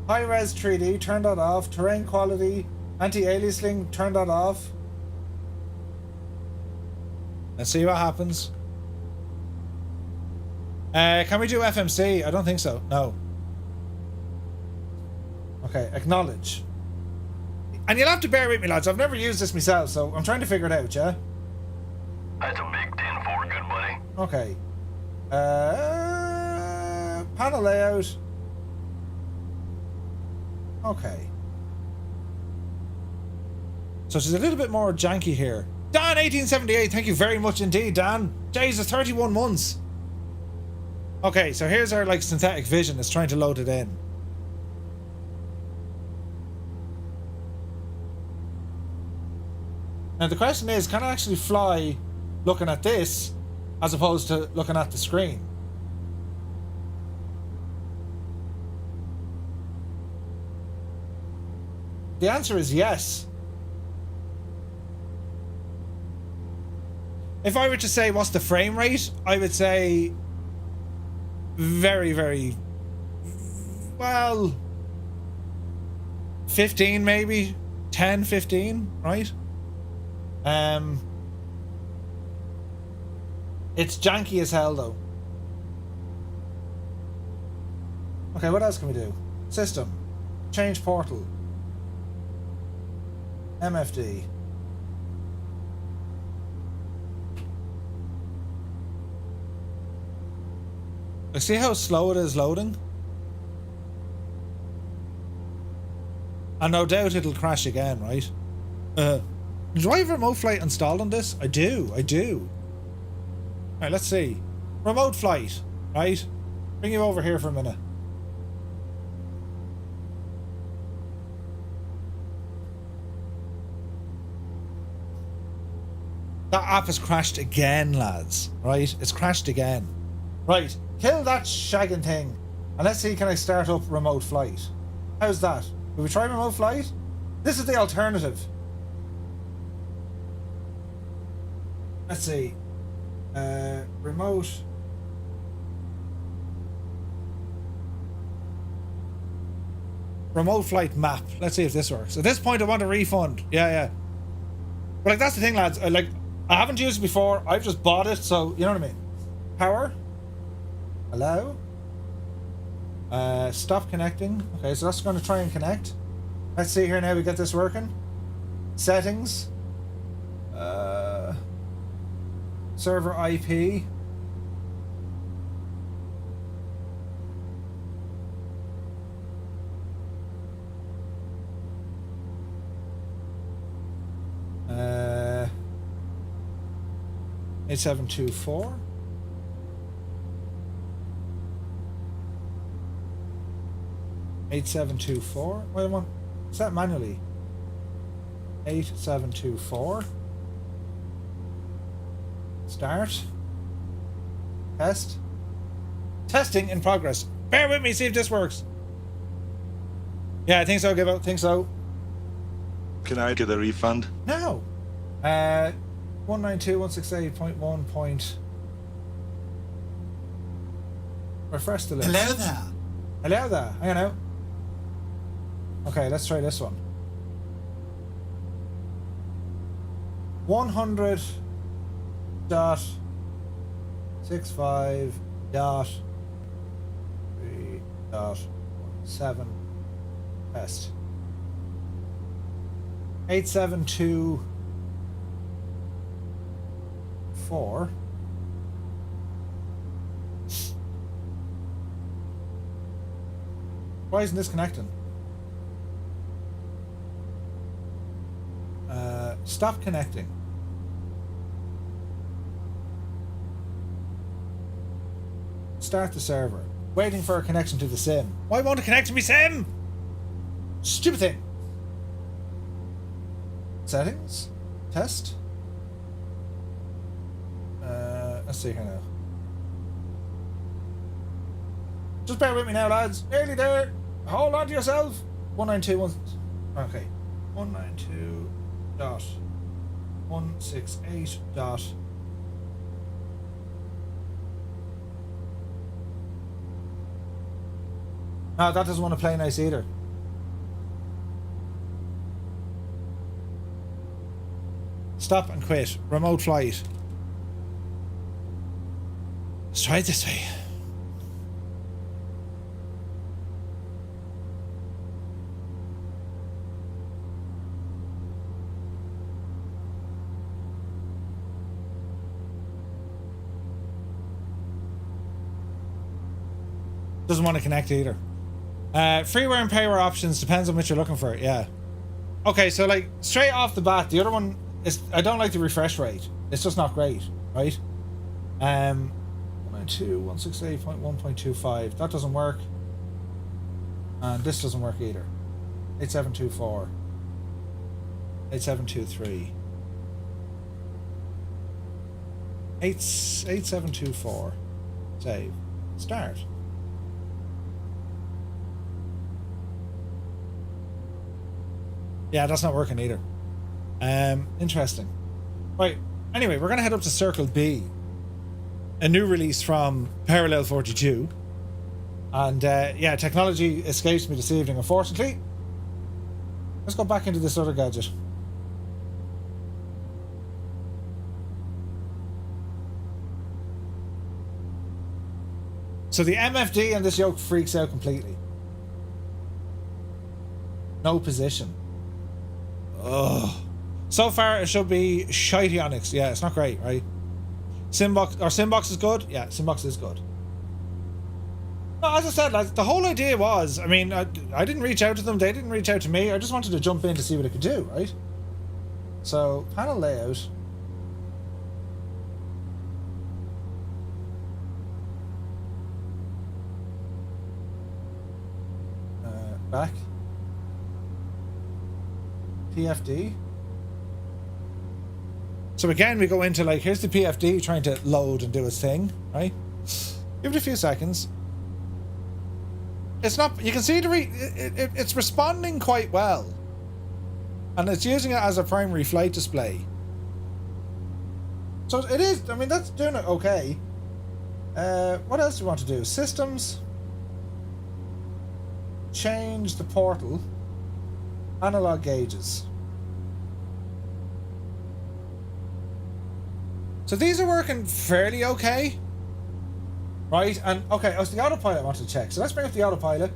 High-res 3D, turn that off. Terrain quality, anti-aliasing, turn that off. Let's see what happens. Can we do FMC? I don't think so. No. Okay, acknowledge. And you'll have to bear with me, lads. I've never used this myself, so I'm trying to figure it out, yeah? That's a big 10-4, good buddy. Okay. Panel layout. Okay. So she's a little bit more janky here. Dan 1878, thank you very much indeed, Dan. Jesus, 31 months. Okay, so here's our like synthetic vision. It's trying to load it in. Now the question is, can I actually fly looking at this as opposed to looking at the screen? The answer is yes. If I were to say what's the frame rate, I would say very, very well 15 maybe, 10, 15, right? It's janky as hell though. Okay, what else can we do? System, change portal, MFD. See how slow it is loading? And no doubt it'll crash again, right? Do I have remote flight installed on this? I do. Alright, let's see. Remote flight, right? Bring you over here for a minute. That app has crashed again, lads. Right? It's crashed again. Right. Kill that shagging thing. And let's see, can I start up remote flight? How's that? Will we try remote flight? This is the alternative. Let's see. Remote. Remote flight map. Let's see if this works. At this point, I want a refund. Yeah. But like, that's the thing, lads. I haven't used it before. I've just bought it, so you know what I mean. Power. Hello. Stop connecting. Okay, so that's going to try and connect. Let's see here now. We get this working. Settings. Server IP. Uh, 8724. Wait, I want set manually. 8724. Start. Test. Testing in progress. Bear with me, see if this works. Yeah, I think so, Gibbo. Think so. Can I get a refund? No. 192.168.1 point. Refresh the list. Hello there. Hello there. Hang on out. Okay, let's try this one. 100.65.3.17 test. 8724. Why isn't this connecting? Stop connecting. Start the server. Waiting for a connection to the sim. Why won't it connect to me sim? Stupid thing. Settings. Test. Let's see here now. Just bear with me now, lads. Nearly there. Hold on to yourself. 192. Okay. 192.168. No, that doesn't want to play nice either. Stop and quit. Remote flight. Let's try it this way. Doesn't want to connect either. Freeware and payware options depends on what you're looking for. Yeah. Okay, so like straight off the bat, the other one is I don't like the refresh rate. It's just not great, right? 192.168.1.25. That doesn't work. And this doesn't work either. 8724. 8723. 8724. Save. Start. Yeah, that's not working either. Interesting. Right. Anyway, we're gonna head up to Circle B. A new release from Parallel 42. And yeah, technology escapes me this evening, unfortunately. Let's go back into this other gadget. So the MFD and this yoke freaks out completely. No position. Oh, so far it should be EYEVIONICS. Yeah, it's not great, right? Simbox is good. Yeah, Simbox is good. No, as I said, like, the whole idea was, I mean, I didn't reach out to them. They didn't reach out to me. I just wanted to jump in to see what it could do, right? So panel layout. Back. PFD. So again, we go into like, here's the PFD trying to load and do its thing, right? Give it a few seconds. It's not, you can see it's responding quite well. And it's using it as a primary flight display. So it is, I mean, that's doing it okay. What else do we want to do? Systems. Change the portal. Analog gauges. So these are working fairly okay. Right, and okay, it was the autopilot I wanted to check. So let's bring up the autopilot.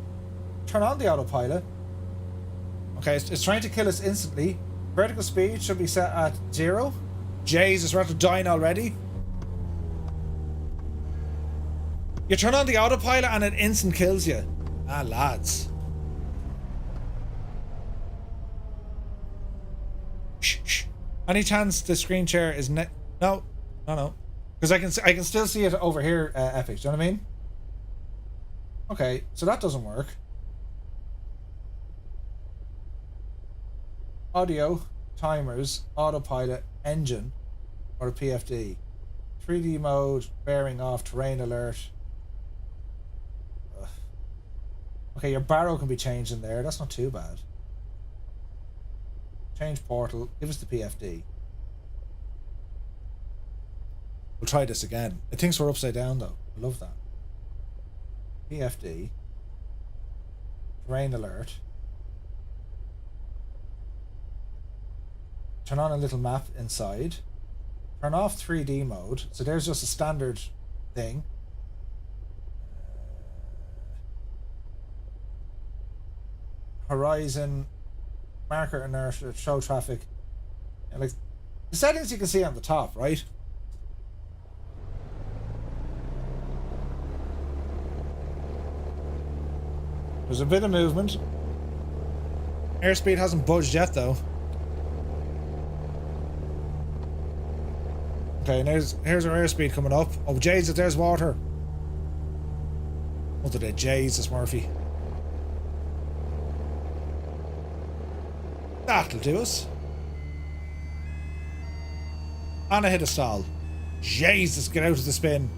Turn on the autopilot. Okay, it's trying to kill us instantly. Vertical speed should be set at 0. Jesus, we're after dying already. You turn on the autopilot and it instant kills you. Ah, lads. Shh. Any chance the screen share is no, because I can still see it over here. Epic, do you know what I mean? Okay, so that doesn't work. Audio, timers, autopilot, engine, or a PFD. 3D mode, bearing off, terrain alert. Ugh. Okay, your barrow can be changed in there. That's not too bad. Change portal. Give us the PFD. We'll try this again. It thinks we're upside down though. I love that. PFD. Terrain alert. Turn on a little map inside. Turn off 3D mode. So there's just a standard thing. Horizon. Marker inertia. Show traffic. And like the settings you can see on the top, right? There's a bit of movement. Airspeed hasn't budged yet though. Okay, and here's our airspeed coming up. Oh Jesus, there's water. What did it? Jesus, Murphy. That'll do us. And I hit a stall. Jesus, get out of the spin.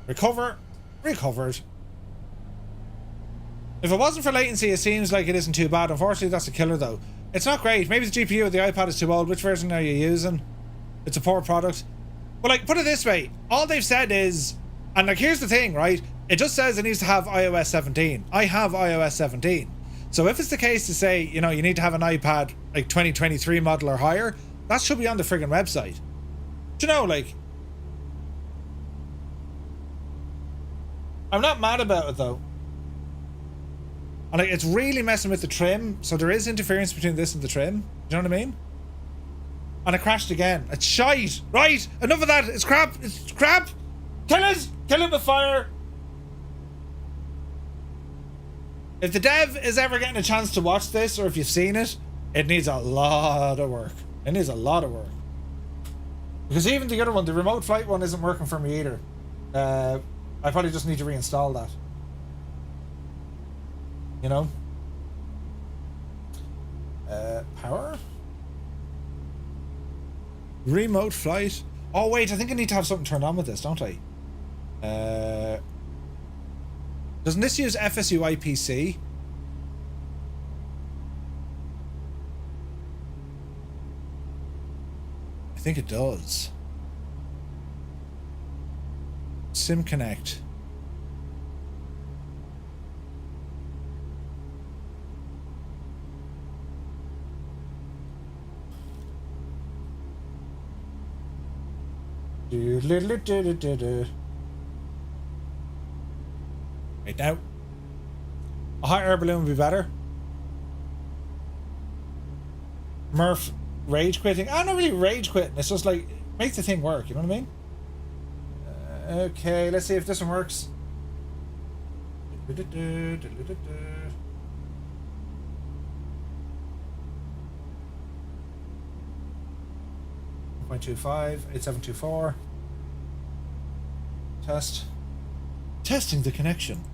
Recover. Recovered. If it wasn't for latency, it seems like it isn't too bad. Unfortunately, that's a killer though. It's not great. Maybe the GPU of the iPad is too old. Which version are you using? It's a poor product. But like, put it this way. All they've said is, and like, here's the thing, right? It just says it needs to have iOS 17. I have iOS 17. So if it's the case to say, you know, you need to have an iPad like 2023 model or higher, that should be on the friggin' website. Do you know, like, I'm not mad about it though. And like, it's really messing with the trim, so there is interference between this and the trim. Do you know what I mean? And it crashed again. It's shite. Right, enough of that. It's crap. It's crap. Kill it. Kill it with fire. If the dev is ever getting a chance to watch this, or if you've seen it, it needs a lot of work. It needs a lot of work. Because even the other one, the remote flight one, isn't working for me either. I probably just need to reinstall that. You know? Power? Remote flight? Oh wait, I think I need to have something turned on with this, don't I? Doesn't this use FSU IPC? I think it does. Sim Connect. Right now, a hot air balloon would be better. Murph rage quitting. I'm not really rage quitting. It's just like, make the thing work. You know what I mean? Okay, let's see if this one works. 1.25, 8724. Test. Testing the connection.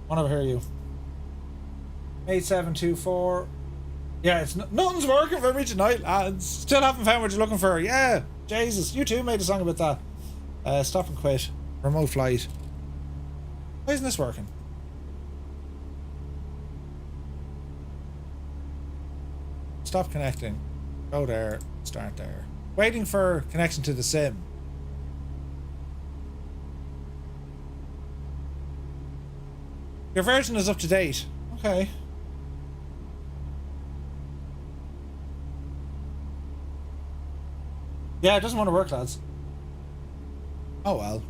Want to hear you. 8724. Yeah, it's nothing's working for me tonight, lads. Still haven't found what you're looking for. Yeah, Jesus, you too made a song about that. Stop and quit. Remote flight. Why isn't this working? Stop connecting. Go there. Start there. Waiting for connection to the sim. Your version is up to date. Okay. Yeah, it doesn't want to work, lads. Oh well.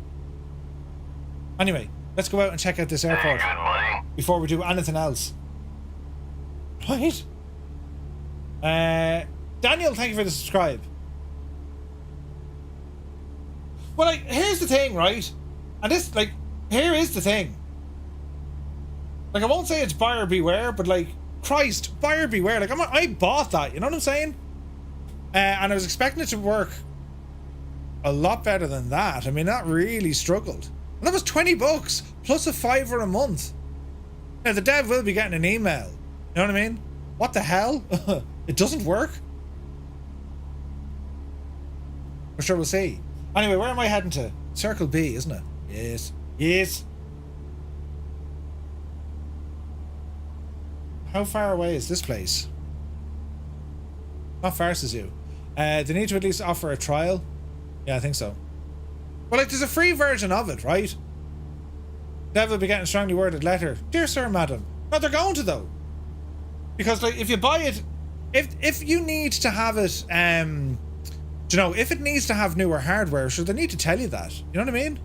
Anyway, let's go out and check out this airport before we do anything else. Right? Daniel, thank you for the subscribe. Well, like, here's the thing, right? And this, like, here is the thing. Like, I won't say it's buyer beware, but like, Christ, buyer beware. Like, I bought that, you know what I'm saying? And I was expecting it to work a lot better than that. I mean, that really struggled. And that was 20 bucks plus a $5 a month. Now, the dev will be getting an email. You know what I mean? What the hell? It doesn't work? I'm sure we'll see. Anyway, where am I heading to? Circle B, isn't it? Yes. Yes. How far away is this place? Not far, says you. They need to at least offer a trial. Yeah, I think so. Well, like, there's a free version of it, right? Dev will be getting a strongly worded letter. Dear sir, madam. No, they're going to, though. Because, like, if you buy it, if you need to have it, do you know, if it needs to have newer hardware, sure, they need to tell you that. You know what I mean?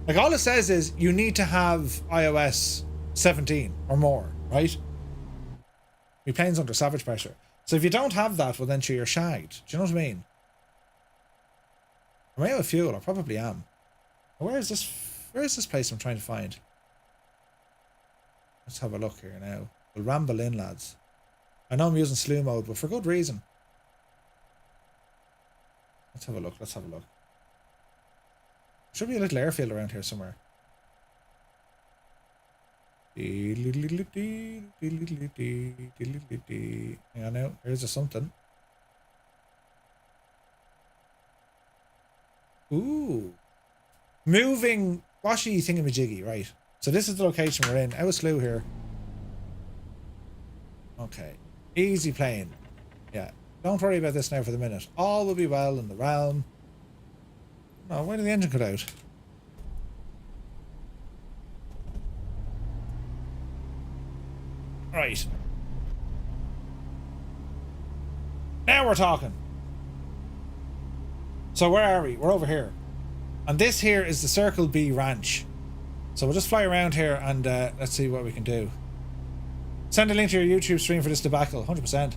Like, all it says is you need to have iOS 17 or more, right? Your plane's under savage pressure. So if you don't have that, well then you're shagged. Do you know what I mean? Am I out of fuel? I probably am. Where is this place I'm trying to find? Let's have a look here now. We'll ramble in, lads. I know I'm using slew mode, but for good reason. Let's have a look. Let's have a look. Should be a little airfield around here somewhere. Hang on now. Here's a something. Ooh. Moving washy thingamajiggy, right. So this is the location we're in. Out of slew here. Okay. Easy plane. Yeah. Don't worry about this now for the minute. All will be well in the realm. No, why did the engine cut out? Right. Now we're talking. So where are we? We're over here. And this here is the Circle B Ranch. So we'll just fly around here and let's see what we can do. Send a link to your YouTube stream for this debacle. 100%.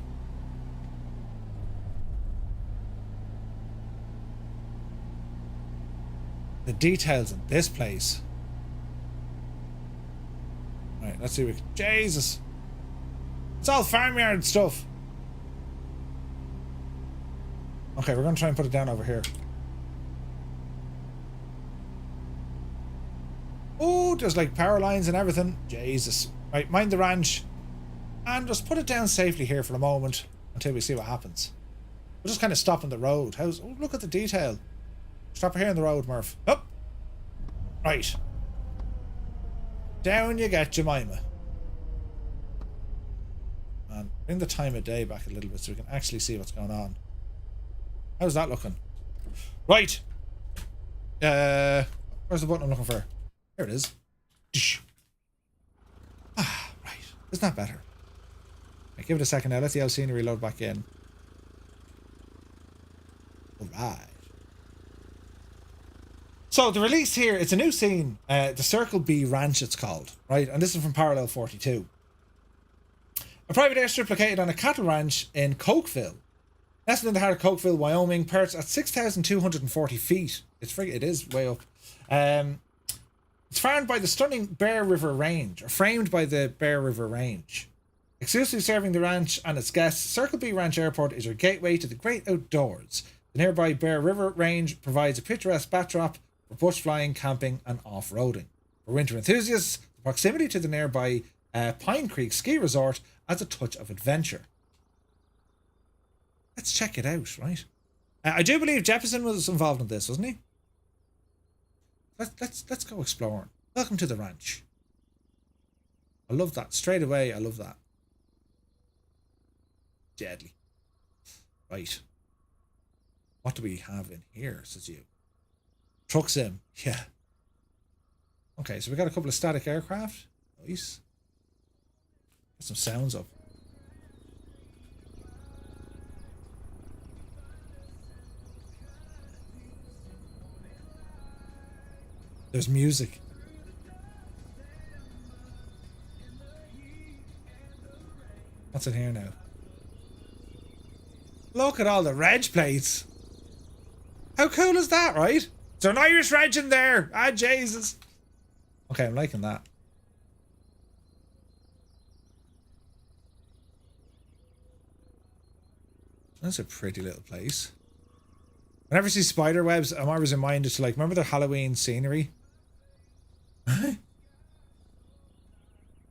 The details in this place. Right, let's see. Jesus. It's all farmyard stuff. Okay, we're going to try and put it down over here. Oh, there's like power lines and everything. Jesus. Right, mind the ranch. And just put it down safely here for a moment until we see what happens. We'll just kind of stop on the road. Oh, look at the detail. Stop here on the road, Murph. Up. Right. Down you get, Jemima. And bring the time of day back a little bit so we can actually see what's going on. How's that looking? Right. Where's the button I'm looking for? Here it is. Ah, right. Isn't that better? Right, give it a second now. Let the scenery load back in. Alright. So the release here, it's a new scene. The Circle B Ranch it's called. Right? And this is from Parallel 42. A private airstrip located on a cattle ranch in Cokeville. Nestled in the heart of Cokeville, Wyoming, perched at 6,240 feet. It is way up. It's farmed by the stunning Bear River Range, or framed by the Bear River Range. Exclusively serving the ranch and its guests, Circle B Ranch Airport is your gateway to the great outdoors. The nearby Bear River Range provides a picturesque backdrop for bush flying, camping, and off-roading. For winter enthusiasts, the proximity to the nearby Pine Creek Ski Resort adds a touch of adventure. Let's check it out, right? I do believe Jefferson was involved in this, wasn't he? Let's go exploring. Welcome to the ranch. I love that. Straight away, I love that. Deadly. Right. What do we have in here, says you? Truck sim. Yeah. Okay, so we got a couple of static aircraft. Nice. Get some sounds up. There's music. What's in here now? Look at all the reg plates. How cool is that, right? Is there an Irish reg in there? Ah, Jesus. Okay, I'm liking that. That's a pretty little place. Whenever I see spider webs, I'm always reminded to, like, remember the Halloween scenery?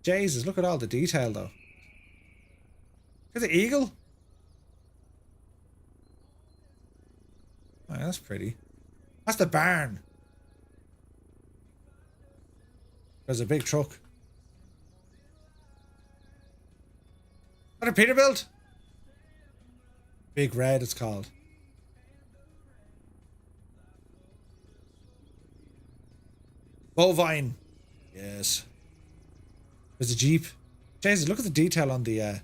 Jesus, look at all the detail though. Look at the eagle. Oh, that's pretty. That's the barn. There's a big truck. Is that a Peterbilt? Big Red it's called. Bovine. Yes. There's a Jeep. Jesus, look at the detail on the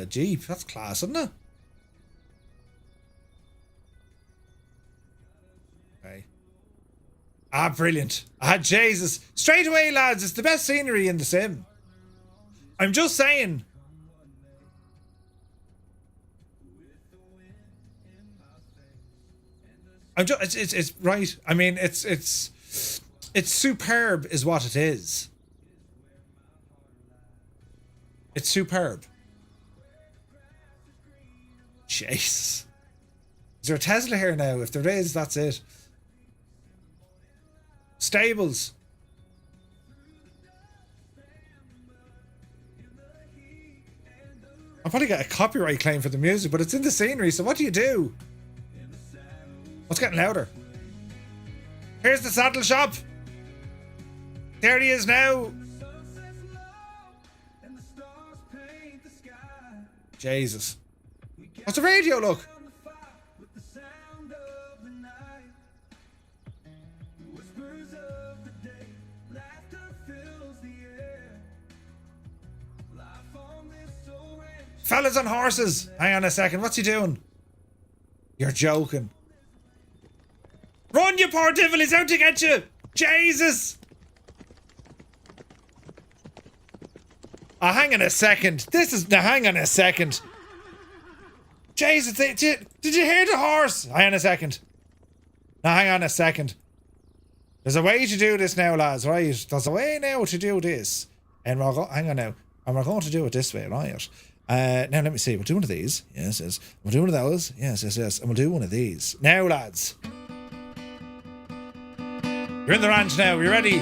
Jeep. That's class, isn't it? Okay. Ah, brilliant. Ah, Jesus. Straight away, lads. It's the best scenery in the sim. I'm just saying. It's right. I mean, it's superb is what it is. It's superb. Jesus. Is there a Tesla here now? If there is, that's it. Stables. I'll probably get a copyright claim for the music, but it's in the scenery, so what do you do? What's getting louder? Here's the saddle shop. There he is now. Jesus. What's the radio, look? Fellas on horses. Hang on a second. What's he doing? You're joking. Run, you poor devil. He's out to get you. Jesus. Oh, hang on a second. Now hang on a second. Jesus, did you hear the horse? Hang on a second. Now hang on a second. There's a way to do this now, lads, right? There's a way now to do this. And hang on now. And we're going to do it this way, right? Now let me see. We'll do one of these. Yes, yes. We'll do one of those. Yes, yes, yes. And we'll do one of these. Now, lads. You're in the ranch now. You ready?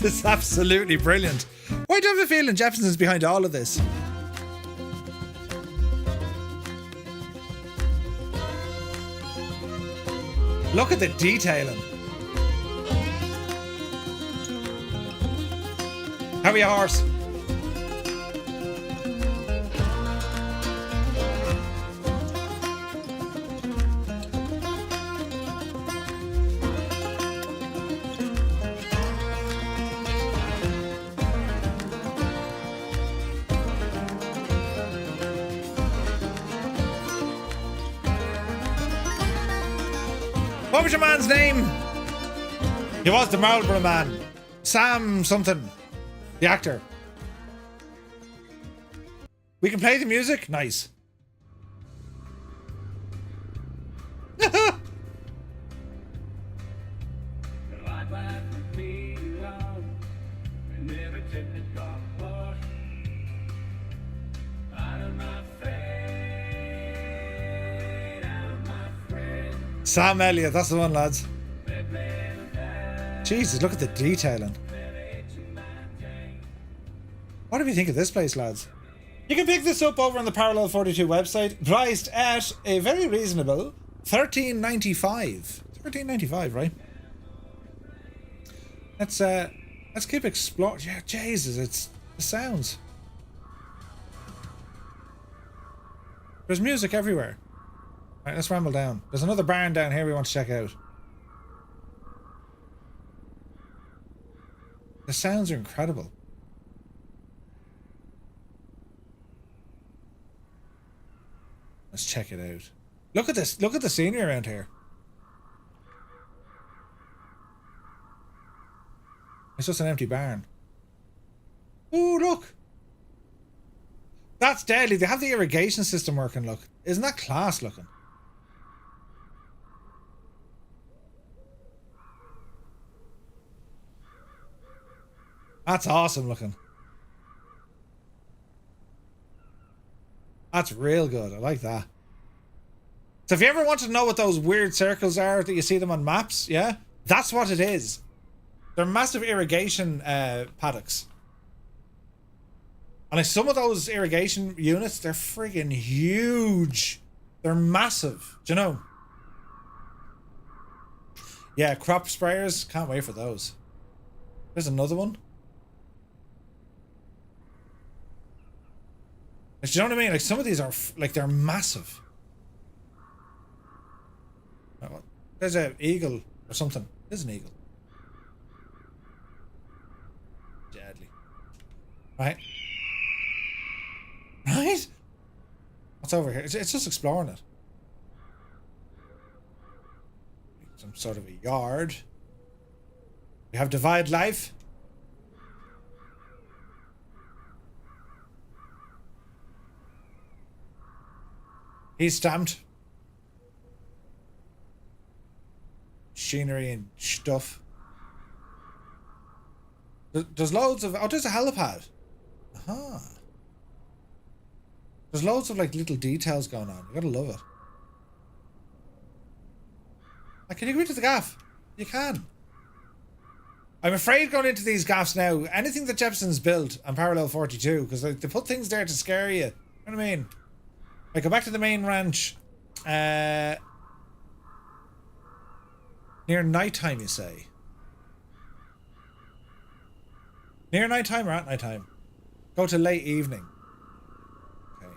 This is absolutely brilliant. Why do I have a feeling Jefferson's behind all of this? Look at the detailing. How are you, horse? What was your man's name? He was the Marlborough Man. Sam something. The actor. We can play the music? Nice. Sam Elliott, that's the one, lads. Jesus, look at the detailing. What do we think of this place, lads? You can pick this up over on the Parallel 42 website, priced at a very reasonable $13.95. $13.95, right? Let's keep exploring. Yeah, Jesus, it's the sounds. There's music everywhere. Alright, let's ramble down. There's another barn down here we want to check out. The sounds are incredible. Let's check it out. Look at this. Look at the scenery around here. It's just an empty barn. Ooh, look. That's deadly. They have the irrigation system working, look. Isn't that class looking? That's awesome looking. That's real good. I like that. So if you ever want to know what those weird circles are that you see them on maps, yeah, that's what it is. They're massive irrigation paddocks. And like some of those irrigation units, they're friggin' huge. They're massive. Do you know? Yeah, crop sprayers. Can't wait for those. There's another one. Do you know what I mean? Like some of these are like they're massive. There's an eagle or something. There's an eagle. Deadly. Right. Right? What's over here? It's just exploring it. Some sort of a yard. We have Divide Life. He's stamped. Machinery and stuff. There's loads of... Oh, there's a helipad. Aha. There's loads of like little details going on. You gotta love it. Can you go into the gaff? You can. I'm afraid going into these gaffs now, anything that Jepson's built on Parallel 42, because they put things there to scare you. You know what I mean? Like, go back to the main ranch. Near nighttime, you say? Near nighttime or at nighttime? Go to late evening. Okay.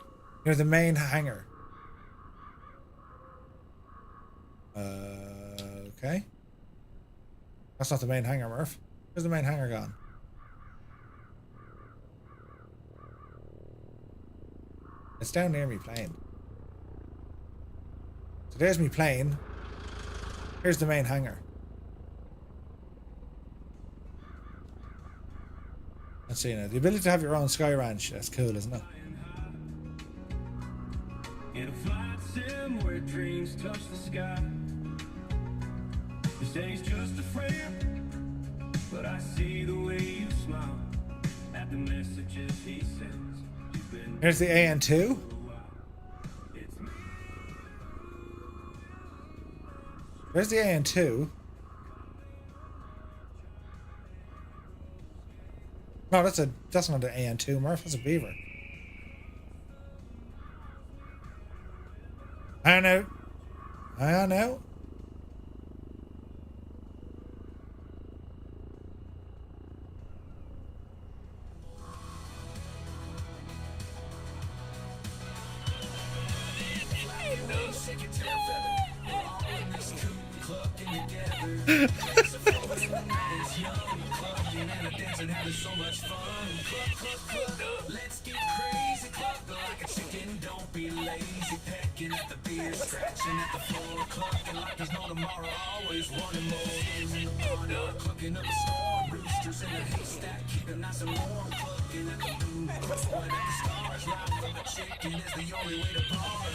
Near the main hangar. Okay. That's not the main hangar, Murph. Where's the main hangar gone? It's down near me plane. So there's me plane. Here's the main hangar. Let's see now. The ability to have your own sky ranch. That's cool, isn't it? In a flight sim where dreams touch the sky. This day's just a friend, but I see the way you smile at the messages he sends. Here's the AN2. Where's the AN2? No, that's not an AN2, Murph. That's a Beaver. I know. I know. Let's get crazy, club like a chicken. Don't be lazy, pecking at the beer, scratching at the floor, clucking like there's no tomorrow. Always wanting more. Clucking up a storm, roosters in a haystack, keeping nice and warm. Clucking at the moon, crowing at the stars. Ride for the chicken is the only way to bar.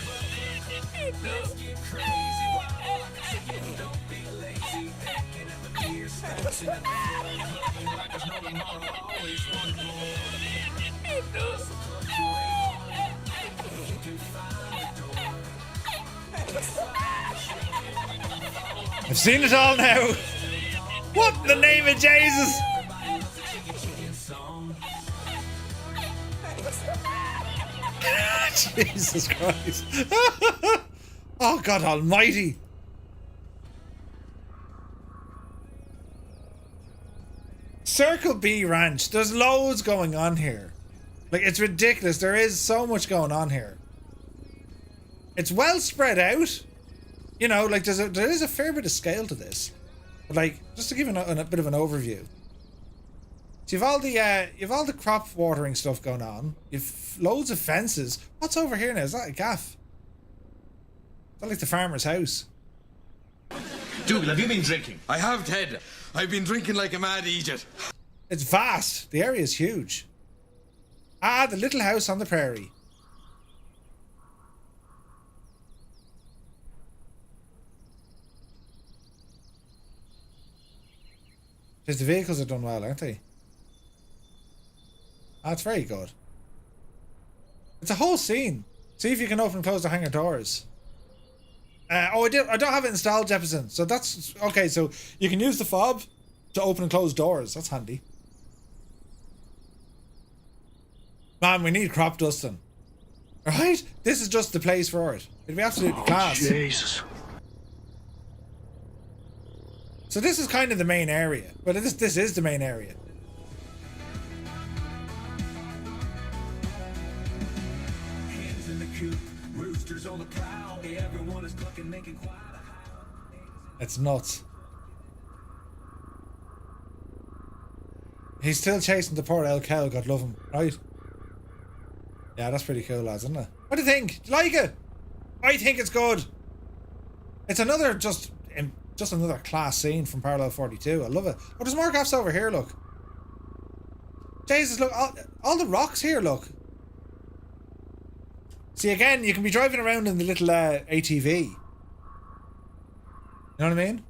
Let's get crazy, wild like a chicken. Don't be lazy, pecking at the beer, scratching at the floor, clucking like there's no tomorrow. Always wanting more. I've seen it all now. What in the name of Jesus? Jesus Christ. Oh God almighty. Circle B Ranch. There's loads going on here. Like, it's ridiculous. There is so much going on here. It's well spread out. You know, like there is a fair bit of scale to this. But like, just to give a bit of an overview. So you've all the crop watering stuff going on. You've loads of fences. What's over here now? Is that a gaff? Is that like the farmer's house? Dougal, have you been drinking? I have, Ted. I've been drinking like a mad idiot. It's vast. The area is huge. Ah, the little house on the prairie. Because the vehicles are done well, aren't they? That's very good. It's a whole scene. See if you can open and close the hangar doors. Oh, I don't have it installed, Jefferson. So that's okay. So you can use the fob to open and close doors. That's handy. Man, we need crop dusting. Right? This is just the place for it. It'd be absolutely class. Jesus. So this is kind of the main area. But this is the main area. Hands in the coop, roosters on the plow. Everyone is clucking, making quite a howl. It's nuts. He's still chasing the poor El cow, God love him, right? Yeah, that's pretty cool, lads, isn't it? What do you think? Do you like it? I think it's good. It's another just another class scene from Parallel 42. I love it. Oh, there's more gaffs over here, look. Jesus, look, all the rocks here, look. See, again, you can be driving around in the little ATV. You know what I mean?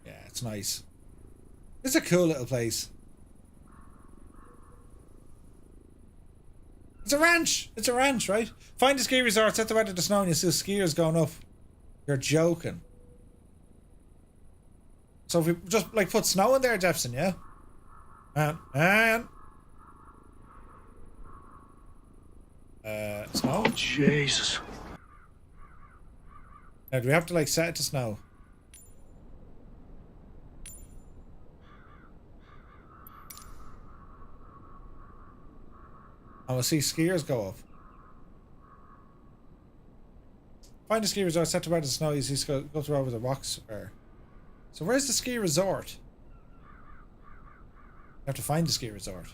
Yeah, it's nice. It's a cool little place. It's a ranch. It's a ranch, right? Find a ski resort, set the weather to snow, and you see skiers going up. You're joking. So if we just like put snow in there, Jefferson, yeah? And snow? Oh, Jesus. Now, do we have to like set it to snow? And we'll see skiers go up. Find a ski resort, set to weather to snow, you see go through over the rocks. So where's the ski resort? You have to find the ski resort.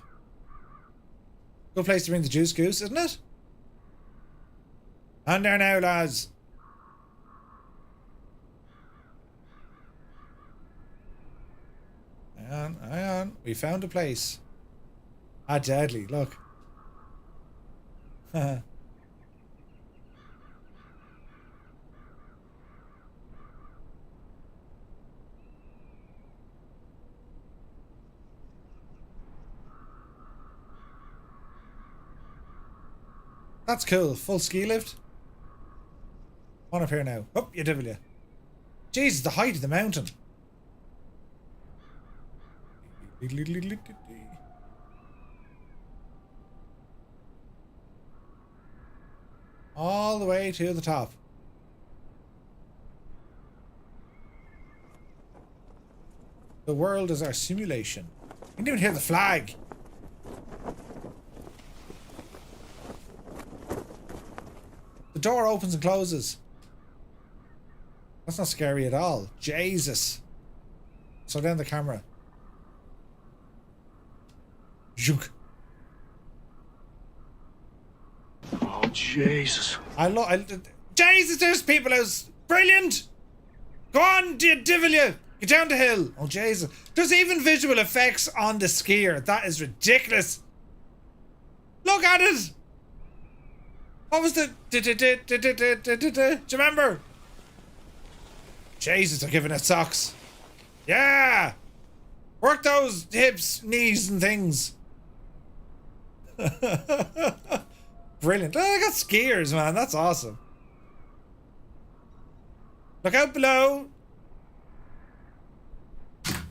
Good place to bring the juice goose, isn't it? On there now, lads. Hang on. We found a place. Ah, deadly, look. That's cool. Full ski lift. On up here now. Up, you devil you. Jesus, the height of the mountain. All the way to the top. The world is our simulation. You can even hear the flag. The door opens and closes. That's not scary at all. Jesus. Slow down the camera. Zook. Oh, Jesus. Jesus, there's people out. Brilliant. Go on, you devil you. Get down the hill. Oh, Jesus. There's even visual effects on the skier. That is ridiculous. Look at it. What was the... Do you remember? Jesus, they're giving it socks. Yeah! Work those hips, knees and things. Brilliant. Oh, I got skiers, man. That's awesome. Look out below.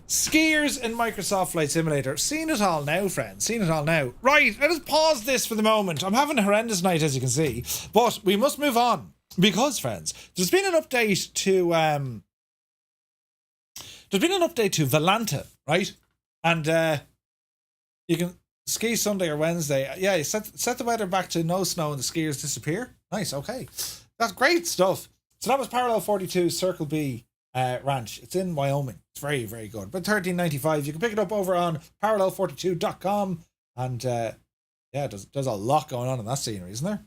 Skiers in Microsoft Flight Simulator. Seen it all now, friends. Seen it all now. Right, let us pause this for the moment. I'm having a horrendous night, as you can see. But we must move on. Because, friends, there's been an update to... There's been an update to Valanta, right? And you can ski Sunday or Wednesday. Yeah, you set the weather back to no snow and the skiers disappear. Nice, okay. That's great stuff. So that was Parallel 42 Circle B Ranch. It's in Wyoming. It's very, very good. But $13.95. You can pick it up over on parallel42.com. And yeah, there's a lot going on in that scenery, isn't there?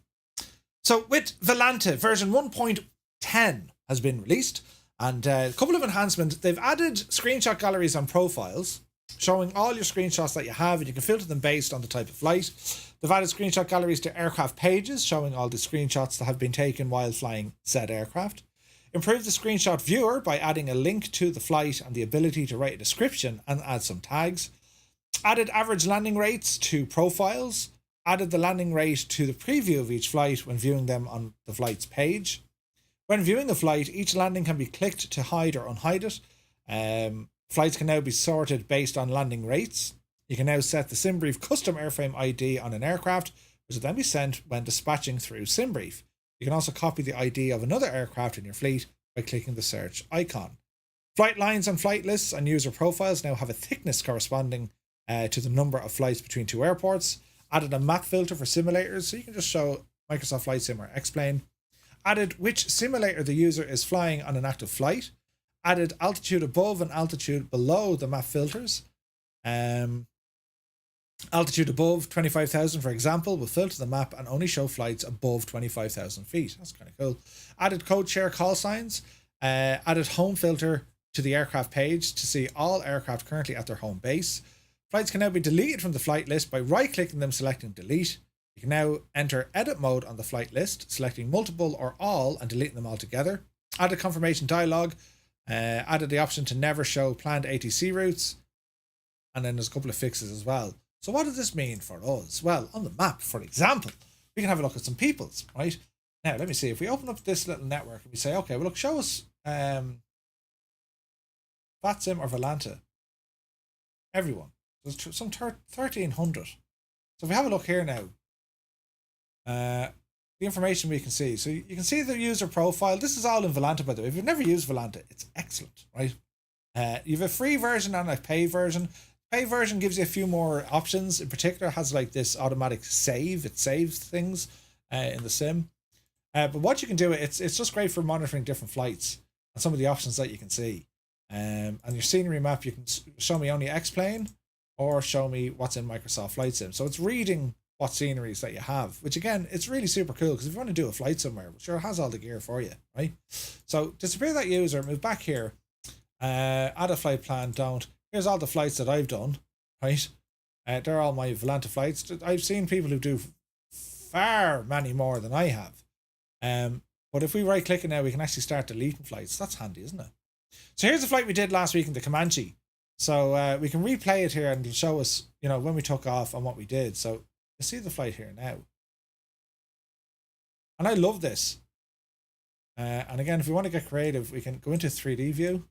So with Valanta, version 1.10 has been released. And a couple of enhancements. They've added screenshot galleries on profiles, showing all your screenshots that you have, and you can filter them based on the type of flight. They've added screenshot galleries to aircraft pages, showing all the screenshots that have been taken while flying said aircraft. Improved the screenshot viewer by adding a link to the flight and the ability to write a description and add some tags. Added average landing rates to profiles. Added the landing rate to the preview of each flight when viewing them on the flight's page. When viewing a flight, each landing can be clicked to hide or unhide it. Flights can now be sorted based on landing rates. You can now set the SimBrief custom airframe ID on an aircraft, which will then be sent when dispatching through SimBrief. You can also copy the ID of another aircraft in your fleet by clicking the search icon. Flight lines and flight lists and user profiles now have a thickness corresponding to the number of flights between two airports. Added a map filter for simulators, so you can just show Microsoft Flight Sim or X-Plane. Added which simulator the user is flying on an active flight. Added altitude above and altitude below the map filters. Altitude above 25,000, for example, will filter the map and only show flights above 25,000 feet. That's kind of cool. Added code share call signs. Added home filter to the aircraft page to see all aircraft currently at their home base. Flights can now be deleted from the flight list by right-clicking them, selecting delete. You can now enter edit mode on the flight list, selecting multiple or all and deleting them all together. Added confirmation dialog, added the option to never show planned ATC routes, and then there's a couple of fixes as well. So what does this mean for us? Well, on the map, for example, we can have a look at some peoples, right? Now, let me see. If we open up this little network and we say, okay, well, look, show us flightsim or Volanta. Everyone. There's some 1,300. So if we have a look here now, the information we can see. So you can see the user profile. This is all in Volanta, by the way. If you've never used Volanta, it's excellent, right? You have a free version and a pay version. Pay version gives you a few more options. In particular, it has like this automatic save. It saves things in the sim. But what you can do, it's just great for monitoring different flights and some of the options that you can see. And your scenery map, you can show me only X-plane or show me what's in Microsoft Flight Sim. So it's reading what sceneries that you have, which again, it's really super cool because if you want to do a flight somewhere, sure, it has all the gear for you, right? So disappear that user, move back here, add a flight plan, don't. Here's all the flights that I've done, right? They're all my Volanta flights. I've seen people who do far many more than I have. But if we right click it now, we can actually start deleting flights. That's handy, isn't it? So here's the flight we did last week in the Comanche. So we can replay it here and it'll show us, you know, when we took off and what we did. So you see the flight here now. And I love this. And again, if we want to get creative, we can go into 3D view.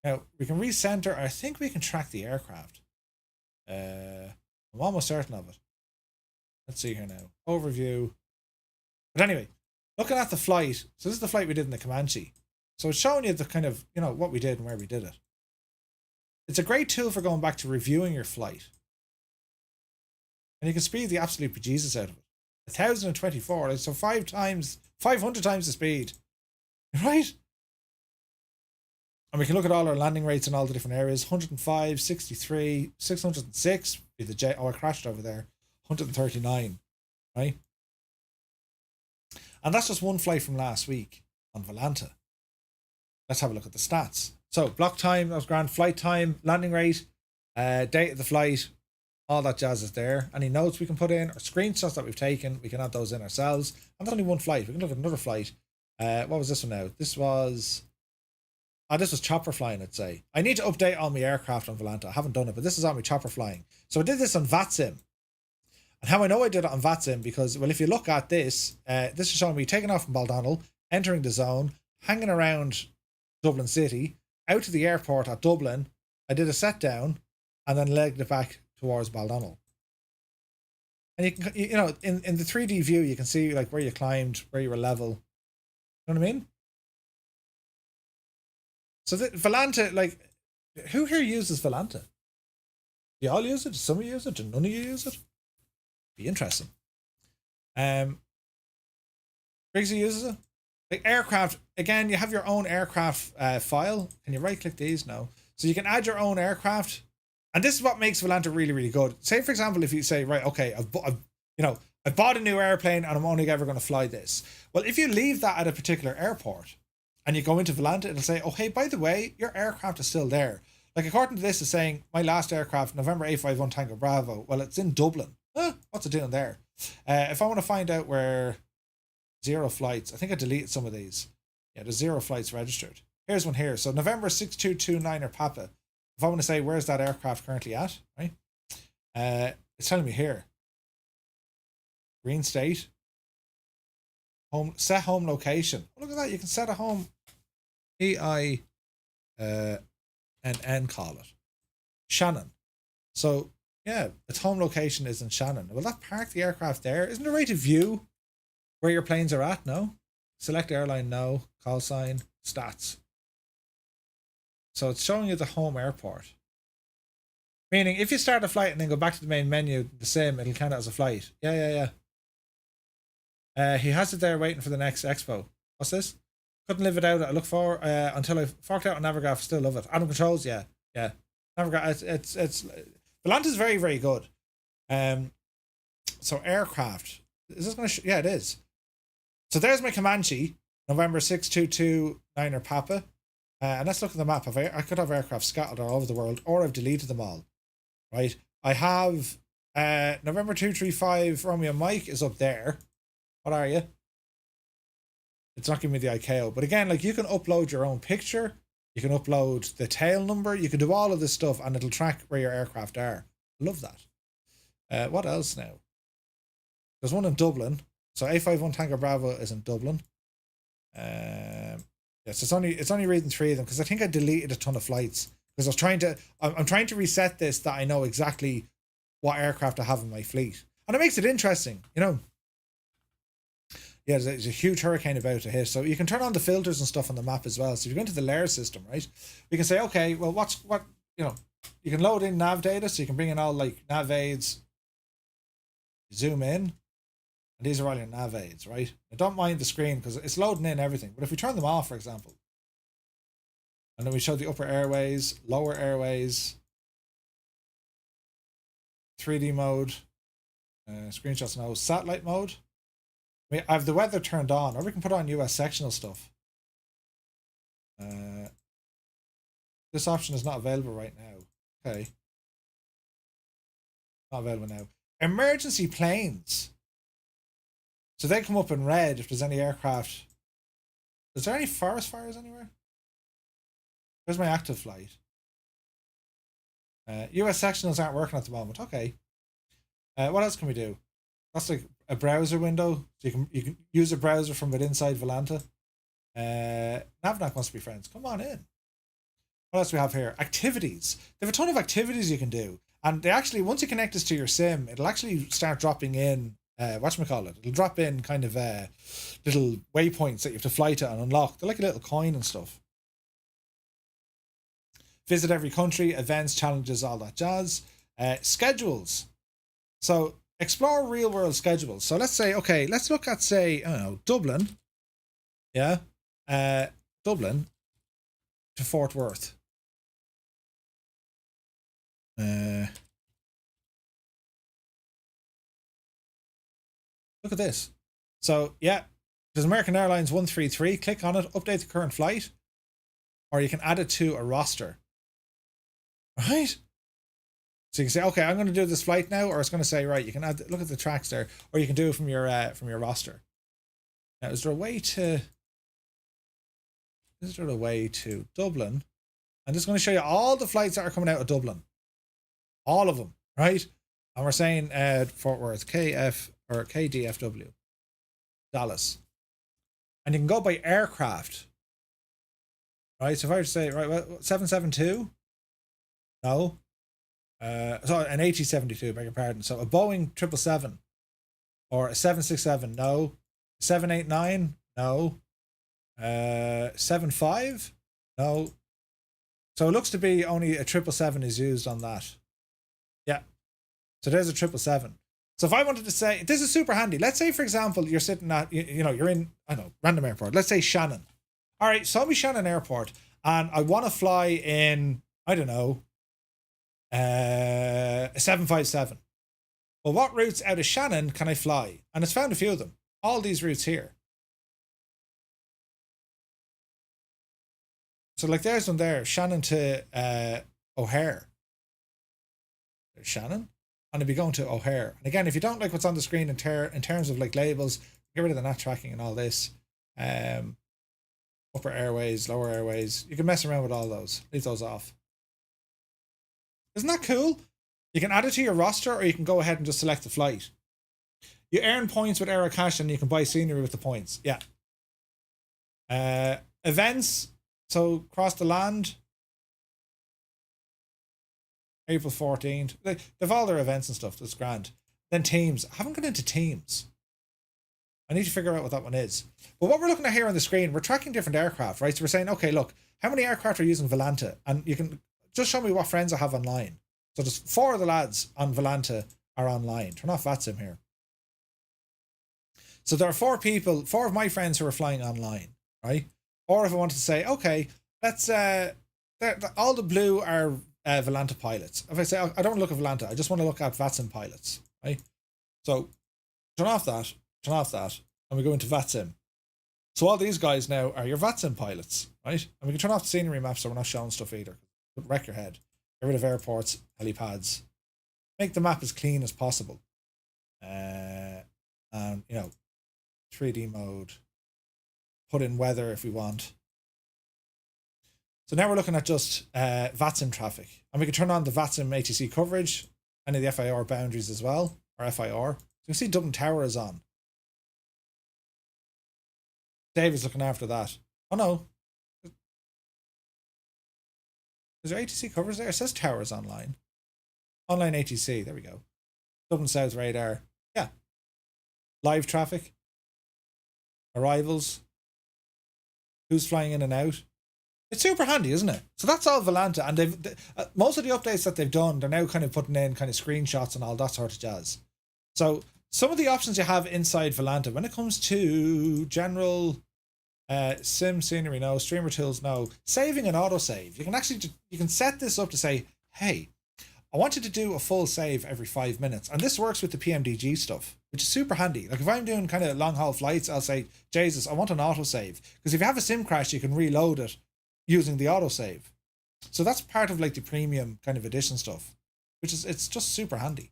Now, we can recenter. I think we can track the aircraft. I'm almost certain of it. Let's see here now. Overview. But anyway, looking at the flight. So this is the flight we did in the Comanche. So it's showing you the kind of, you know, what we did and where we did it. It's a great tool for going back to reviewing your flight. And you can speed the absolute bejesus out of it. 1,024, so 500 times the speed. Right? And we can look at all our landing rates in all the different areas. 105, 63, 606. The jet. Oh, I crashed over there. 139. Right? And that's just one flight from last week on Valanta. Let's have a look at the stats. So block time, that was grand. Flight time, landing rate, date of the flight, all that jazz is there. Any notes we can put in or screenshots that we've taken, we can add those in ourselves. And there's only one flight. We can look at another flight. What was this one now? This was chopper flying, I'd say. I need to update all my aircraft on Volanta. I haven't done it, but this is all my chopper flying. So I did this on VATSIM. And how I know I did it on VATSIM, because, well, if you look at this, this is showing me taking off from Baldonnel, entering the zone, hanging around Dublin City, out to the airport at Dublin. I did a set down and then legged it back towards Baldonnel. And you can, you know, in the 3D view, you can see like where you climbed, where you were level. You know what I mean? So Volanta, like, who here uses Volanta? Do you all use it? Do some of you use it? Do none of you use it? Be interesting. Briggsy uses it. Like aircraft, again, you have your own aircraft file. Can you right click these now? So you can add your own aircraft. And this is what makes Volanta really, really good. Say, for example, if you say, right, okay, I've bought a new airplane and I'm only ever going to fly this. Well, if you leave that at a particular airport and you go into Volanta, it'll say, oh, hey, by the way, your aircraft is still there. Like, according to this, it's saying my last aircraft, November 851 Tango Bravo. Well, it's in Dublin. What's it doing there? If I want to find out where 0 flights, I think I deleted some of these. Yeah, there's 0 flights registered. Here's one here. So November 6229 or Papa. If I want to say where's that aircraft currently at, right? It's telling me here. Green state. Set home location. Oh, look at that. You can set a home. EINN call it. Shannon. So yeah, its home location is in Shannon. Will that park the aircraft there? Isn't there a way to view where your planes are at? No. Select airline, no. Call sign, stats. So it's showing you the home airport. Meaning, if you start a flight and then go back to the main menu, the same, it'll count it as a flight. Yeah. He has it there waiting for the next expo. What's this? Couldn't live it out. I look for until I forked out on Navigraph. Still love it. Atom controls, yeah. Navigraph. It's Volanta is very, very good. So aircraft. Is this going to? Yeah, it is. So there's my Comanche, November 6229 or Papa. And let's look at the map. I could have aircraft scattered all over the world, or I've deleted them all. right? I have November 235 Romeo Mike is up there. What are you? It's not giving me the ICAO. But again, like you can upload your own picture. You can upload the tail number. You can do all of this stuff and it'll track where your aircraft are. I love that. What else now? There's one in Dublin. So A51 Tango Bravo is in Dublin. Yes, it's only reading 3 of them because I think I deleted a ton of flights because I'm trying to reset this that I know exactly what aircraft I have in my fleet. And it makes it interesting, you know. Yeah, there's a huge hurricane about to hit. So you can turn on the filters and stuff on the map as well. So if you go into the layer system, right, we can say, okay, well, you can load in nav data. So you can bring in all like nav aids, zoom in, and these are all your nav aids, right? I don't mind the screen because it's loading in everything. But if we turn them off, for example, and then we show the upper airways, lower airways, 3D mode, screenshots no, satellite mode. I have the weather turned on, or we can put on US sectional stuff. This option is not available right now. Okay. Not available now. Emergency planes. So they come up in red if there's any aircraft. Is there any forest fires anywhere? There's my active flight. US sectionals aren't working at the moment. Okay. What else can we do? That's like a browser window. So you can use a browser from within inside Volanta. Navnac must be friends. Come on in. What else do we have here? Activities. They have a ton of activities you can do. And they actually, once you connect this to your sim, it'll actually start dropping in, whatchamacallit, it'll drop in kind of little waypoints that you have to fly to and unlock. They're like a little coin and stuff. Visit every country, events, challenges, all that jazz. Schedules. So explore real world schedules. So let's say, okay, let's look at, say, I don't know, Dublin. Yeah. Dublin to Fort Worth. Look at this. So yeah, there's American Airlines 133. Click on it, update the current flight, or you can add it to a roster. Right? So you can say, okay, I'm going to do this flight now, or it's going to say, right, you can add, look at the tracks there, or you can do it from your roster. Now, is there a way to Dublin? I'm just going to show you all the flights that are coming out of Dublin. All of them, right? And we're saying Fort Worth, KF or KDFW, Dallas. And you can go by aircraft. Right? So if I were to say, right, 772? No. Sorry, an AT-72, beg your pardon. So a Boeing 777 or a 767, no. 789, no. 75, no. So it looks to be only a 777 is used on that. Yeah. So there's a 777. So if I wanted to say, this is super handy. Let's say, for example, you're sitting at, you're in, I don't know, random airport. Let's say Shannon. All right, so me Shannon Airport, and I want to fly in, I don't know, a 757. Well, what routes out of Shannon can I fly? And it's found a few of them. All these routes here. So like there's one there, Shannon to O'Hare. There's Shannon. And it'll be going to O'Hare. And again, if you don't like what's on the screen in terms of like labels, get rid of the NAT tracking and all this. Upper airways, lower airways. You can mess around with all those. Leave those off. Isn't that cool? You can add it to your roster, or you can go ahead and just select the flight. You earn points with Aerocash and you can buy scenery with the points. Yeah. Events. So cross the land. April 14th. They've all their events and stuff. That's grand. Then teams. I haven't gone into teams. I need to figure out what that one is. But what we're looking at here on the screen, we're tracking different aircraft, right? So we're saying, okay, look, how many aircraft are using Valanta? And you can just show me what friends I have online. So there's 4 of the lads on Valanta are online. Turn off VATSIM here. So there are 4 people, 4 of my friends who are flying online, right? Or if I wanted to say, okay, let's, all the blue are Valanta pilots. If I say, I don't look at Valanta, I just want to look at VATSIM pilots, right? So turn off that, and we go into VATSIM. So all these guys now are your VATSIM pilots, right? And we can turn off the scenery map so we're not showing stuff either. Wreck your head. Get rid of airports, helipads, make the map as clean as possible. And, you know, 3D mode, put in weather if we want. So now we're looking at just VATSIM traffic. And we can turn on the VATSIM ATC coverage, any of the FIR boundaries as well, or FIR. So you can see Dublin Tower is on. Dave is looking after that. Oh no. Is there ATC coverage there? It says Towers online. Online ATC, there we go. Dublin South radar. Yeah. Live traffic. Arrivals. Who's flying in and out. It's super handy, isn't it? So that's all Volanta, and most of the updates that they've done, they're now kind of putting in kind of screenshots and all that sort of jazz. So some of the options you have inside Volanta, when it comes to general sim scenery, no, streamer tools, no, saving and autosave, you can actually set this up to say, hey, I want you to do a full save every 5 minutes, and this works with the PMDG stuff, which is super handy. Like if I'm doing kind of long haul flights, I'll say, Jesus, I want an autosave, because if you have a sim crash, you can reload it using the autosave. So that's part of like the premium kind of edition stuff, which is, it's just super handy.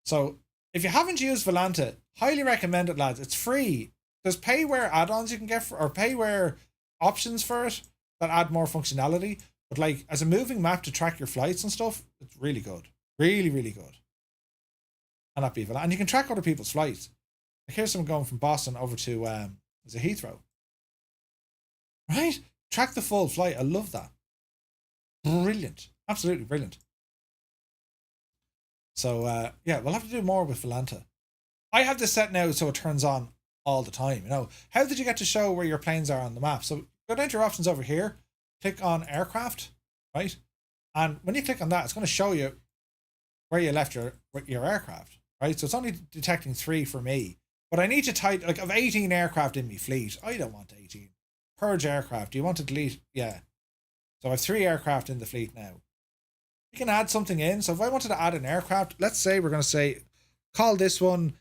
So if you haven't used Volanta, highly recommend it, lads. It's free. There's payware add-ons you can get or payware options for it that add more functionality. But like as a moving map to track your flights and stuff, it's really good. Really, really good. And that be Volanta. And you can track other people's flights. Like here's someone going from Boston over to is it Heathrow? Right? Track the full flight. I love that. Brilliant. Absolutely brilliant. So, yeah, we'll have to do more with Volanta. I have this set now so it turns on all the time. You know, how did you get to show where your planes are on the map? So go down to your options over here, click on aircraft, right? And when you click on that, it's going to show you where you left your aircraft, right? So it's only detecting 3 for me. But I need to type, like, I've 18 aircraft in my fleet. I don't want 18. Purge aircraft. Do you want to delete? Yeah. So I have 3 aircraft in the fleet now. You can add something in. So if I wanted to add an aircraft, let's say we're going to say, call this one,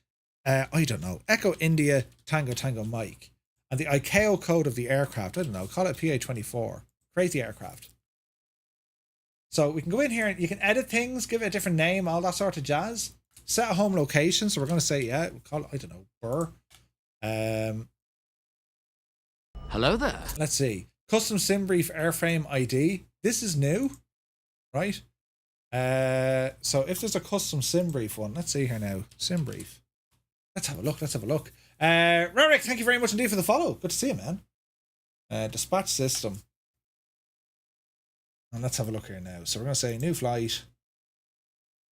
I don't know, Echo India Tango Tango Mike. And the ICAO code of the aircraft, I don't know, call it PA24. Create the aircraft. So we can go in here and you can edit things, give it a different name, all that sort of jazz. Set a home location. So we're going to say, yeah, we'll call it, I don't know, Burr. Hello there. Let's see. Custom SimBrief airframe ID. This is new, right? So if there's a custom SimBrief one, let's see here now. SimBrief. Let's have a look. Let's have a look. Rarick, thank you very much indeed for the follow. Good to see you, man. Dispatch system. And let's have a look here now. So we're going to say new flight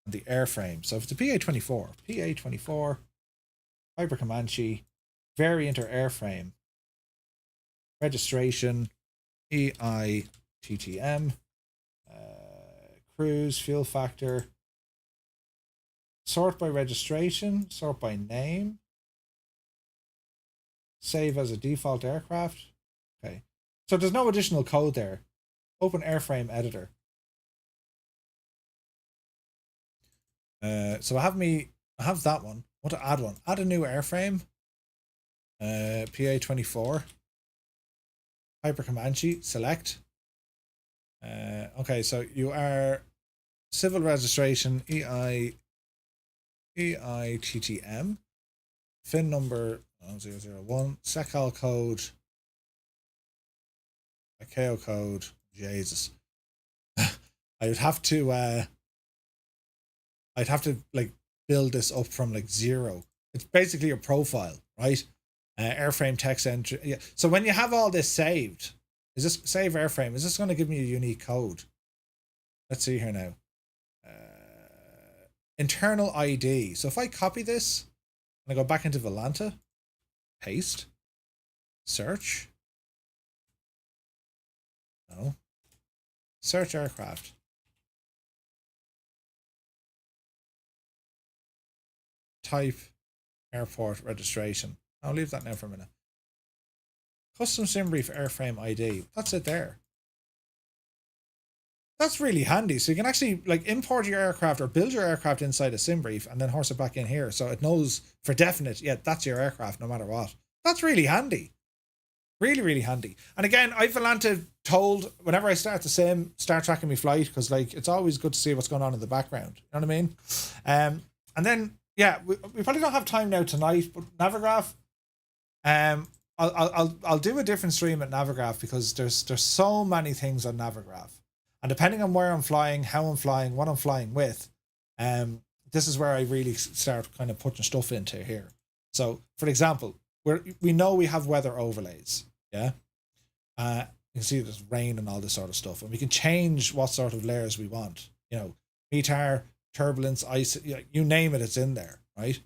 and the airframe. So if it's a PA24, Hyper Comanche, variant or airframe. Registration, EITTM, cruise, fuel factor, sort by registration, sort by name, save as a default aircraft. Okay, so there's no additional code there. Open airframe editor. So I have that one. I want to add one. Add a new airframe. PA24. Hyper Comanche, select. Okay, so you are civil registration EITTM, FIN number 001, SECAL code, ICAO code. Jesus, I'd have to like build this up from like 0. It's basically a profile, right? Airframe text entry. Yeah. So when you have all this saved, is this save airframe? Is this going to give me a unique code? Let's see here now. Internal ID. So if I copy this and I go back into Volanta, paste, search. No. Search aircraft. Type airport registration. I'll leave that now for a minute. Custom SimBrief airframe ID. That's it there. That's really handy. So you can actually like import your aircraft or build your aircraft inside a SimBrief and then horse it back in here. So it knows for definite, yeah, that's your aircraft no matter what. That's really handy. Really, really handy. And again, I've Volanta told whenever I start the sim, start tracking my flight, because like it's always good to see what's going on in the background. You know what I mean? And then yeah, we probably don't have time now tonight, but Navigraph. I'll do a different stream at Navigraph because there's so many things on Navigraph, and depending on where I'm flying, how I'm flying, what I'm flying with, this is where I really start kind of putting stuff into here. So, for example, we know we have weather overlays, yeah. You can see there's rain and all this sort of stuff, and we can change what sort of layers we want. You know, METAR, turbulence, ice, you name it, it's in there, right?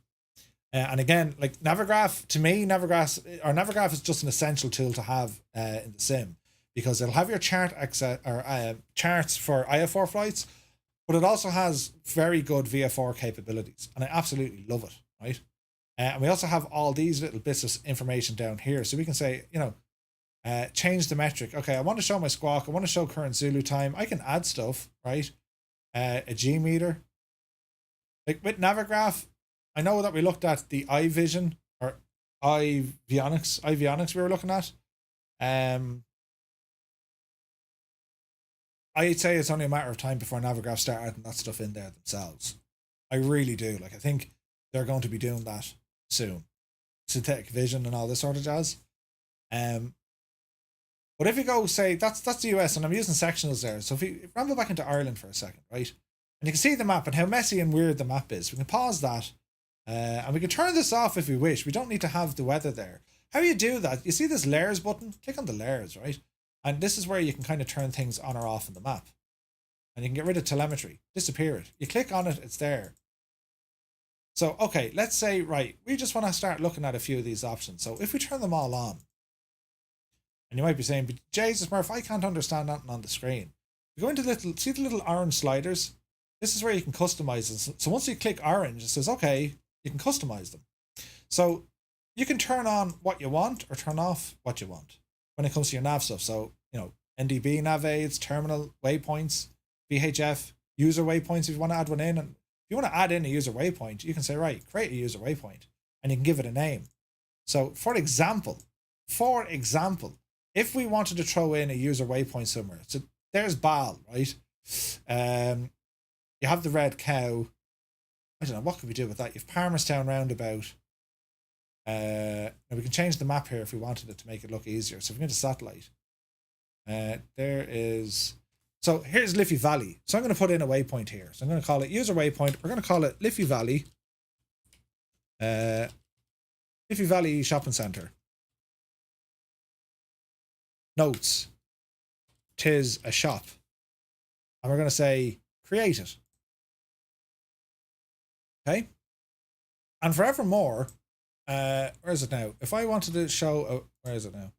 And again, like Navigraph, to me, Navigraph is just an essential tool to have in the sim, because it'll have your chart access or charts for IFR flights, but it also has very good VFR capabilities, and I absolutely love it, right? And we also have all these little bits of information down here, so we can say, you know, change the metric. Okay, I want to show my squawk. I want to show current Zulu time. I can add stuff, right? A G meter. Like with Navigraph, I know that we looked at the iVision or EYEVIONICS we were looking at. I'd say it's only a matter of time before Navigraph start adding that stuff in there themselves. I really do. Like, I think they're going to be doing that soon. Synthetic vision and all this sort of jazz. But if you go, say, that's the US, and I'm using sectionals there. So if we ramble back into Ireland for a second, right? And you can see the map and how messy and weird the map is. We can pause that. And we can turn this off if we wish. We don't need to have the weather there. How you do that? You see this layers button? Click on the layers, right? And this is where you can kind of turn things on or off in the map. And you can get rid of telemetry. Disappear it. You click on it, it's there. So, okay, let's say, right, we just want to start looking at a few of these options. So if we turn them all on, and you might be saying, but Jesus Murph, I can't understand that on the screen. You go into see the little orange sliders? This is where you can customize it. So once you click orange, it says, okay, you can customize them. So you can turn on what you want or turn off what you want when it comes to your nav stuff. So, you know, NDB nav aids, terminal waypoints, VHF, user waypoints if you want to add one in. And if you want to add in a user waypoint, you can say, right, create a user waypoint, and you can give it a name. So for example, if we wanted to throw in a user waypoint somewhere, so there's Bal, right? You have the red cow. I don't know, what can we do with that? You have Palmerstown roundabout. Now we can change the map here if we wanted it to make it look easier. So if we go to satellite, there is. So here's Liffey Valley. So I'm going to put in a waypoint here. So I'm going to call it user waypoint. We're going to call it Liffey Valley. Liffey Valley Shopping Centre. Notes. 'Tis a shop. And we're going to say create it. Okay. And forevermore, where is it now? If I wanted to show, where is it now?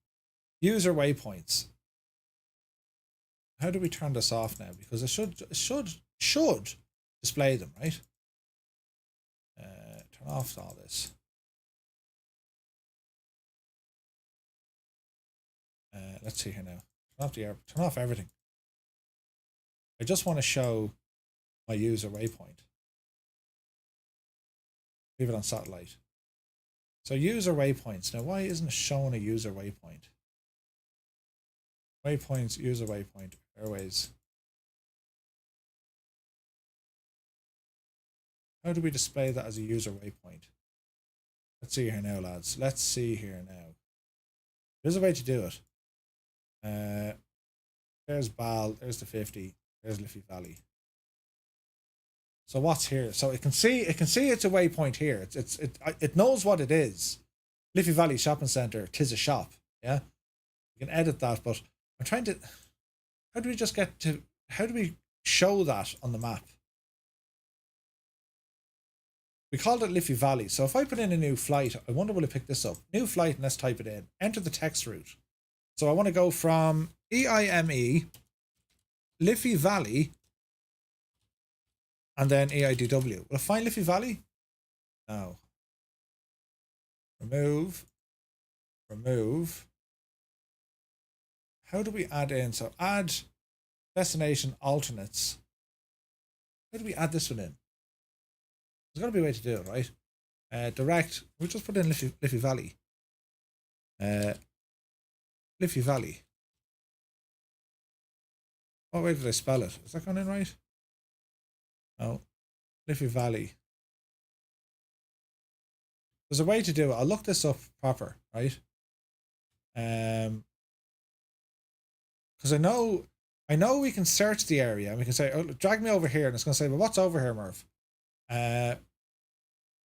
User waypoints. How do we turn this off now? Because it should display them, right? Turn off all this. Let's see here now. Turn off the air. Turn off everything. I just want to show my user waypoint. Leave it on satellite. So user waypoints. Now, why isn't it showing a user waypoint? Waypoints, user waypoint, airways. How do we display that as a user waypoint? Let's see here now, lads. Let's see here now. There's a way to do it. There's Bal, there's the 50, there's Liffey Valley. So what's here? So it can see it's a waypoint here. It knows what it is. Liffey Valley Shopping Centre, 'tis a shop. Yeah, you can edit that, but I'm trying to. How do we show that on the map? We called it Liffey Valley. So if I put in a new flight, I wonder will it pick this up? New flight, and let's type it in. Enter the text route. So I want to go from EIME, Liffey Valley, and then EIDW. Will I find Liffey Valley? No. Remove. How do we add in? So add destination alternates. How do we add this one in? There's got to be a way to do it, right? Direct. We'll just put in Liffey Valley. Liffey Valley. What way did I spell it? Is that going in right? No. Liffey Valley. There's a way to do it. I'll look this up proper, right? Because I know we can search the area and we can say, oh, drag me over here, and it's going to say, well, what's over here, Murph? Well,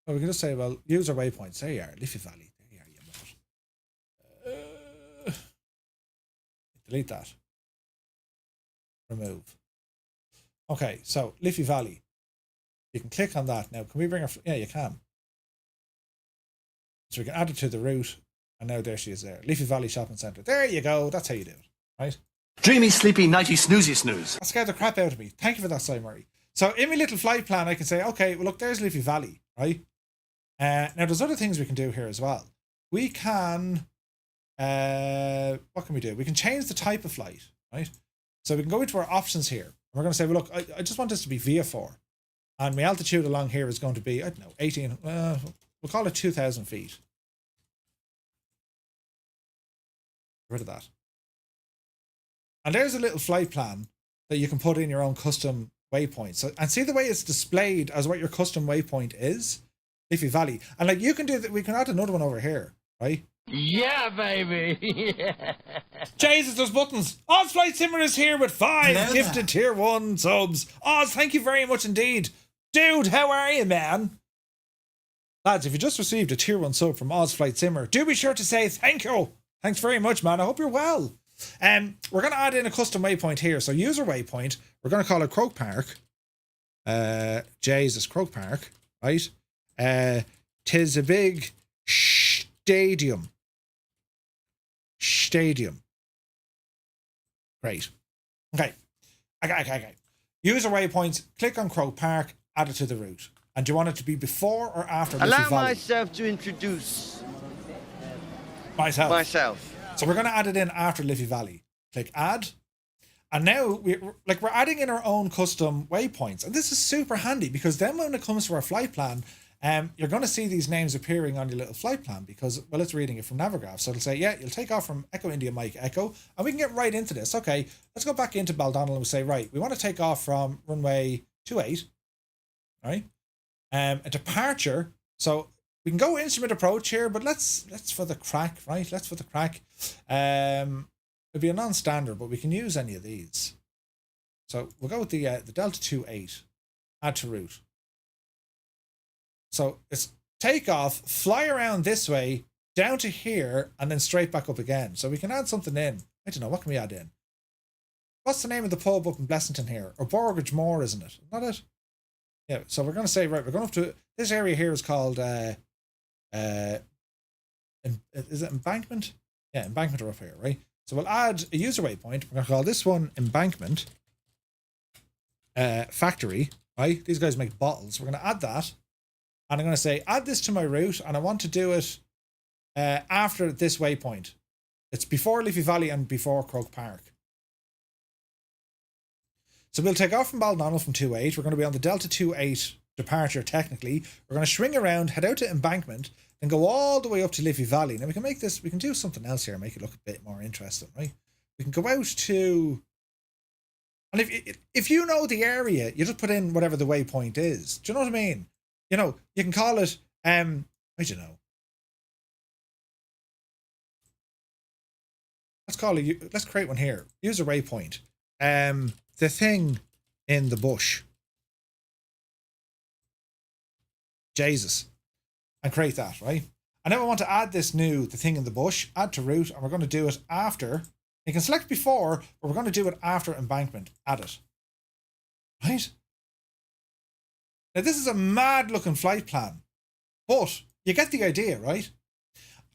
we can just say, well, user waypoints. There you are, Liffey Valley. There you are, you mutt. Delete that. Remove. Okay, so Liffey Valley. You can click on that now. Can we bring her? Yeah, you can. So we can add it to the route, and now there she is there. Liffey Valley Shopping Centre. There you go. That's how you do it, right? Dreamy, sleepy, nighty, snoozy, snooze. That scared the crap out of me. Thank you for that, Si Murray. So in my little flight plan, I can say, okay, well, look, there's Liffey Valley, right? Now, there's other things we can do here as well. We can, what can we do? We can change the type of flight, right? So we can go into our options here. And we're going to say, well, look, I just want this to be VIA4. And my altitude along here is going to be, I don't know, 18, we'll call it 2,000 feet. Get rid of that. And there's a little flight plan that you can put in your own custom waypoint. So, and see the way it's displayed as what your custom waypoint is? Liffey Valley. And like you can do that, we can add another one over here, right? Yeah, baby. Yeah. Jesus, there's buttons. Oz Flight Simmer is here with 5 gifted tier 1 subs. Oz, thank you very much indeed. Dude, how are you, man? Lads, if you just received a tier 1 sub from Oz Flight Simmer, do be sure to say thank you. Thanks very much, man. I hope you're well. We're going to add in a custom waypoint here. So user waypoint, we're going to call it Croke Park. Jesus, Croke Park, right? Tis a big stadium. Great. Okay. User waypoints, click on Croke Park, add it to the route. And do you want it to be before or after Liffey Valley? Allow myself to introduce myself. So we're going to add it in after Liffey Valley. Click add. And now we're adding in our own custom waypoints. And this is super handy because then when it comes to our flight plan, you're going to see these names appearing on your little flight plan because, well, it's reading it from Navigraph. So it'll say, yeah, you'll take off from Echo India Mike Echo. And we can get right into this. Okay, let's go back into Baldonnel and we say, right, we want to take off from runway 28. Right? A departure. So we can go instrument approach here, but let's for the crack, right? Let's for the crack. It'll be a non-standard, but we can use any of these. So we'll go with the Delta 28. Add to route. So it's take off, fly around this way, down to here, and then straight back up again. So we can add something in. I don't know, what can we add in? What's the name of the pub up in Blessington here? Or Borgridge Moor, isn't it? Not it? Yeah, so we're going to say, right, we're going up to, this area here is called, is it Embankment? Yeah, Embankment are up here, right? So we'll add a user waypoint. We're going to call this one Embankment Factory, right? These guys make bottles. We're going to add that. And I'm going to say, add this to my route, and I want to do it after this waypoint. It's before Liffey Valley and before Croke Park. So we'll take off from Baldonnel from 28. We're going to be on the Delta 28 departure, technically. We're going to swing around, head out to Embankment, and go all the way up to Liffey Valley. Now we can make this, we can do something else here, make it look a bit more interesting, right? We can go out to, and if you know the area, you just put in whatever the waypoint is. Do you know what I mean? You know, you can call it, I don't know. Let's create one here. User waypoint. The thing in the bush. Jesus. And create that, right? And then we want to add this the thing in the bush, add to route, and we're going to do it after. You can select before, but we're going to do it after Embankment. Add it. Right? Now, this is a mad looking flight plan, but you get the idea, right?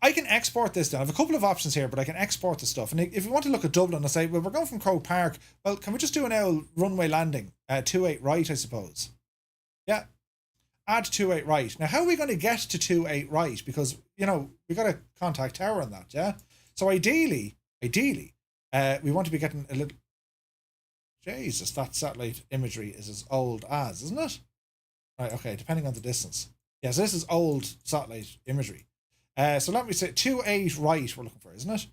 I can export this down. I have a couple of options here, but I can export the stuff. And if you want to look at Dublin and say, well, we're going from Croke Park, well, can we just do an L runway landing? 28 right, I suppose. Yeah. Add 28 right. Now, how are we going to get to 28 right? Because, you know, we got to contact tower on that, yeah? So ideally, we want to be getting a little... Jesus, that satellite imagery is as old as, isn't it? Right, okay, depending on the distance. Yeah, so this is old satellite imagery. So let me say 28 right we're looking for, isn't it?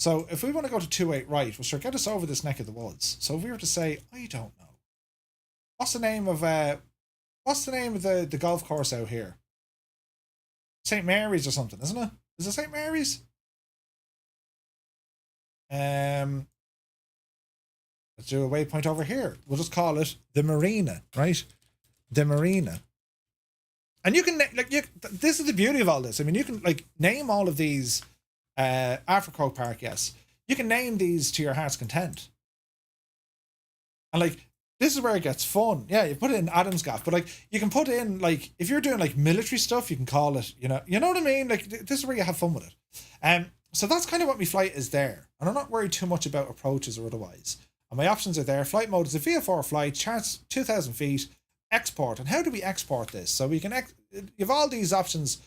So if we want to go to 28 right, well, sure, get us over this neck of the woods. So if we were to say, I don't know, what's the name of the golf course out here? St. Mary's or something, isn't it? Is it St. Mary's? Let's do a waypoint over here. We'll just call it the Marina, right? The Marina. And you can, like, this is the beauty of all this. I mean, you can, like, name all of these, Africoke Park, yes. You can name these to your heart's content. And, like, this is where it gets fun. Yeah, you put it in addons graph, but, like, you can put in, like, if you're doing, like, military stuff, you can call it, you know what I mean? Like, this is where you have fun with it. So that's kind of what my flight is there. And I'm not worried too much about approaches or otherwise. And my options are there. Flight mode is a VFR flight, charts 2,000 feet, export. And how do we export this? So we can, you have all these options.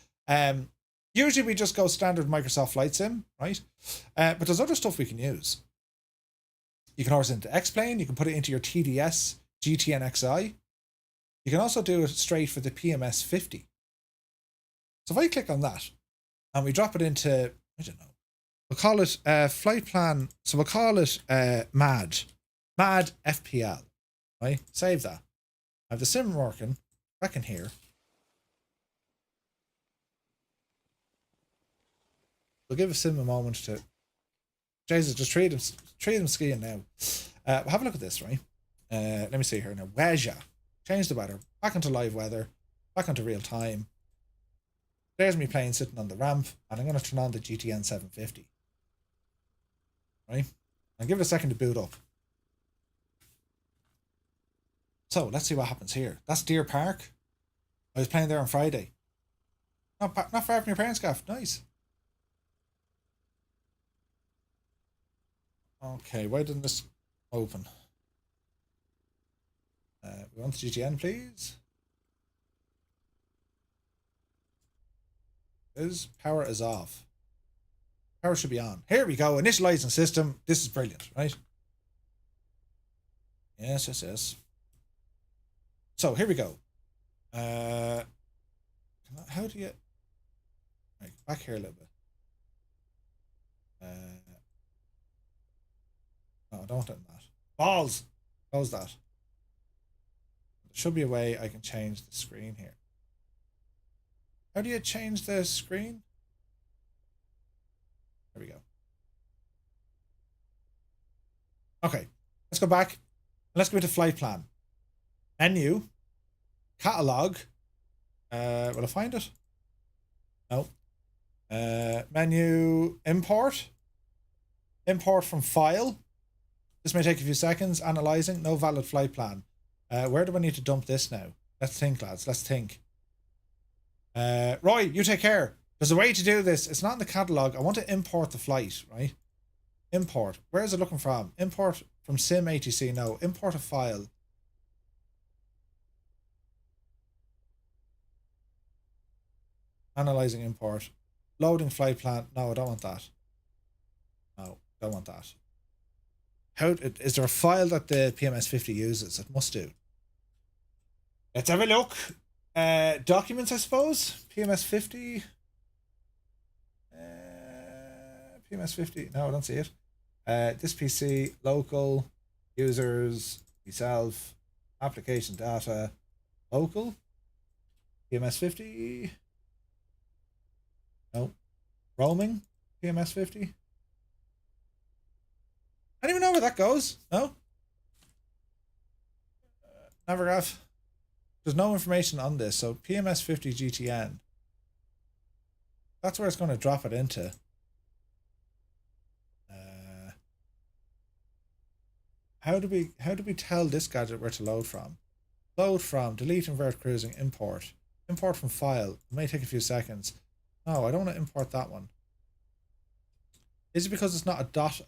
Usually we just go standard Microsoft Flight Sim, right? But there's other stuff we can use. You can horse it into X-Plane. You can put it into your TDS, GTN-XI. You can also do it straight for the PMS 50. So if I click on that and we drop it into, I don't know, we'll call it flight plan. So we'll call it MAD FPL, right? Save that. I have the sim working back in here. We'll give a sim a moment to, Jesus, just treat him skiing now. Have a look at this, right? Let me see here now. Weather. Change the weather. Back into live weather. Back into real time. There's me plane sitting on the ramp, and I'm going to turn on the GTN 750. Right? And give it a second to boot up. So let's see what happens here. That's Deer Park. I was playing there on Friday. Not far from your parents' gaff. Nice. Okay, why didn't this open? We want the GTN, please. Power is off. Power should be on. Here we go. Initializing system. This is brilliant, right? Yes. So here we go. How do you? Right, back here a little bit. No, I don't want it in that. Balls! Close that. There should be a way I can change the screen here. How do you change the screen? There we go. Okay, let's go back. Let's go to flight plan. Menu. Catalog. Will I find it? No. Menu. Import. Import from file. This may take a few seconds. Analyzing. No valid flight plan. Where do I need to dump this now? Let's think, lads. Let's think. Roy, you take care. There's a way to do this. It's not in the catalog. I want to import the flight, right? Import. Where is it looking from? Import from sim ATC. No. Import a file. Analyzing import. Loading flight plan. No, I don't want that. No, don't want that. Is there a file that the PMS 50 uses? It must do. Let's have a look. Documents, I suppose. PMS 50. PMS 50. No, I don't see it. This PC, local, users, myself, application data, local, PMS 50. No. Roaming, PMS 50. I don't even know where that goes. No? Navigraph. There's no information on this. So PMS 50 GTN. That's where it's going to drop it into. How do we tell this gadget where to load from? Load from, delete, invert, cruising, import. Import from file. It may take a few seconds. No, I don't want to import that one. Is it because it's not a dot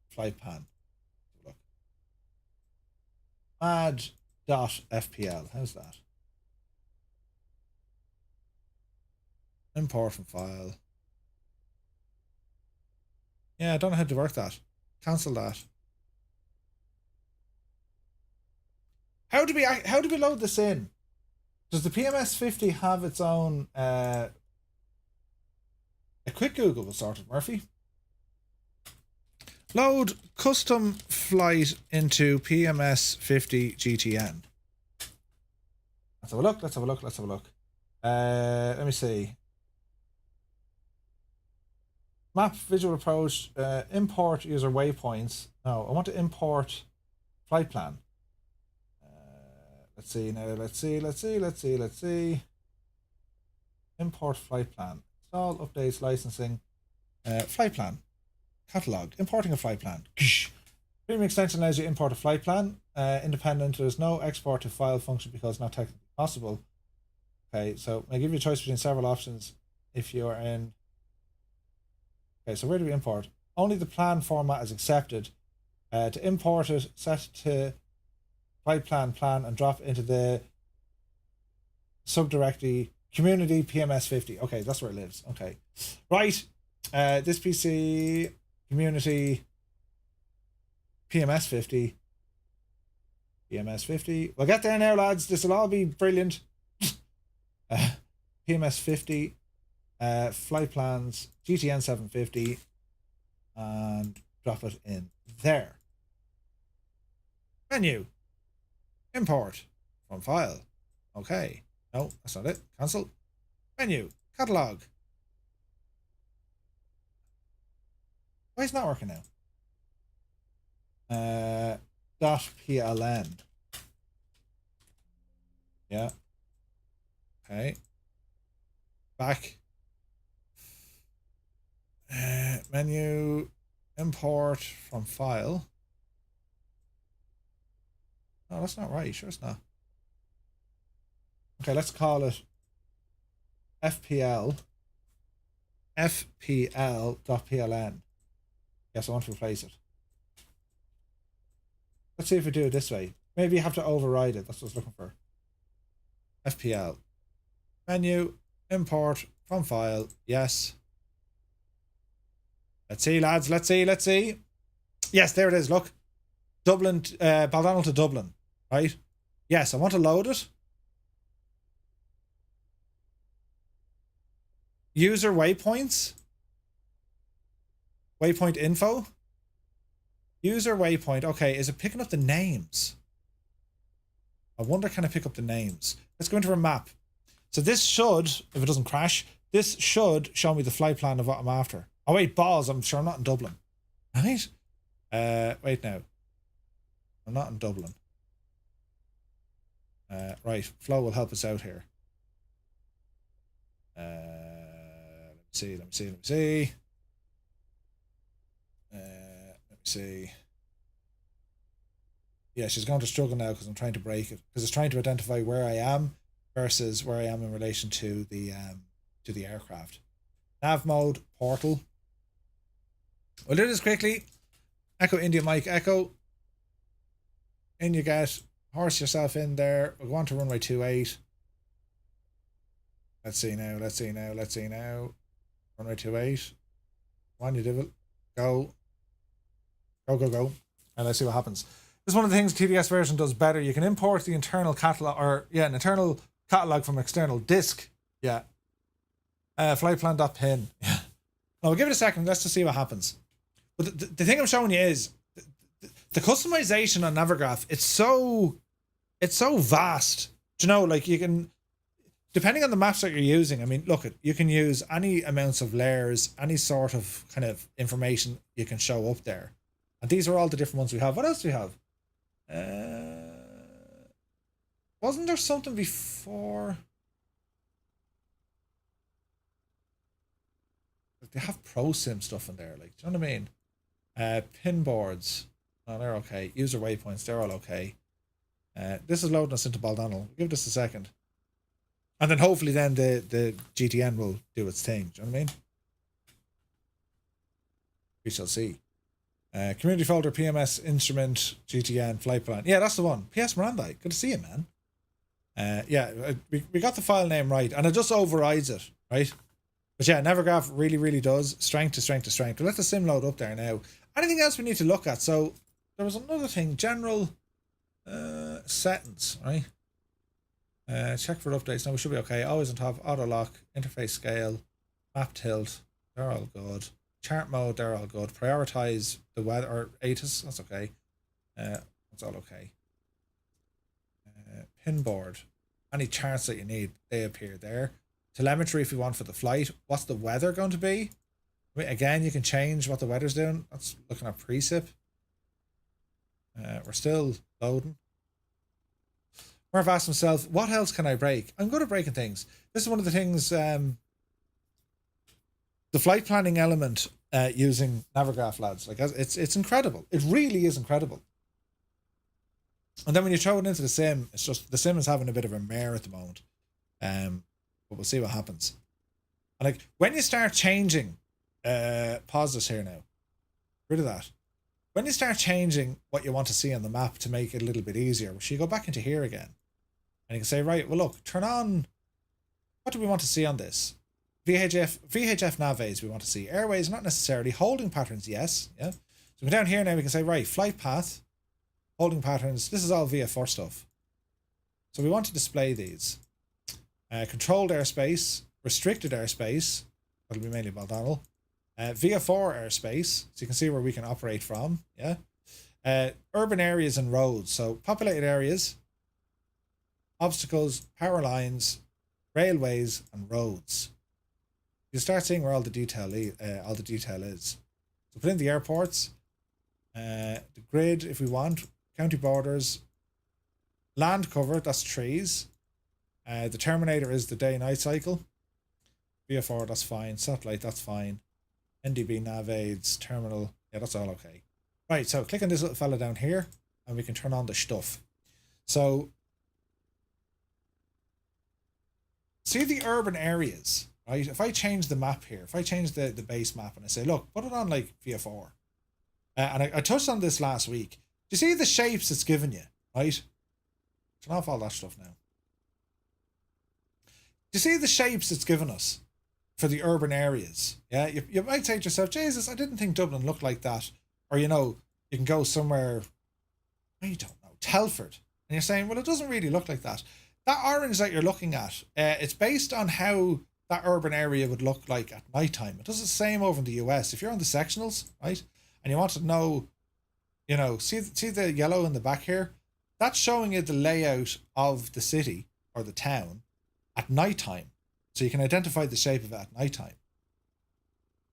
flight pan? Look. Add dot FPL. How's that? Import from file. Yeah, I don't know how to work that. Cancel that. How do we load this in? Does the PMS 50 have its own a quick Google will sort it, Murphy. Load custom flight into PMS 50 GTN. Let's have a look. Let's have a look. Let's have a look. Let me see. Map visual approach. Import user waypoints. No, I want to import flight plan. Let's see now. Let's see. Import flight plan. Install updates licensing. Flight plan. Catalog. Importing a flight plan. Premium extension allows you to import a flight plan. Independent. There's no export to file function because it's not technically possible. Okay, so I give you a choice between several options if you're in. Okay, so where do we import? Only the plan format is accepted. To import it, set to flight plan, and drop into the subdirectory community PMS 50. Okay, that's where it lives. Okay, right. This PC community PMS 50. PMS 50. We'll get there now, lads. This will all be brilliant. PMS 50. Flight plans, GTN 750, and drop it in there. Menu. Import from file. Okay. No, that's not it. Cancel. Menu. Catalog. Why is it not working now? .pln. Yeah. Okay. Back. Menu. Import from file. No, that's not right. Sure it's not. Okay, let's call it FPL. FPL.pln. Yes, I want to replace it. Let's see if we do it this way. Maybe you have to override it. That's what I was looking for. FPL. Menu. Import from file. Yes. Let's see, lads. Let's see. Yes, there it is. Look. Dublin, Baldonnel to Dublin. Right? Yes, I want to load it. User waypoints. Waypoint info. User waypoint. Okay, is it picking up the names? I wonder, can I pick up the names? Let's go into our map. So this should, if it doesn't crash, this should show me the flight plan of what I'm after. Oh wait, balls, I'm sure I'm not in Dublin. Right? Wait now. I'm not in Dublin. Right, Flo will help us out here. Let me see. Yeah, she's going to struggle now because I'm trying to break it. Because it's trying to identify where I am versus where I am in relation to the aircraft. Nav mode, portal. We'll do this quickly. Echo India Mike Echo. In you get. Horse yourself in there. We'll go on to runway 28. Let's see now. Runway 28. Come on, you devil. Go. Go. And let's see what happens. This is one of the things TDS version does better. You can import the internal catalog, an internal catalog from external disk. Yeah. Flightplan.pin. Yeah. Now we'll give it a second. Let's just see what happens. But the thing I'm showing you is the customization on Navigraph. It's so vast. Do you know, like you can, depending on the maps that you're using. I mean, look, you can use any amounts of layers, any sort of kind of information you can show up there. And these are all the different ones we have. What else do we have? Wasn't there something before? Like they have ProSim stuff in there. Like, do you know what I mean? Pin boards. Oh, they're okay. User waypoints. They're all okay. This is loading us into Baldonnel. Give this a second. And then hopefully then the GTN will do its thing. Do you know what I mean? We shall see. Community folder, PMS, instrument, GTN, flight plan. Yeah, that's the one. PS Miranda. Good to see you, man. Yeah, we got the file name right, and it just overrides it, right? But yeah, Navigraph really does. Strength to strength to strength. We'll let the sim load up there now. Anything else we need to look at? So there was another thing. General settings, right? Check for updates. No, we should be okay. Always on top. Auto lock, interface scale, map tilt. They're all good. Chart mode, they're all good. Prioritize the weather, or ATIS, that's okay. That's all okay. Pin board. Any charts that you need, they appear there. Telemetry if you want for the flight. What's the weather going to be? I mean, again, you can change what the weather's doing. That's looking at precip. We're still loading. Murph asked himself, what else can I break? I'm good at breaking things. This is one of the things, the flight planning element using Navigraph, lads. Like, it's incredible. It really is incredible. And then when you throw it into the sim, it's just, the sim is having a bit of a mare at the moment. But we'll see what happens. And like, when you start changing, pause this here now. Rid of that. When you start changing what you want to see on the map to make it a little bit easier, so you go back into here again. And you can say, right, well, look, turn on, what do we want to see on this? VHF nav aids we want to see. Airways, not necessarily. Holding patterns, yes. Yeah. So we're down here now, we can say, right, flight path, holding patterns. This is all VFR stuff. So we want to display these. Controlled airspace, restricted airspace, that'll be mainly Baldonal. VFR airspace, so you can see where we can operate from. Yeah. Urban areas and roads, so populated areas, obstacles, power lines, railways, and roads. You start seeing where all the detail is. So put in the airports, the grid if we want, county borders, land cover, that's trees. The terminator is the day-night cycle. VFR, that's fine. Satellite, that's fine. NDB nav aids, terminal, yeah, that's all okay. Right, so click on this little fella down here, and we can turn on the stuff. So, see the urban areas, right? If I change the map here, if I change the base map and I say, look, put it on like VFR. And I touched on this last week. Do you see the shapes it's given you, right? Turn off all that stuff now. Do you see the shapes it's given us for the urban areas? Yeah, you might say to yourself, Jesus, I didn't think Dublin looked like that. Or, you know, you can go somewhere, I don't know, Telford. And you're saying, well, it doesn't really look like that. That orange that you're looking at, it's based on how that urban area would look like at nighttime. It does the same over in the US. If you're on the sectionals, right, and you want to know, you know, see the yellow in the back here? That's showing you the layout of the city or the town at nighttime. So you can identify the shape of it at nighttime.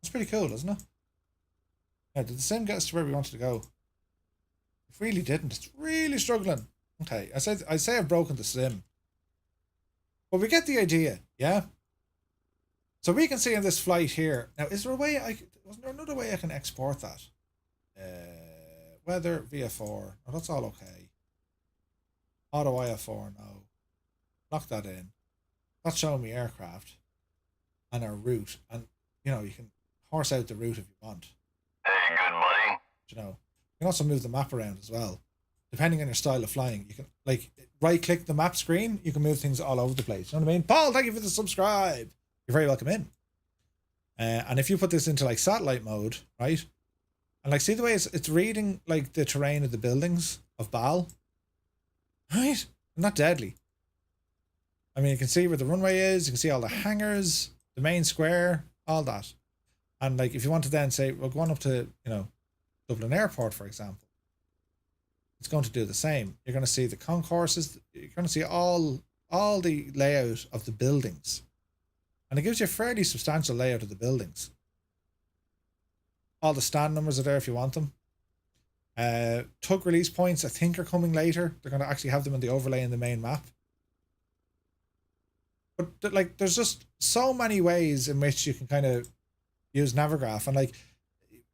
That's pretty cool, isn't it? Now, did the sim get us to where we wanted to go? It really didn't. It's really struggling. Okay, I say I've broken the sim. But we get the idea, yeah? So we can see in this flight here. Now, is there a way wasn't there another way I can export that? Weather, VFR. Oh, that's all okay. Auto IFR, no. Lock that in. That's showing me aircraft and our route. And, you know, you can horse out the route if you want. Hey, good buddy. You know, you can also move the map around as well. Depending on your style of flying, you can, like, right-click the map screen. You can move things all over the place. You know what I mean? Paul, thank you for the subscribe. You're very welcome in. And if you put this into, like, satellite mode, right? And, like, see the way it's reading, like, the terrain of the buildings of Bal? Right? Not deadly. I mean, you can see where the runway is. You can see all the hangars, the main square, all that. And, like, if you want to then say, well, going up to, you know, Dublin Airport, for example, it's going to do the same. You're going to see the concourses. You're going to see all the layout of the buildings. And it gives you a fairly substantial layout of the buildings. All the stand numbers are there if you want them. Tug release points, I think, are coming later. They're going to actually have them in the overlay in the main map. But, like, there's just so many ways in which you can kind of use Navigraph. And, like,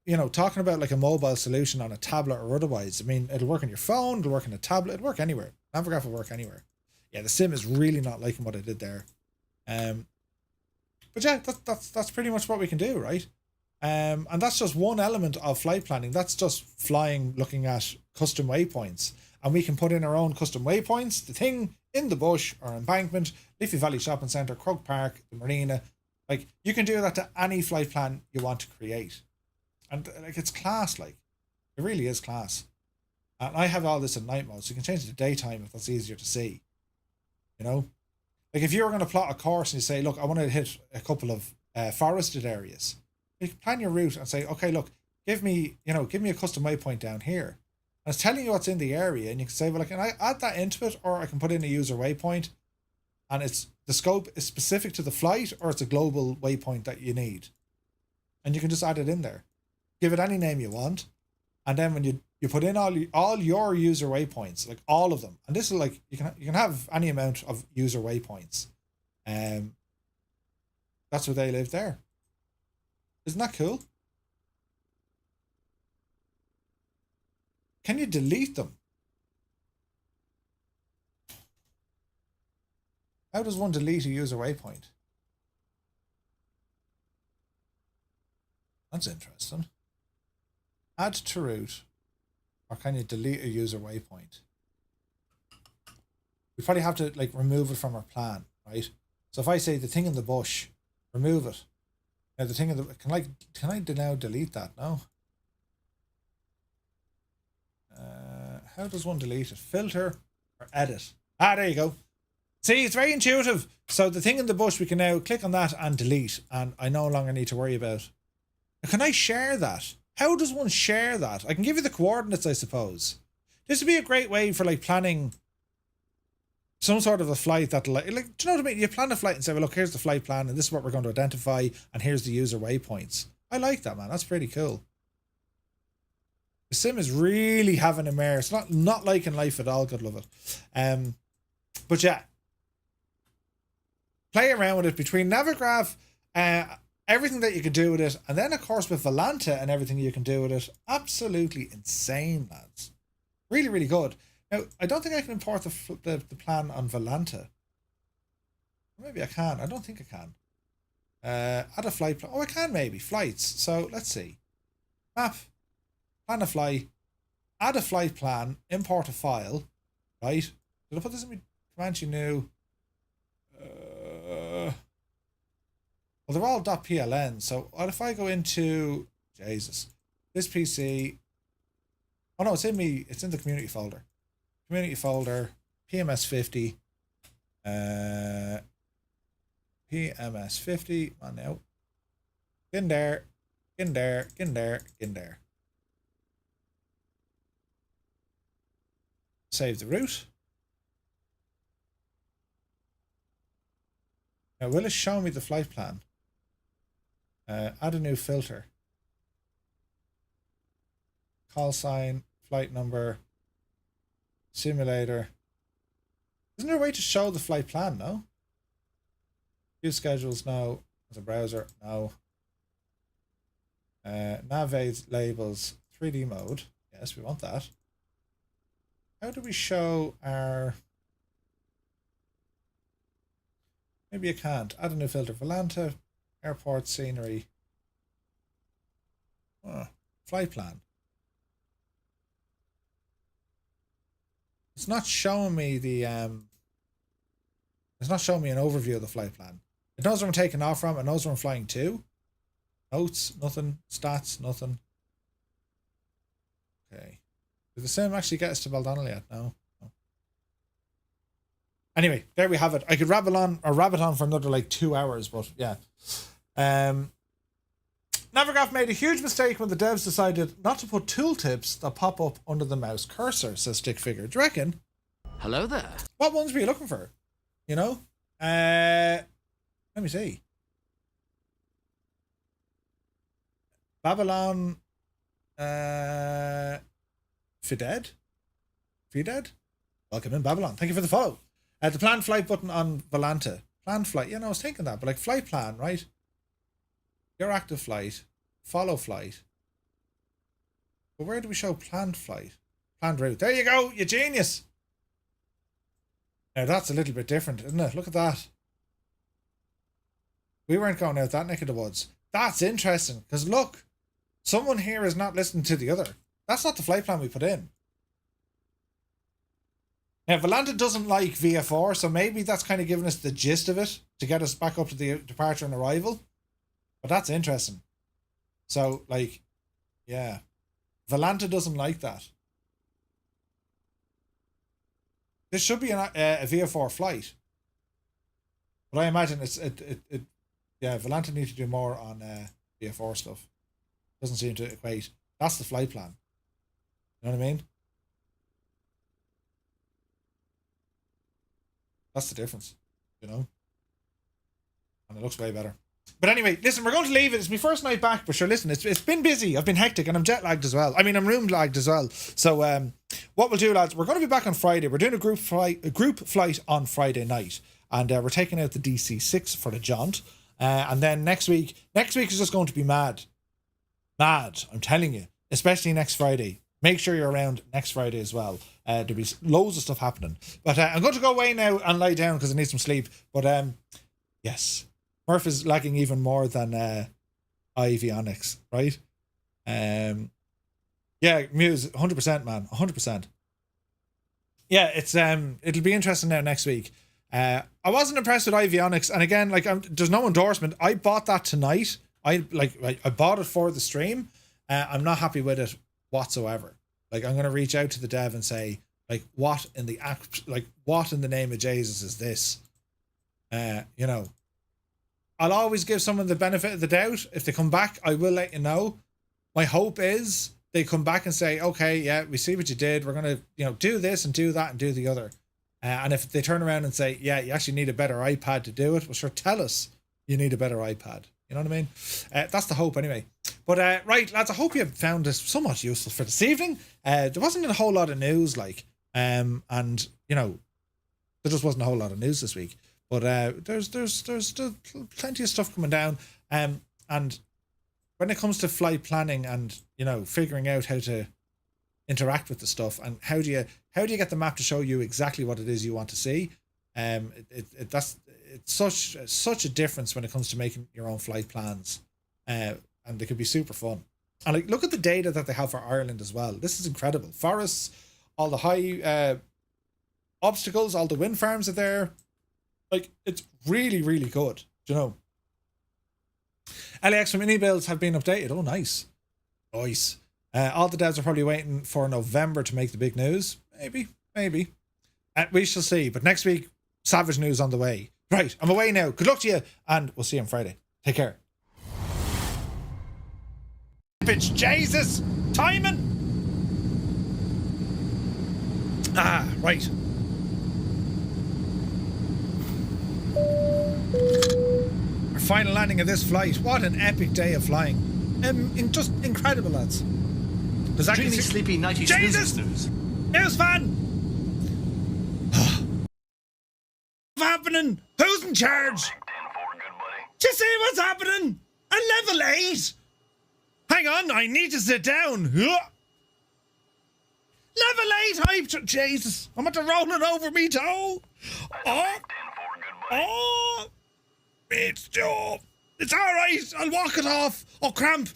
you know, talking about, like, a mobile solution on a tablet or otherwise, I mean, it'll work on your phone, it'll work on a tablet, it'll work anywhere. Navigraph will work anywhere. Yeah, the sim is really not liking what I did there. But yeah, that's pretty much what we can do, right? And that's just one element of flight planning. That's just flying, looking at custom waypoints. And we can put in our own custom waypoints. The thing in the bush or embankment, Liffey Valley Shopping Centre, Croke Park, the Marina. Like, you can do that to any flight plan you want to create. And, like, it's class, like. It really is class. And I have all this in night mode, so you can change it to daytime if that's easier to see. You know? Like, if you were going to plot a course and you say, look, I want to hit a couple of forested areas, You can plan your route and say, okay, look, give me a custom waypoint down here. And it's telling you what's in the area, and you can say, well, can I add that into it, or I can put in a user waypoint, and the scope is specific to the flight, or it's a global waypoint that you need. And you can just add it in there. Give it any name you want. And then when you put in all your user waypoints, like all of them, and this is like, you can have any amount of user waypoints. That's where they live there. Isn't that cool? Can you delete them? How does one delete a user waypoint? That's interesting. Add to route. Or can you delete a user waypoint? We probably have to like remove it from our plan, right? So if I say the thing in the bush, remove it. Now the thing in the, can I now delete that? No. How does one delete it? Filter or edit? Ah, there you go. See, it's very intuitive. So the thing in the bush, we can now click on that and delete, and I no longer need to worry about. Can I share that? How does one share that? I can give you the coordinates, I suppose. This would be a great way for like planning some sort of a flight that like, do you know what I mean? You plan a flight and say, well, look, here's the flight plan, and this is what we're going to identify, and here's the user waypoints. I like that, man. That's pretty cool. The sim is really having a mare. It's not like in life at all. God love it. But yeah, play around with it between Navigraph, everything that you can do with it, and then of course with Volanta and everything you can do with it. Absolutely insane, lads. Really, really good. Now, I don't think I can import the plan on Valanta. Maybe I can. I don't think I can. Add a flight plan. Oh, I can maybe. Flights. So let's see. Map. Plan a flight. Add a flight plan. Import a file. Right. Did I put this in my Comanche new? Well, they're all .pln. So what if I go into Jesus? This PC. Oh no, it's in the community folder. Community folder, PMS50, PMS50, on now, in there, in there, in there, in there. Save the route. Now will it show me the flight plan? Add a new filter. Call sign, flight number, simulator. Isn't there a way to show the flight plan? No. View schedules, no. As a browser, no. Nav aids, labels, 3D mode. Yes, we want that. How do we show our... Maybe you can't. Add a new filter. Valanta, airport scenery. Oh, flight plan. It's not showing me the it's not showing me an overview of the flight plan. It knows where I'm taking off from, it knows where I'm flying to. Notes, nothing. Stats, nothing. Okay. Did the sim actually get us to Baldonnel yet? No. Anyway, there we have it. I could rabbit on for another like 2 hours, but yeah. Navigraph made a huge mistake when the devs decided not to put tooltips that pop up under the mouse cursor, says Stickfigure. Do you reckon? Hello there. What ones were you looking for? You know? Let me see. Babylon. Fided? Welcome in, Babylon. Thank you for the follow. The plan flight button on Volanta. Plan flight. Yeah, no, I was thinking that, but like flight plan, right? Your active flight, follow flight. But where do we show planned flight? Planned route. There you go, you genius. Now that's a little bit different, isn't it? Look at that. We weren't going out that neck of the woods. That's interesting, because look, someone here is not listening to the other. That's not the flight plan we put in. Now, Valanta doesn't like VFR, so maybe that's kind of giving us the gist of it to get us back up to the departure and arrival. But that's interesting. So, like, yeah. Valanta doesn't like that. This should be a VFR flight. But I imagine yeah, Valanta needs to do more on VFR stuff. Doesn't seem to equate. That's the flight plan. You know what I mean? That's the difference, you know? And it looks way better. But anyway, listen, we're going to leave it. It's my first night back, but sure, listen, it's been busy. I've been hectic and I'm jet lagged as well. I mean, I'm room lagged as well. So what we'll do, lads, we're going to be back on Friday. We're doing a group flight on Friday night. And we're taking out the DC-6 for the jaunt. And then next week is just going to be mad. Mad, I'm telling you. Especially next Friday. Make sure you're around next Friday as well. There'll be loads of stuff happening. But I'm going to go away now and lie down because I need some sleep. But yes, Murph is lagging even more than EYEVIONICS, right? Yeah, Muse, 100%, man, 100%. Yeah, it's it'll be interesting now next week. I wasn't impressed with EYEVIONICS, and again, like, there's no endorsement. I bought that tonight. I bought it for the stream. I'm not happy with it whatsoever. Like, I'm gonna reach out to the dev and say, like, what in the name of Jesus is this? You know, I'll always give someone the benefit of the doubt. If they come back, I will let you know. My hope is they come back and say, okay, yeah, we see what you did. We're gonna, you know, do this and do that and do the other. And if they turn around and say, yeah, you actually need a better iPad to do it, well, sure, tell us you need a better iPad. You know what I mean? That's the hope anyway. But right, lads, I hope you found this somewhat useful for this evening. There wasn't a whole lot of news, like, and, you know, there just wasn't a whole lot of news this week. But there's still plenty of stuff coming down. And when it comes to flight planning and, you know, figuring out how to interact with the stuff and how do you get the map to show you exactly what it is you want to see, it's such a difference when it comes to making your own flight plans, and they could be super fun. And like, look at the data that they have for Ireland as well. This is incredible. Forests, all the high obstacles, all the wind farms are there. Like, it's really, really good. Do you know? LAX from mini builds have been updated. Oh, nice. Nice. All the devs are probably waiting for November to make the big news. Maybe. We shall see. But next week, savage news on the way. Right, I'm away now. Good luck to you, and we'll see you on Friday. Take care. Bitch, Jesus! Timing! Ah, right. Our final landing of this flight. What an epic day of flying. Just incredible, lads. Does that Dreamy, sleepy, nighty, Jesus! snooze. News fan! What's happening? Who's in charge? Do you see what's happening? A level 8? Hang on, I need to sit down. Level 8 hype. Jesus, I'm about to roll it over me toe. Oh, it's all right. I'll walk it off. Oh, cramp.